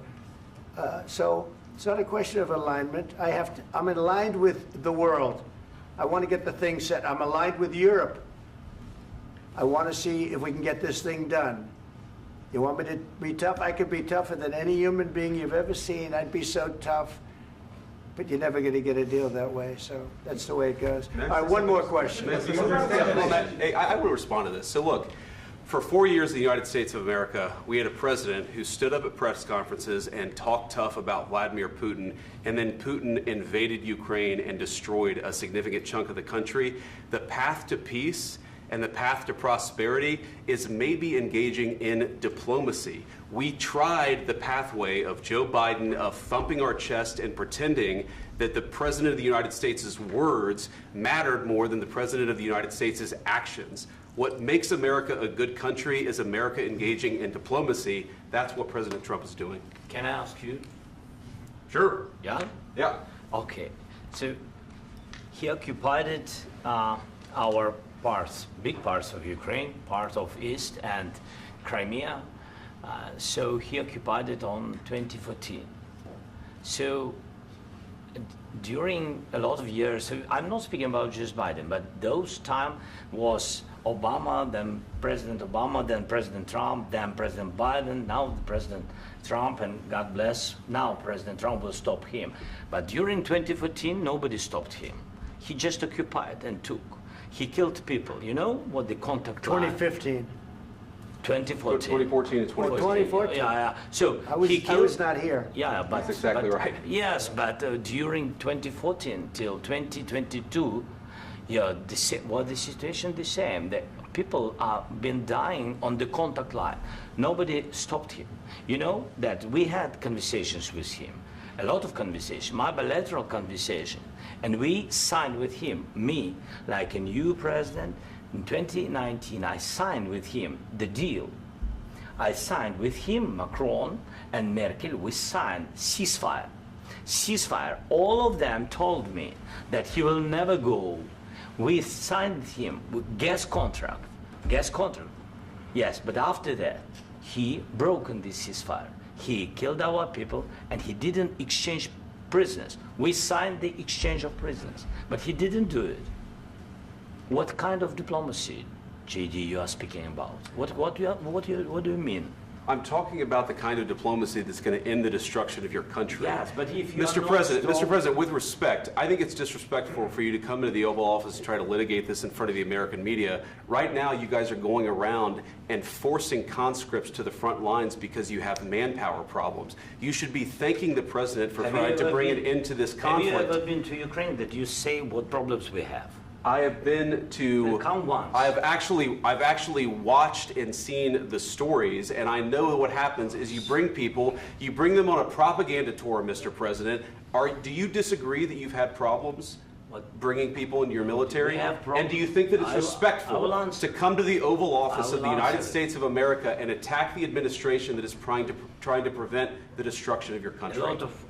So it's not a question of alignment. I'm aligned with the world. I want to get the thing set. I'm aligned with Europe. I want to see if we can get this thing done. You want me to be tough? I could be tougher than any human being you've ever seen. I'd be so tough. but you're never going to get a deal that way. So that's the way it goes. All right, one more question. Hey, I will respond to this. So look, for 4 years in the United States of America, we had a president who stood up at press conferences and talked tough about Vladimir Putin, and then Putin invaded Ukraine and destroyed a significant chunk of the country. The path to peace and the path to prosperity is maybe engaging in diplomacy. We tried the pathway of Joe Biden of thumping our chest and pretending that the President of the United States' words mattered more than the President of the United States' actions. What makes America a good country is America engaging in diplomacy. That's what President Trump is doing. Can I ask you? Sure. Yeah? Yeah. Okay. So he occupied our parts, big parts of Ukraine, part of East and Crimea. So he occupied it on 2014. So during a lot of years, so I'm not speaking about just Biden, but those time was Obama, then President Obama, then President Trump, then President Biden, now President Trump, and God bless, now President Trump will stop him. But during 2014, nobody stopped him. He just occupied and took. He killed people. You know what the contact line? 2015. 2014 2014. and 2015. 2014. Yeah. So I was not here. Yeah, but that's exactly right. Yes, but during 2014 till 2022, yeah, the situation the same. The people have been dying on the contact line. Nobody stopped him. You know that we had conversations with him, a lot of conversation, my bilateral conversation, and we signed with him, me, like a new president. In 2019, I signed with him the deal. I signed with him, Macron and Merkel, we signed ceasefire. Ceasefire. All of them told me that he will never go. We signed with him with gas contract. Gas contract. Yes, but after that, he broken this ceasefire. He killed our people and he didn't exchange prisoners. We signed the exchange of prisoners, but he didn't do it. What kind of diplomacy, JD, you are speaking about? What do you mean? I'm talking about the kind of diplomacy that's going to end the destruction of your country. Yes, but if you Mr. President, with respect, I think it's disrespectful for you to come into the Oval Office and try to litigate this in front of the American media. Right now, you guys are going around and forcing conscripts to the front lines because you have manpower problems. You should be thanking the President for trying to bring an end to this conflict. Have you ever been to Ukraine that you say what problems we have? I have been to. Count once. I've actually watched and seen the stories, and I know what happens is you bring them on a propaganda tour, Mr. President. Do you disagree that you've had problems bringing people into your military? And do you think that it's respectful to come to the Oval Office of the United States of America and attack the administration that is trying to prevent the destruction of your country?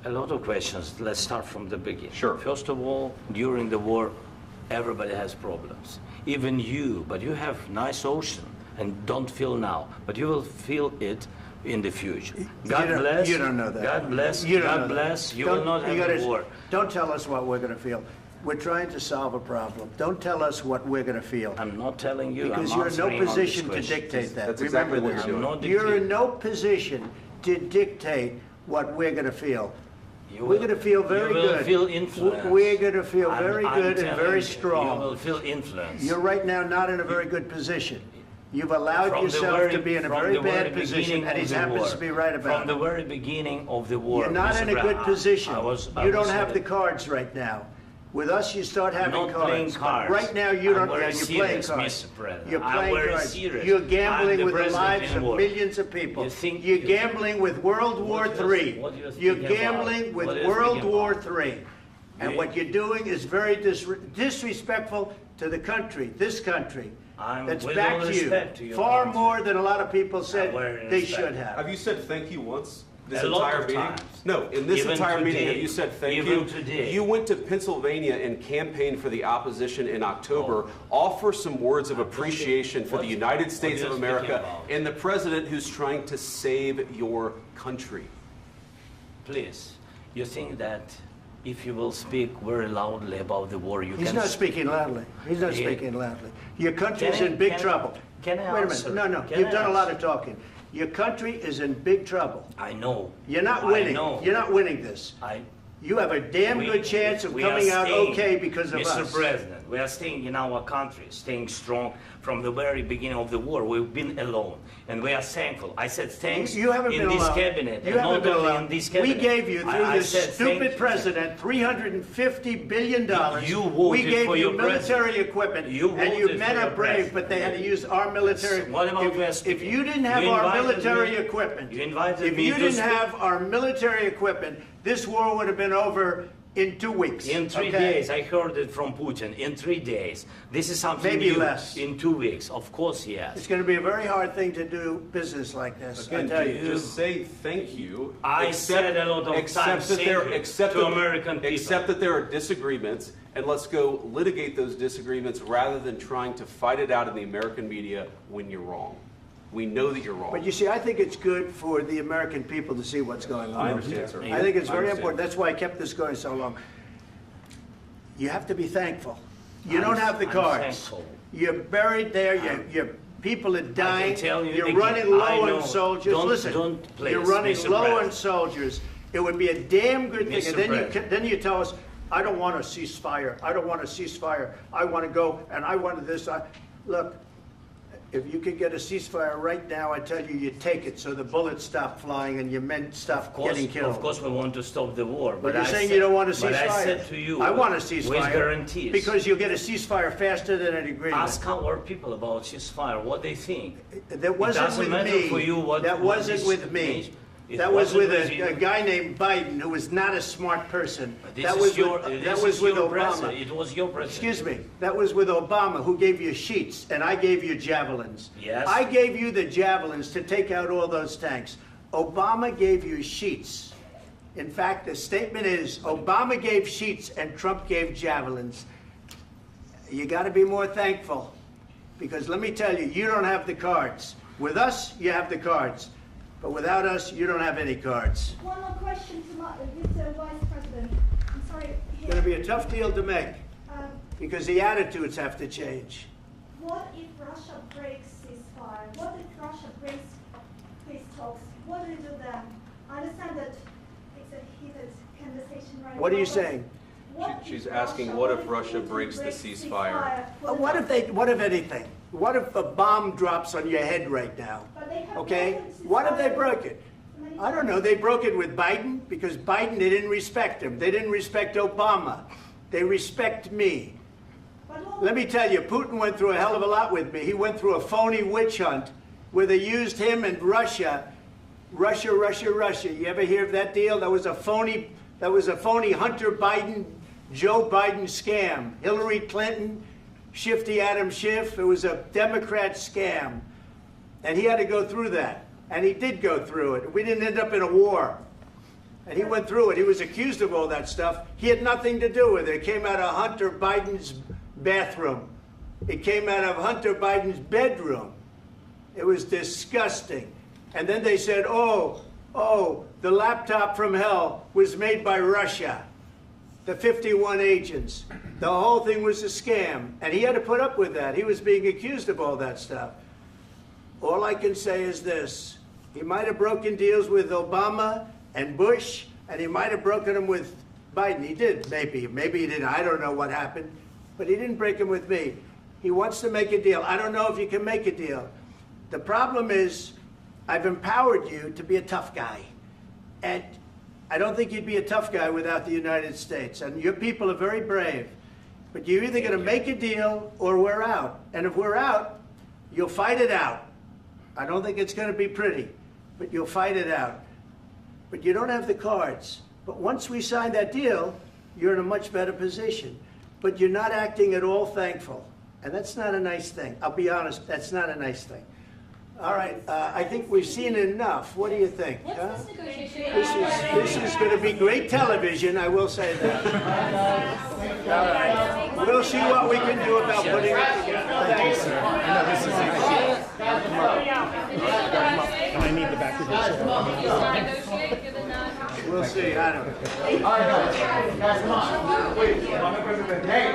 A lot of questions. Let's start from the beginning. Sure. First of all, during the war, everybody has problems, even you, but you have nice ocean and don't feel now, but you will feel it in the future. God bless. You don't know that. God bless. You don't God know that. bless. You will not have a war. Don't tell us what we're going to feel. We're trying to solve a problem. Don't tell us what we're going to feel. I'm not telling you. Because you're in no position to dictate that. That's exactly what you're doing. You're in no position to dictate what we're going to feel. We're going to feel very good. You will feel influence. We're going to feel very good and very strong. You will feel influence. You're right now not in a very good position. You've allowed yourself to be in a very bad position, and he happens to be right about it. From the very beginning of the war. You're not in a good position. You don't have the cards right now. With us, you start having cards. Playing cards. Right now, you don't. You're playing cards. You're playing cards. You're gambling with the lives of millions of people. You're gambling with World War III. You're gambling with World War III. And what you're doing is very disrespectful to the country, this country. That's back to you. Far more than a lot of people said they should have. Have you said thank you once? This a lot entire of meeting? times. No, in this Even entire meeting, today. have you said thank Even you? today. You went to Pennsylvania and campaigned for the opposition in October. Offer some words of appreciation for the United States of America and the president who's trying to save your country. Please, you think that if you will speak very loudly about the war, you can... He's not speaking loudly. He's not speaking loudly. Your country's in big trouble. Can I Wait a answer? minute. No. You've done a lot of talking. Your country is in big trouble. I know. You're not winning. I know. You're not winning this. you have a damn good chance of coming out okay because of us. Mr. President, we are staying in our country, staying strong from the very beginning of the war. We've been alone, and we are thankful. I said thanks you haven't in been this alone. cabinet, You and haven't not been only alone. in this cabinet. We gave you, through I this said stupid president, $350 billion. You voted we gave for you your military president. equipment, You and you voted men for are your brave, president. but they had to use our military. What about West? If you didn't have You our invited military me- equipment, You invited if me you to didn't speak. have our military equipment, this war would have been over in 2 weeks. In 3 days, I heard it from Putin. In 3 days, this is something Maybe new. less. In 2 weeks, of course, yes. It's going to be a very hard thing to do business like this. Again, I tell you. just say thank you. I said a lot of times thank you to American people. Accept that there are disagreements, and let's go litigate those disagreements rather than trying to fight it out in the American media when you're wrong. We know that you're wrong. But you see, I think it's good for the American people to see what's going on. I understand, sir. I think it's I very understand. important. That's why I kept this going so long. You have to be thankful. You I'm- don't have the I'm cards. thankful. You're buried there. Your people are dying. tell you You're again, running I low know. on soldiers. Don't- Listen, don't please, you're running Mr. low on President. soldiers. It would be a damn good thing. Mr. And then President. then you tell us, I don't want a ceasefire. I don't want a ceasefire. I want to go and I want this. Look, if you could get a ceasefire right now, I tell you, you take it so the bullets stop flying and your men stop getting killed. Of course, we want to stop the war. But you're I saying said- you don't want a ceasefire. But I said to you, I want a ceasefire. with guarantees. Because you'll get a ceasefire faster than an agreement. Ask our people about ceasefire, what they think. That wasn't it doesn't with matter me. for you what That what wasn't this with me. means. It That was wasn't with you. a guy named Biden, who was not a smart person. This That is was your, with, this that was is with your Obama. president. It was your president. Excuse me. That was with Obama, who gave you sheets, and I gave you javelins. Yes. I gave you the javelins to take out all those tanks. Obama gave you sheets. In fact, the statement is Obama gave sheets and Trump gave javelins. You got to be more thankful, because let me tell you, you don't have the cards. With us, you have the cards. But without us, you don't have any cards. One more question to Mr. Vice President. I'm sorry. It's going to be a tough deal to make, Um, because the attitudes have to change. What if Russia breaks ceasefire? What if Russia breaks peace talks? What do you do then? I understand that it's a heated conversation right now. What are you but saying? what She's if asking, what if Russia breaks the ceasefire? What if anything? What if a bomb drops on your head right now? Okay? What if they broke it? I don't know. They broke it with Biden because Biden, they didn't respect him. They didn't respect Obama. They respect me. Let me tell you, Putin went through a hell of a lot with me. He went through a phony witch hunt where they used him and Russia. Russia. You ever hear of that deal? That was a phony Hunter Biden, Joe Biden scam. Hillary Clinton, Shifty Adam Schiff. It was a Democrat scam. And he had to go through that. And he did go through it. We didn't end up in a war. And he went through it. He was accused of all that stuff. He had nothing to do with it. It came out of Hunter Biden's bathroom. It came out of Hunter Biden's bedroom. It was disgusting. And then they said, oh, the laptop from hell was made by Russia. The 51 agents. The whole thing was a scam. And he had to put up with that. He was being accused of all that stuff. All I can say is this. He might have broken deals with Obama and Bush, and he might have broken them with Biden. He did, maybe. Maybe he didn't. I don't know what happened. But he didn't break them with me. He wants to make a deal. I don't know if you can make a deal. The problem is, I've empowered you to be a tough guy. And I don't think you'd be a tough guy without the United States. And your people are very brave. But you're either going to make a deal or we're out. And if we're out, you'll fight it out. I don't think it's going to be pretty, but you'll fight it out. But you don't have the cards. But once we sign that deal, you're in a much better position. But you're not acting at all thankful. And that's not a nice thing. I'll be honest, that's not a nice thing. All right, I think we've seen enough. What do you think? Huh? This is going to be great television, I will say that. All right. We'll see what we can do about putting it together. Thank you, sir. I know this is easy. And I need the back of your chair. We'll see. I don't know. All right, guys, come on. Wait, hey,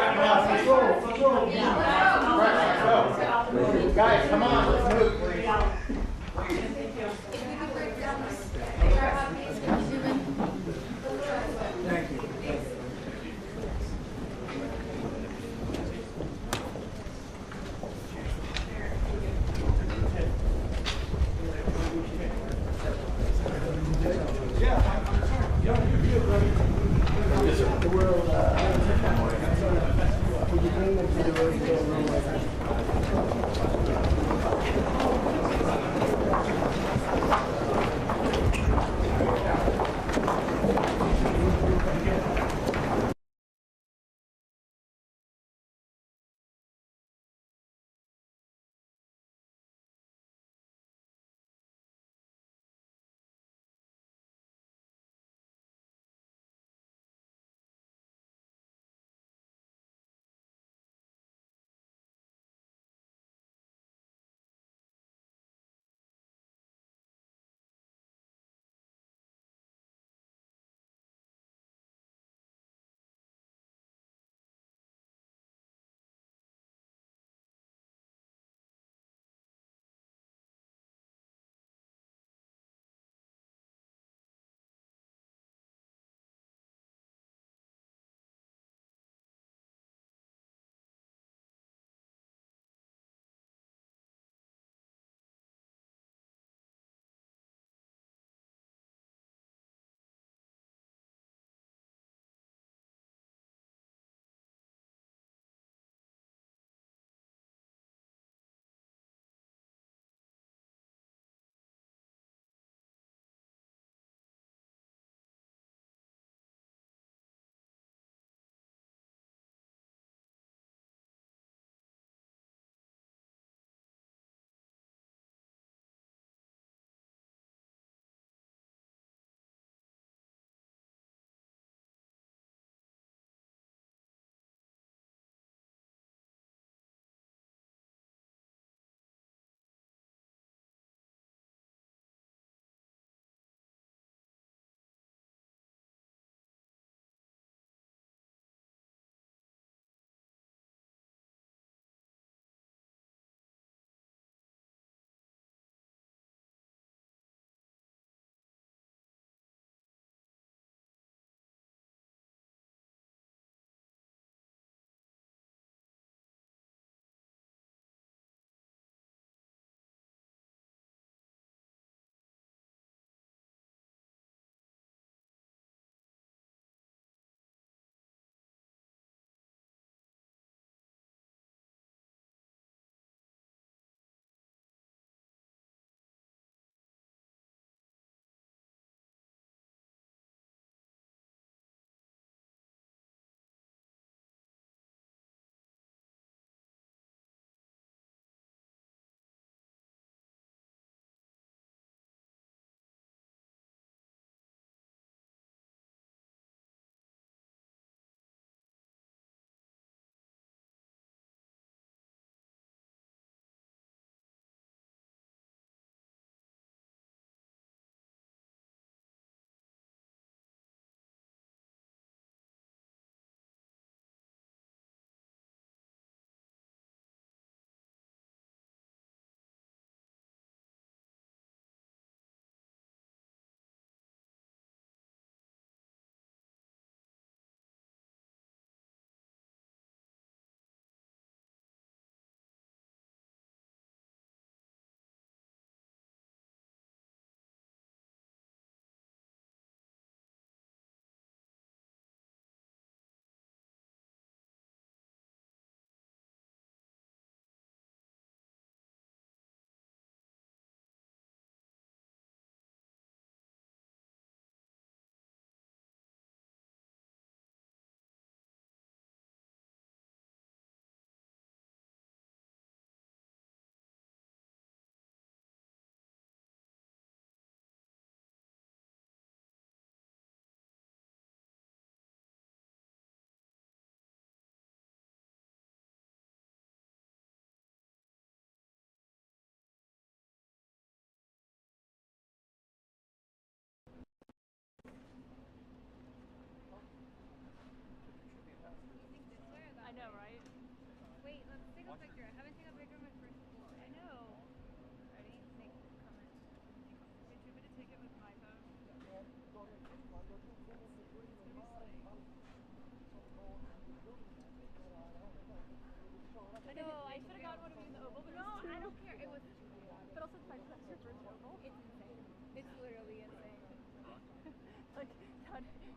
guys, come on, let's move, please. Thank you.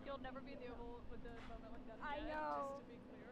You'll never be in the Oval with a moment like that again, I know. just to be clear.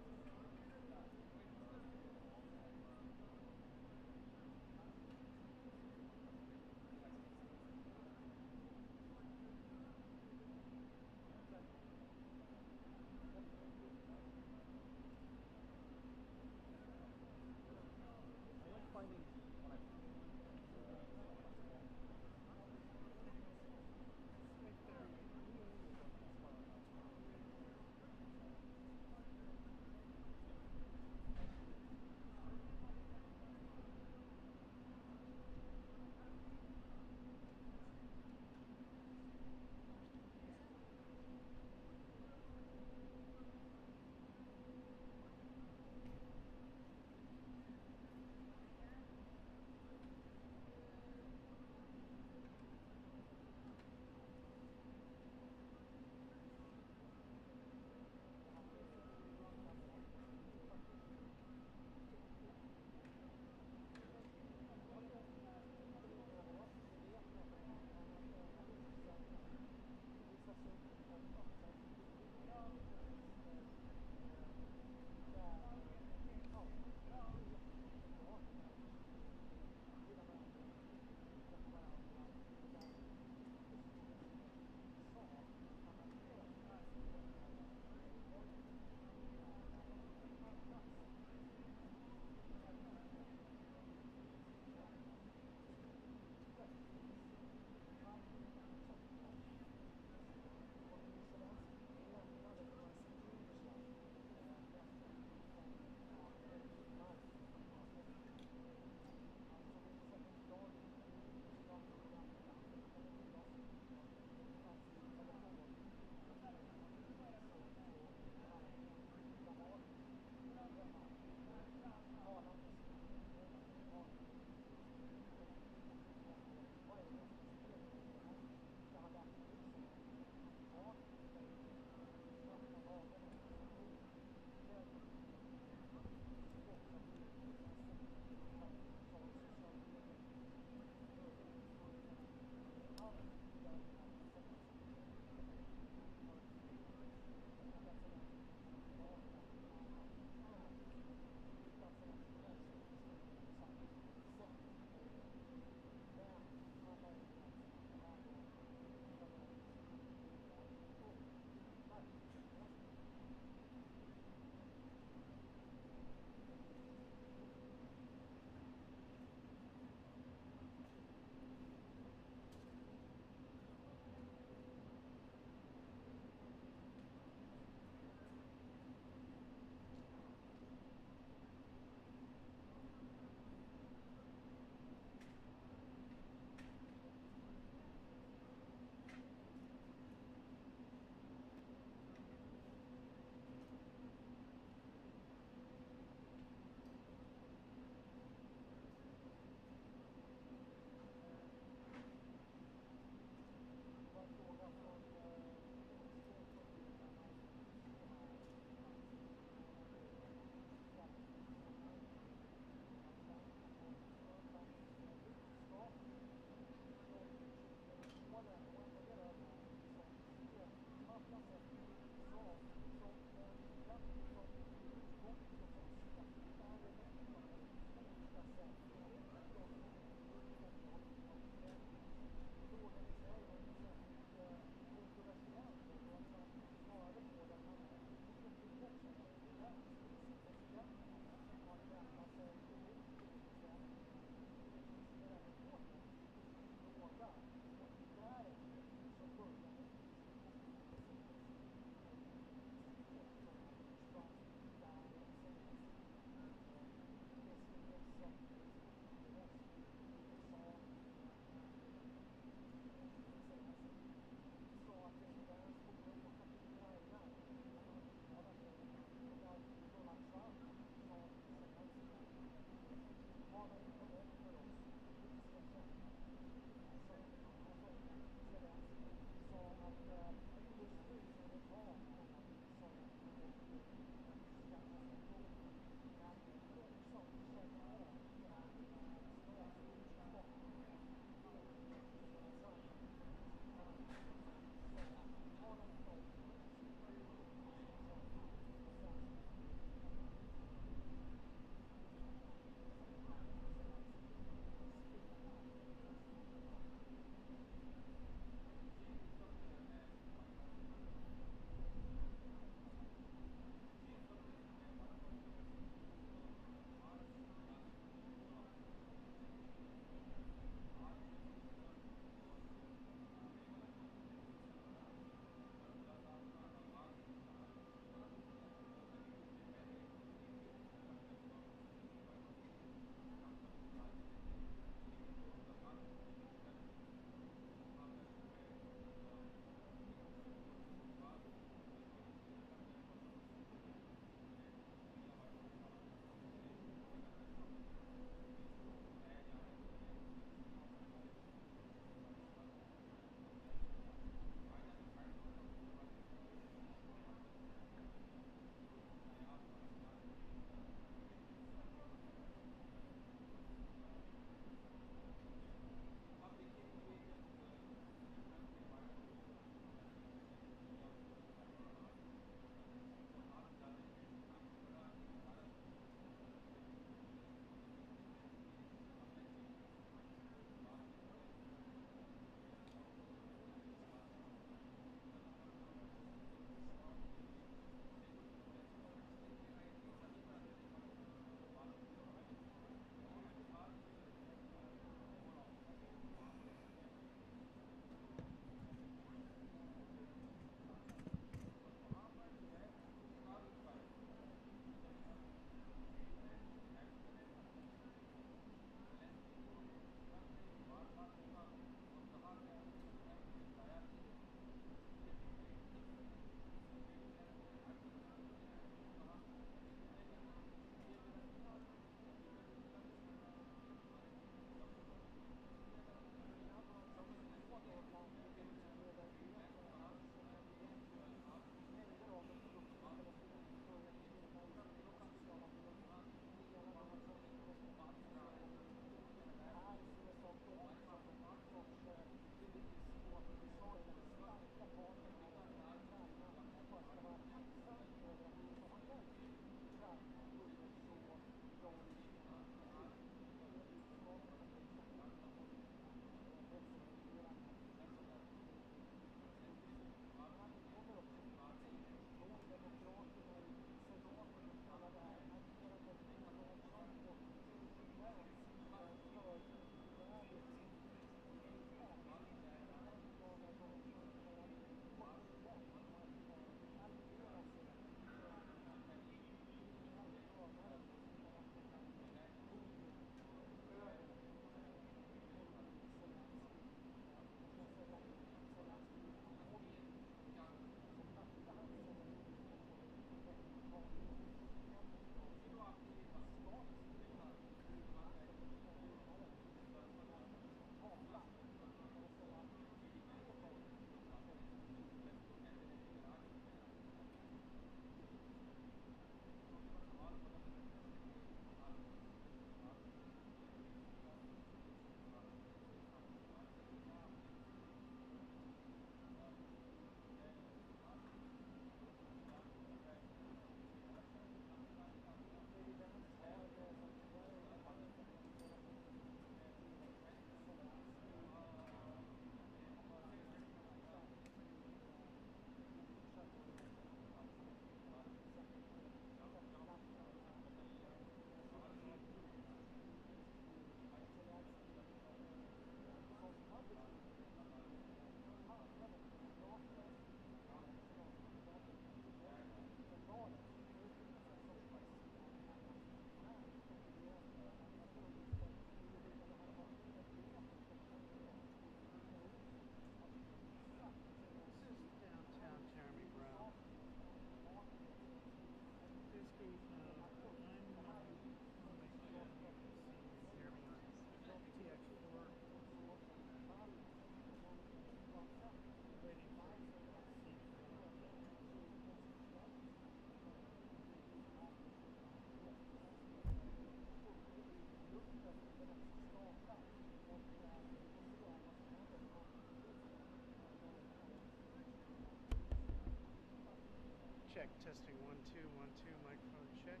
check. Testing 1 2 1 2. Microphone check.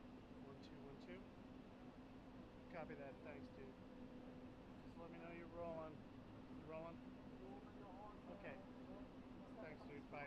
1 2 1 2. Copy that. Thanks, dude. Just let me know you're rolling. You rolling? Okay. Thanks, dude. Bye.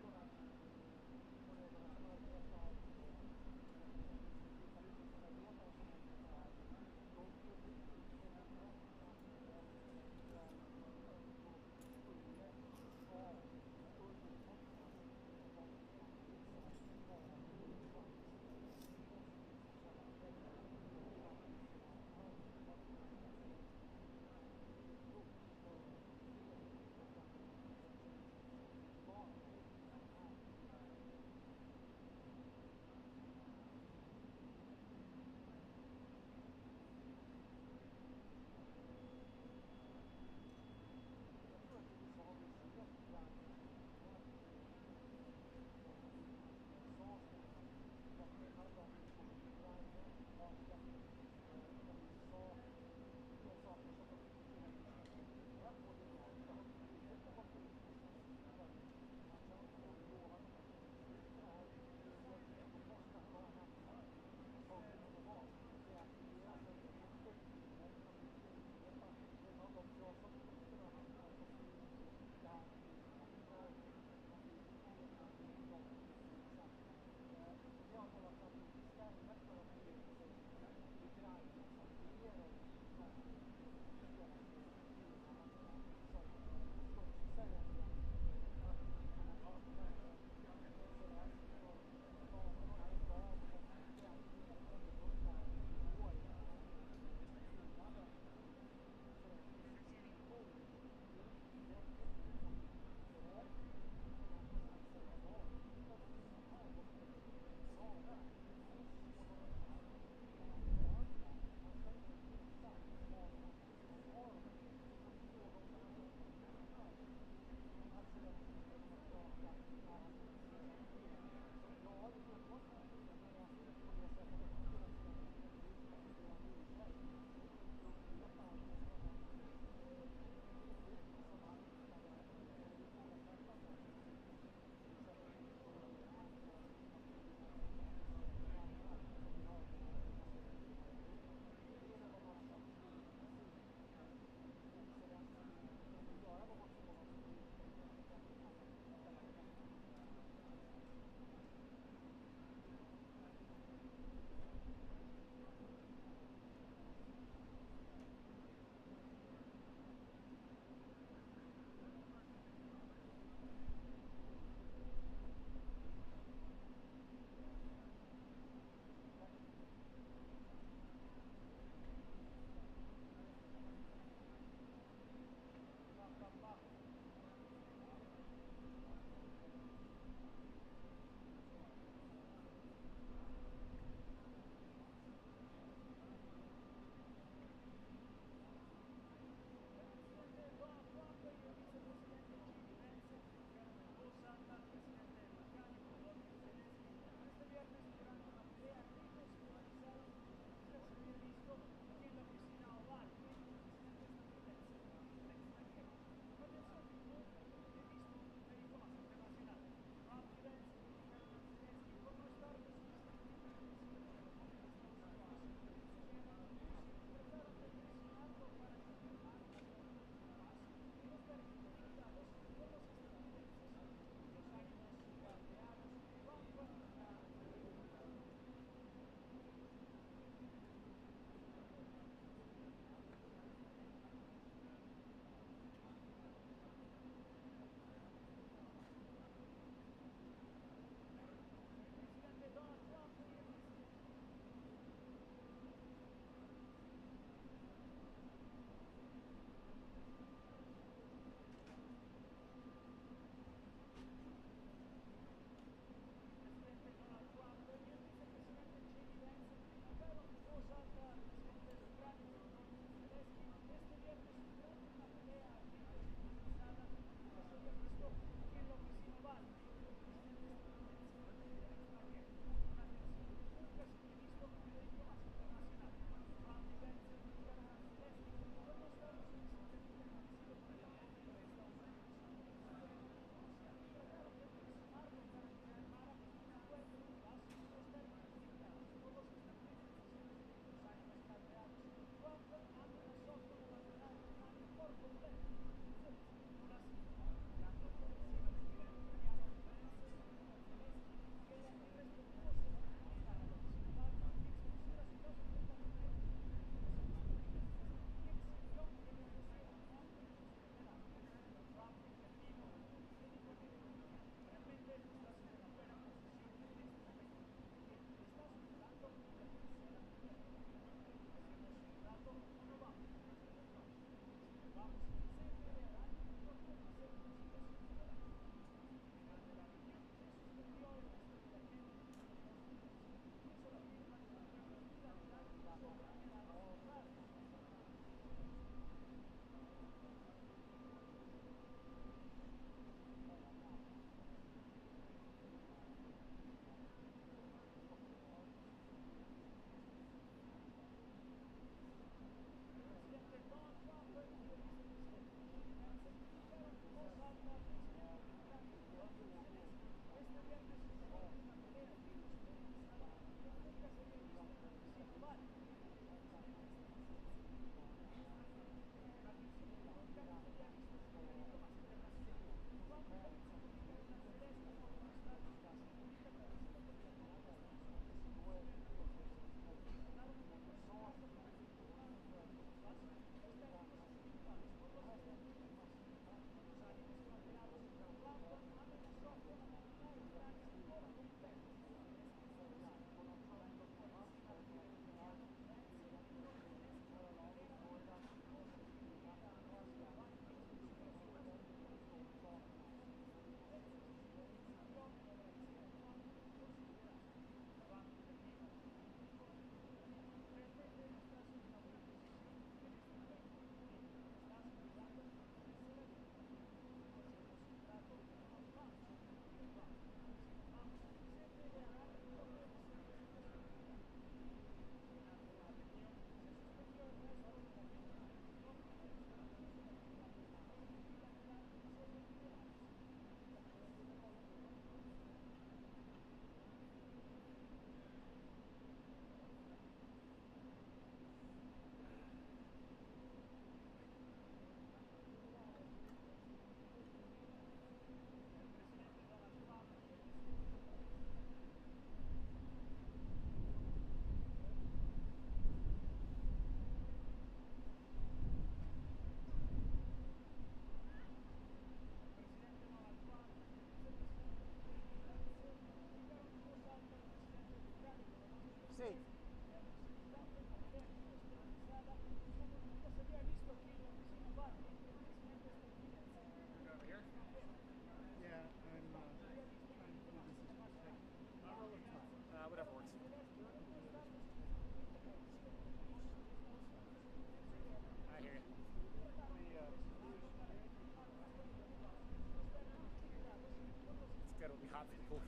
hot for the pool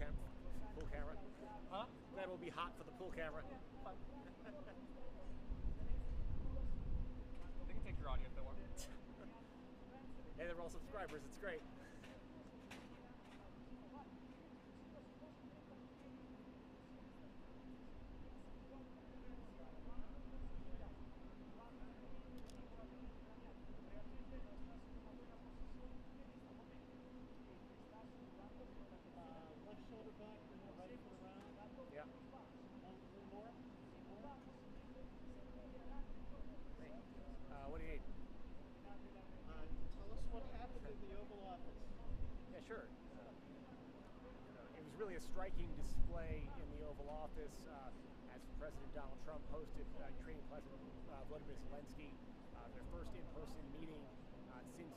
camera. Huh? Glad it will be hot for the pool camera. They can take your audio if they want. Hey, they're all subscribers. It's great. Left shoulder back, right foot around. Yeah. A little more. What do you need? Tell us what happened in the Oval Office. Yeah, sure. It was really a striking display in the Oval Office as President Donald Trump hosted Ukrainian President Volodymyr Zelensky, their first in-person meeting since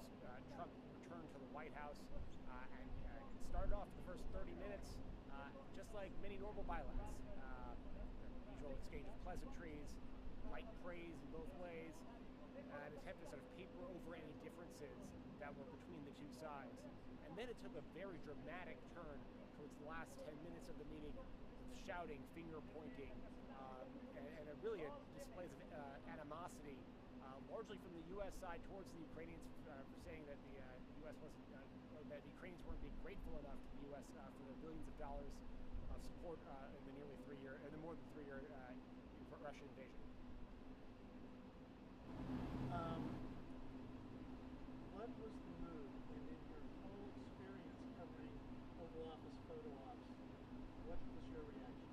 Trump returned to the White House, and it started off the first 30 minutes just like many normal bylaws. Usual exchange of pleasantries, light praise in both ways, and attempt to sort of paper over any differences that were between the two sides. And then it took a very dramatic turn towards the last 10 minutes of the meeting, with shouting, finger pointing, and really a displays of animosity, largely from the U.S. side towards the Ukrainians, for saying that the U.S. wasn't, or that the Ukrainians weren't being grateful enough to the U.S. For the billions of dollars of support in the the more than 3-year Russian invasion. What was the mood, and in your whole experience covering Oval Office photo ops, what was your reaction?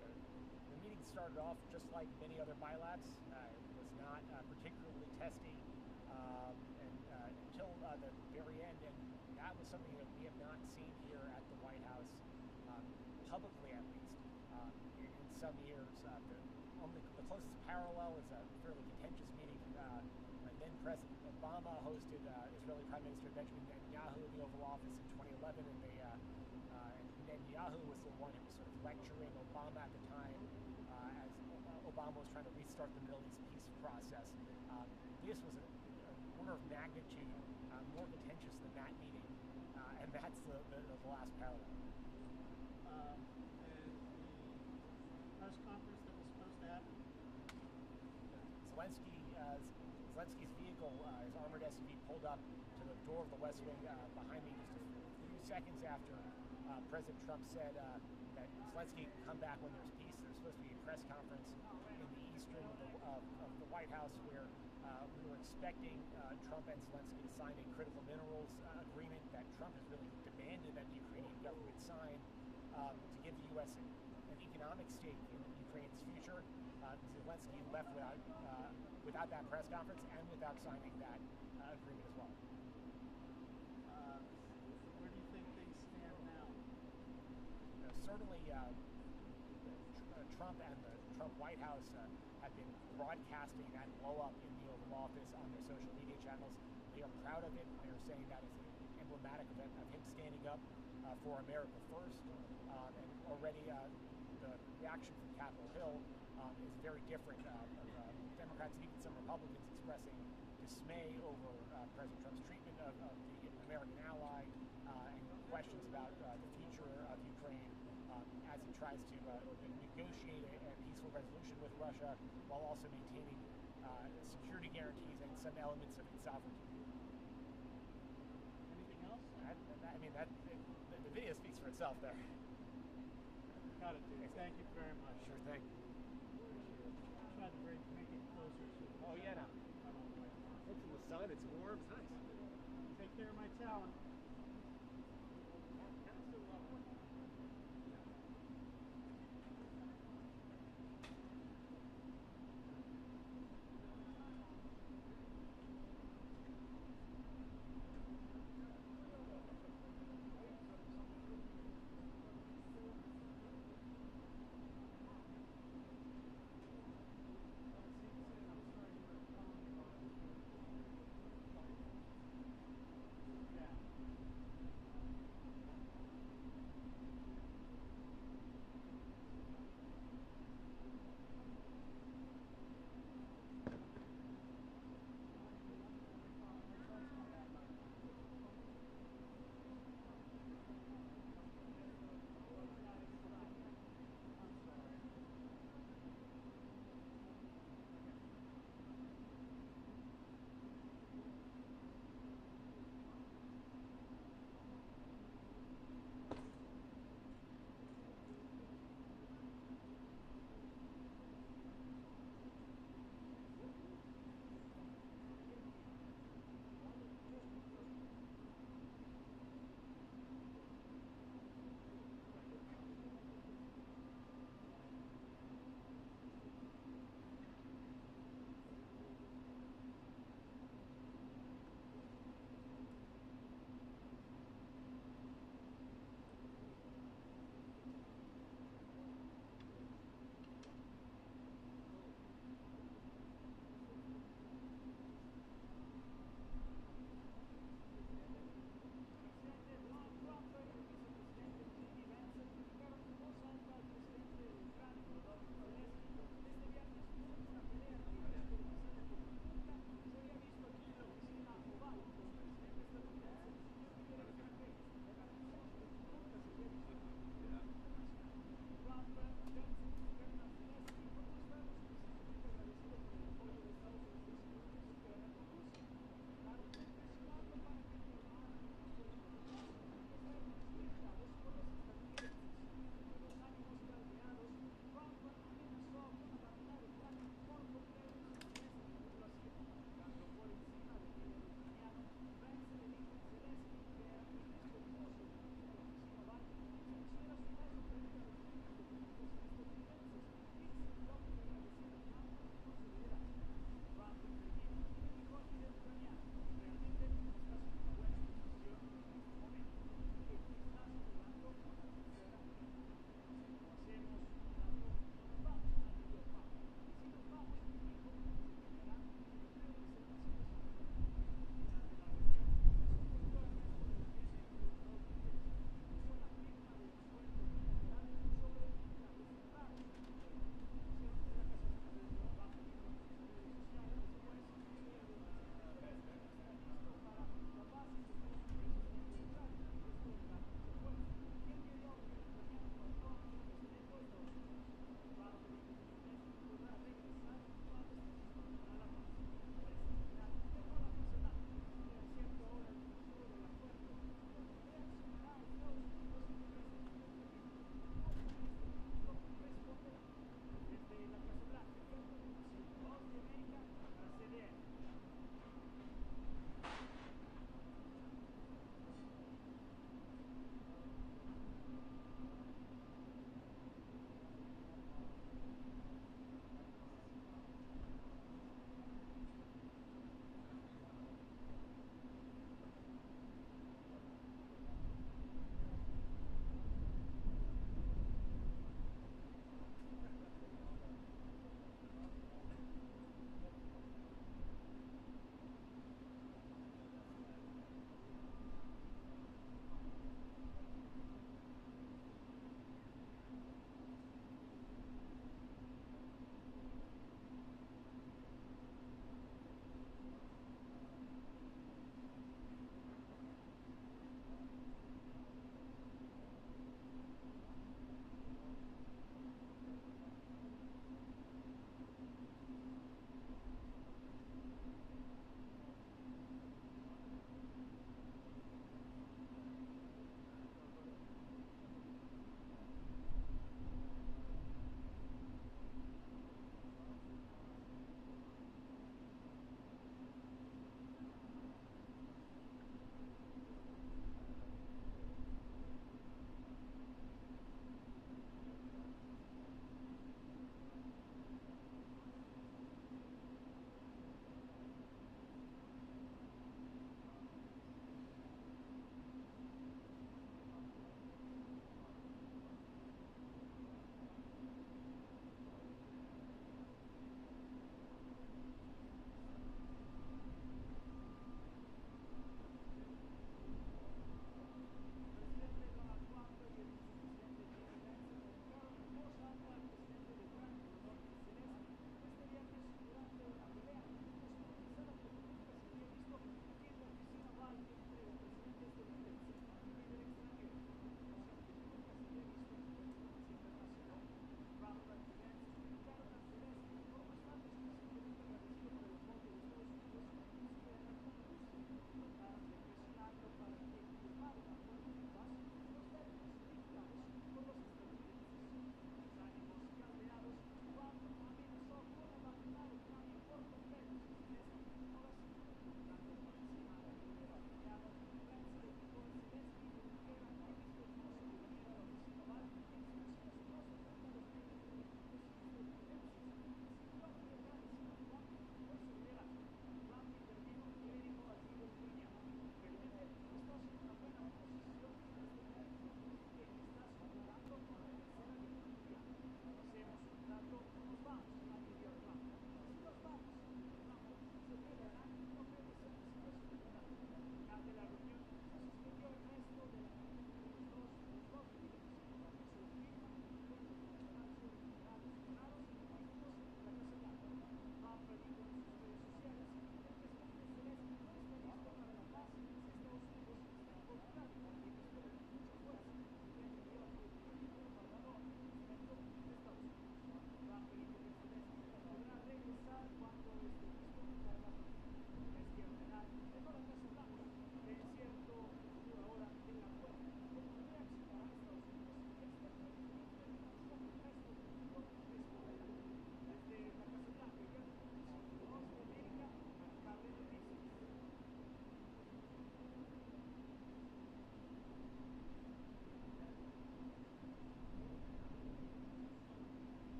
The meeting started off just like many other bilats. It was not particularly testy until the very end, and that was something that we have not seen here at the White House, publicly at least, in some years. The closest parallel is a fairly contentious meeting when then President Obama hosted Israeli Prime Minister Benjamin Netanyahu in the Oval Office in 2011, and Netanyahu was the one who was sort of lecturing Obama at the time as Obama was trying to restart the Middle East peace process. This was an order of magnitude more contentious than that meeting, and that's the last parallel. And the press conference that was supposed to happen? Zelensky's vehicle, his armored SUV, pulled up to the door of the West Wing behind me just a few seconds after President Trump said that Zelensky could come back when there's peace. There's supposed to be a press conference in the east room of the White House where we were expecting Trump and Zelensky to sign a critical minerals agreement that Trump has really demanded that the Ukrainian government sign to give the U.S. an economic stake in Ukraine's future. Zelensky left without that press conference and without signing that agreement as well. Where do you think things stand now? Certainly, Trump and the Trump White House have been broadcasting that blow-up in the Oval Office on their social media channels. They are proud of it. They are saying that is emblematic of him standing up for America first. And already the reaction from Capitol Hill is very different. Democrats and even some Republicans expressing dismay over President Trump's treatment of the American ally and questions about the future of Ukraine as he tries to negotiate a peaceful resolution with Russia while also maintaining security guarantees and some elements of its sovereignty. Anything else? The video speaks for itself there. Got it, dude. Thank you very much. Sure thing. Appreciate it. Try to make it closer to. Oh yeah, no. It's in the sun. It's warm. It's nice. Take care of my talent. Yeah.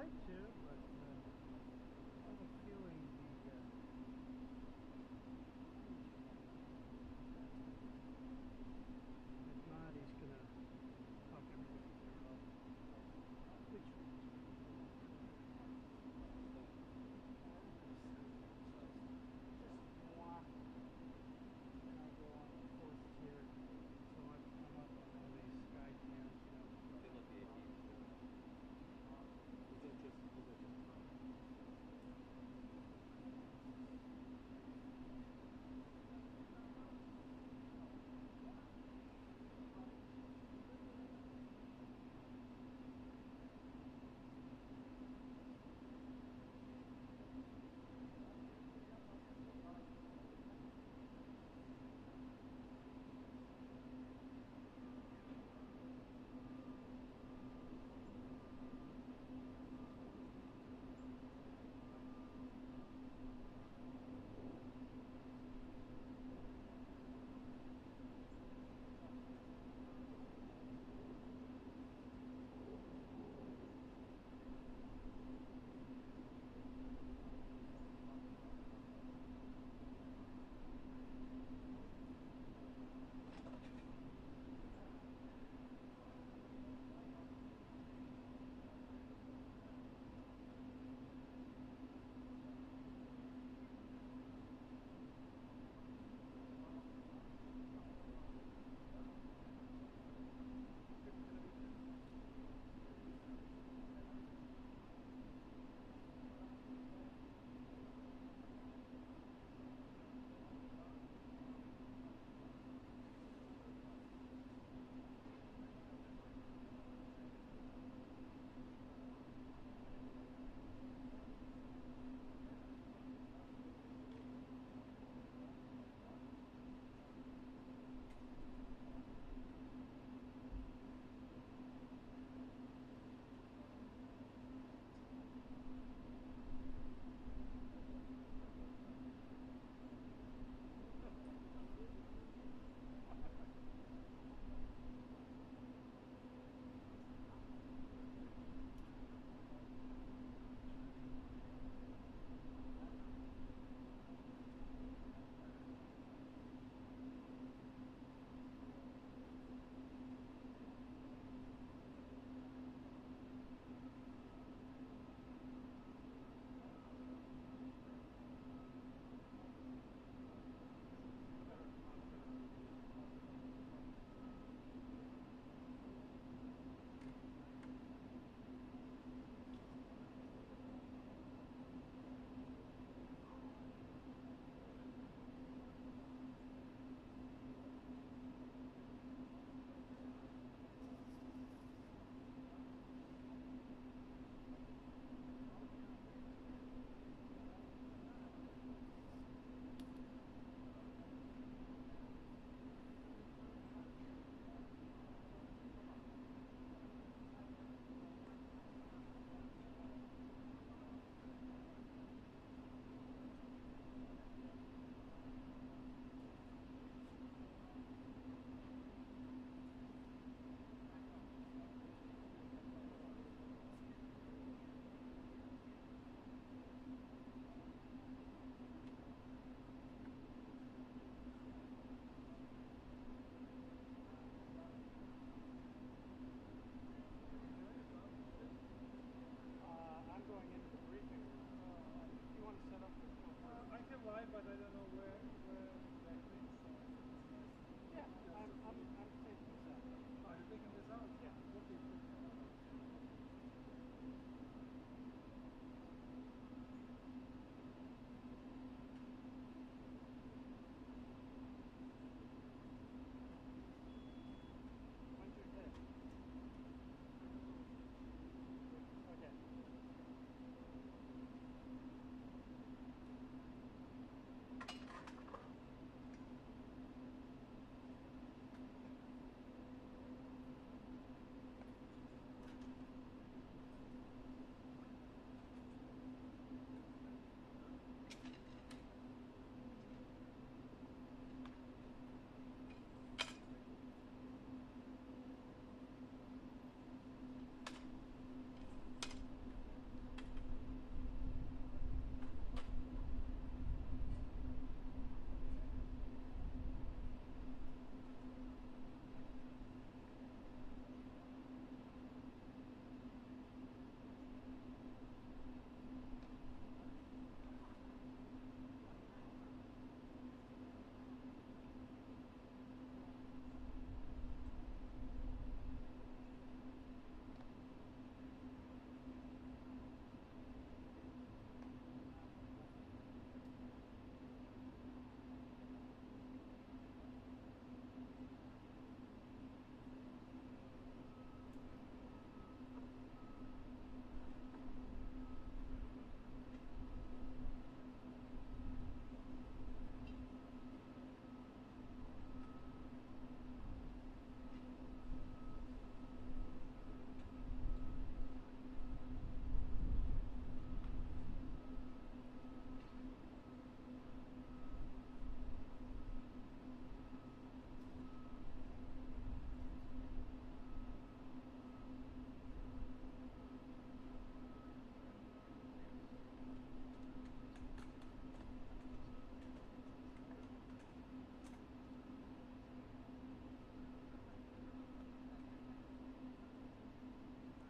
like to, but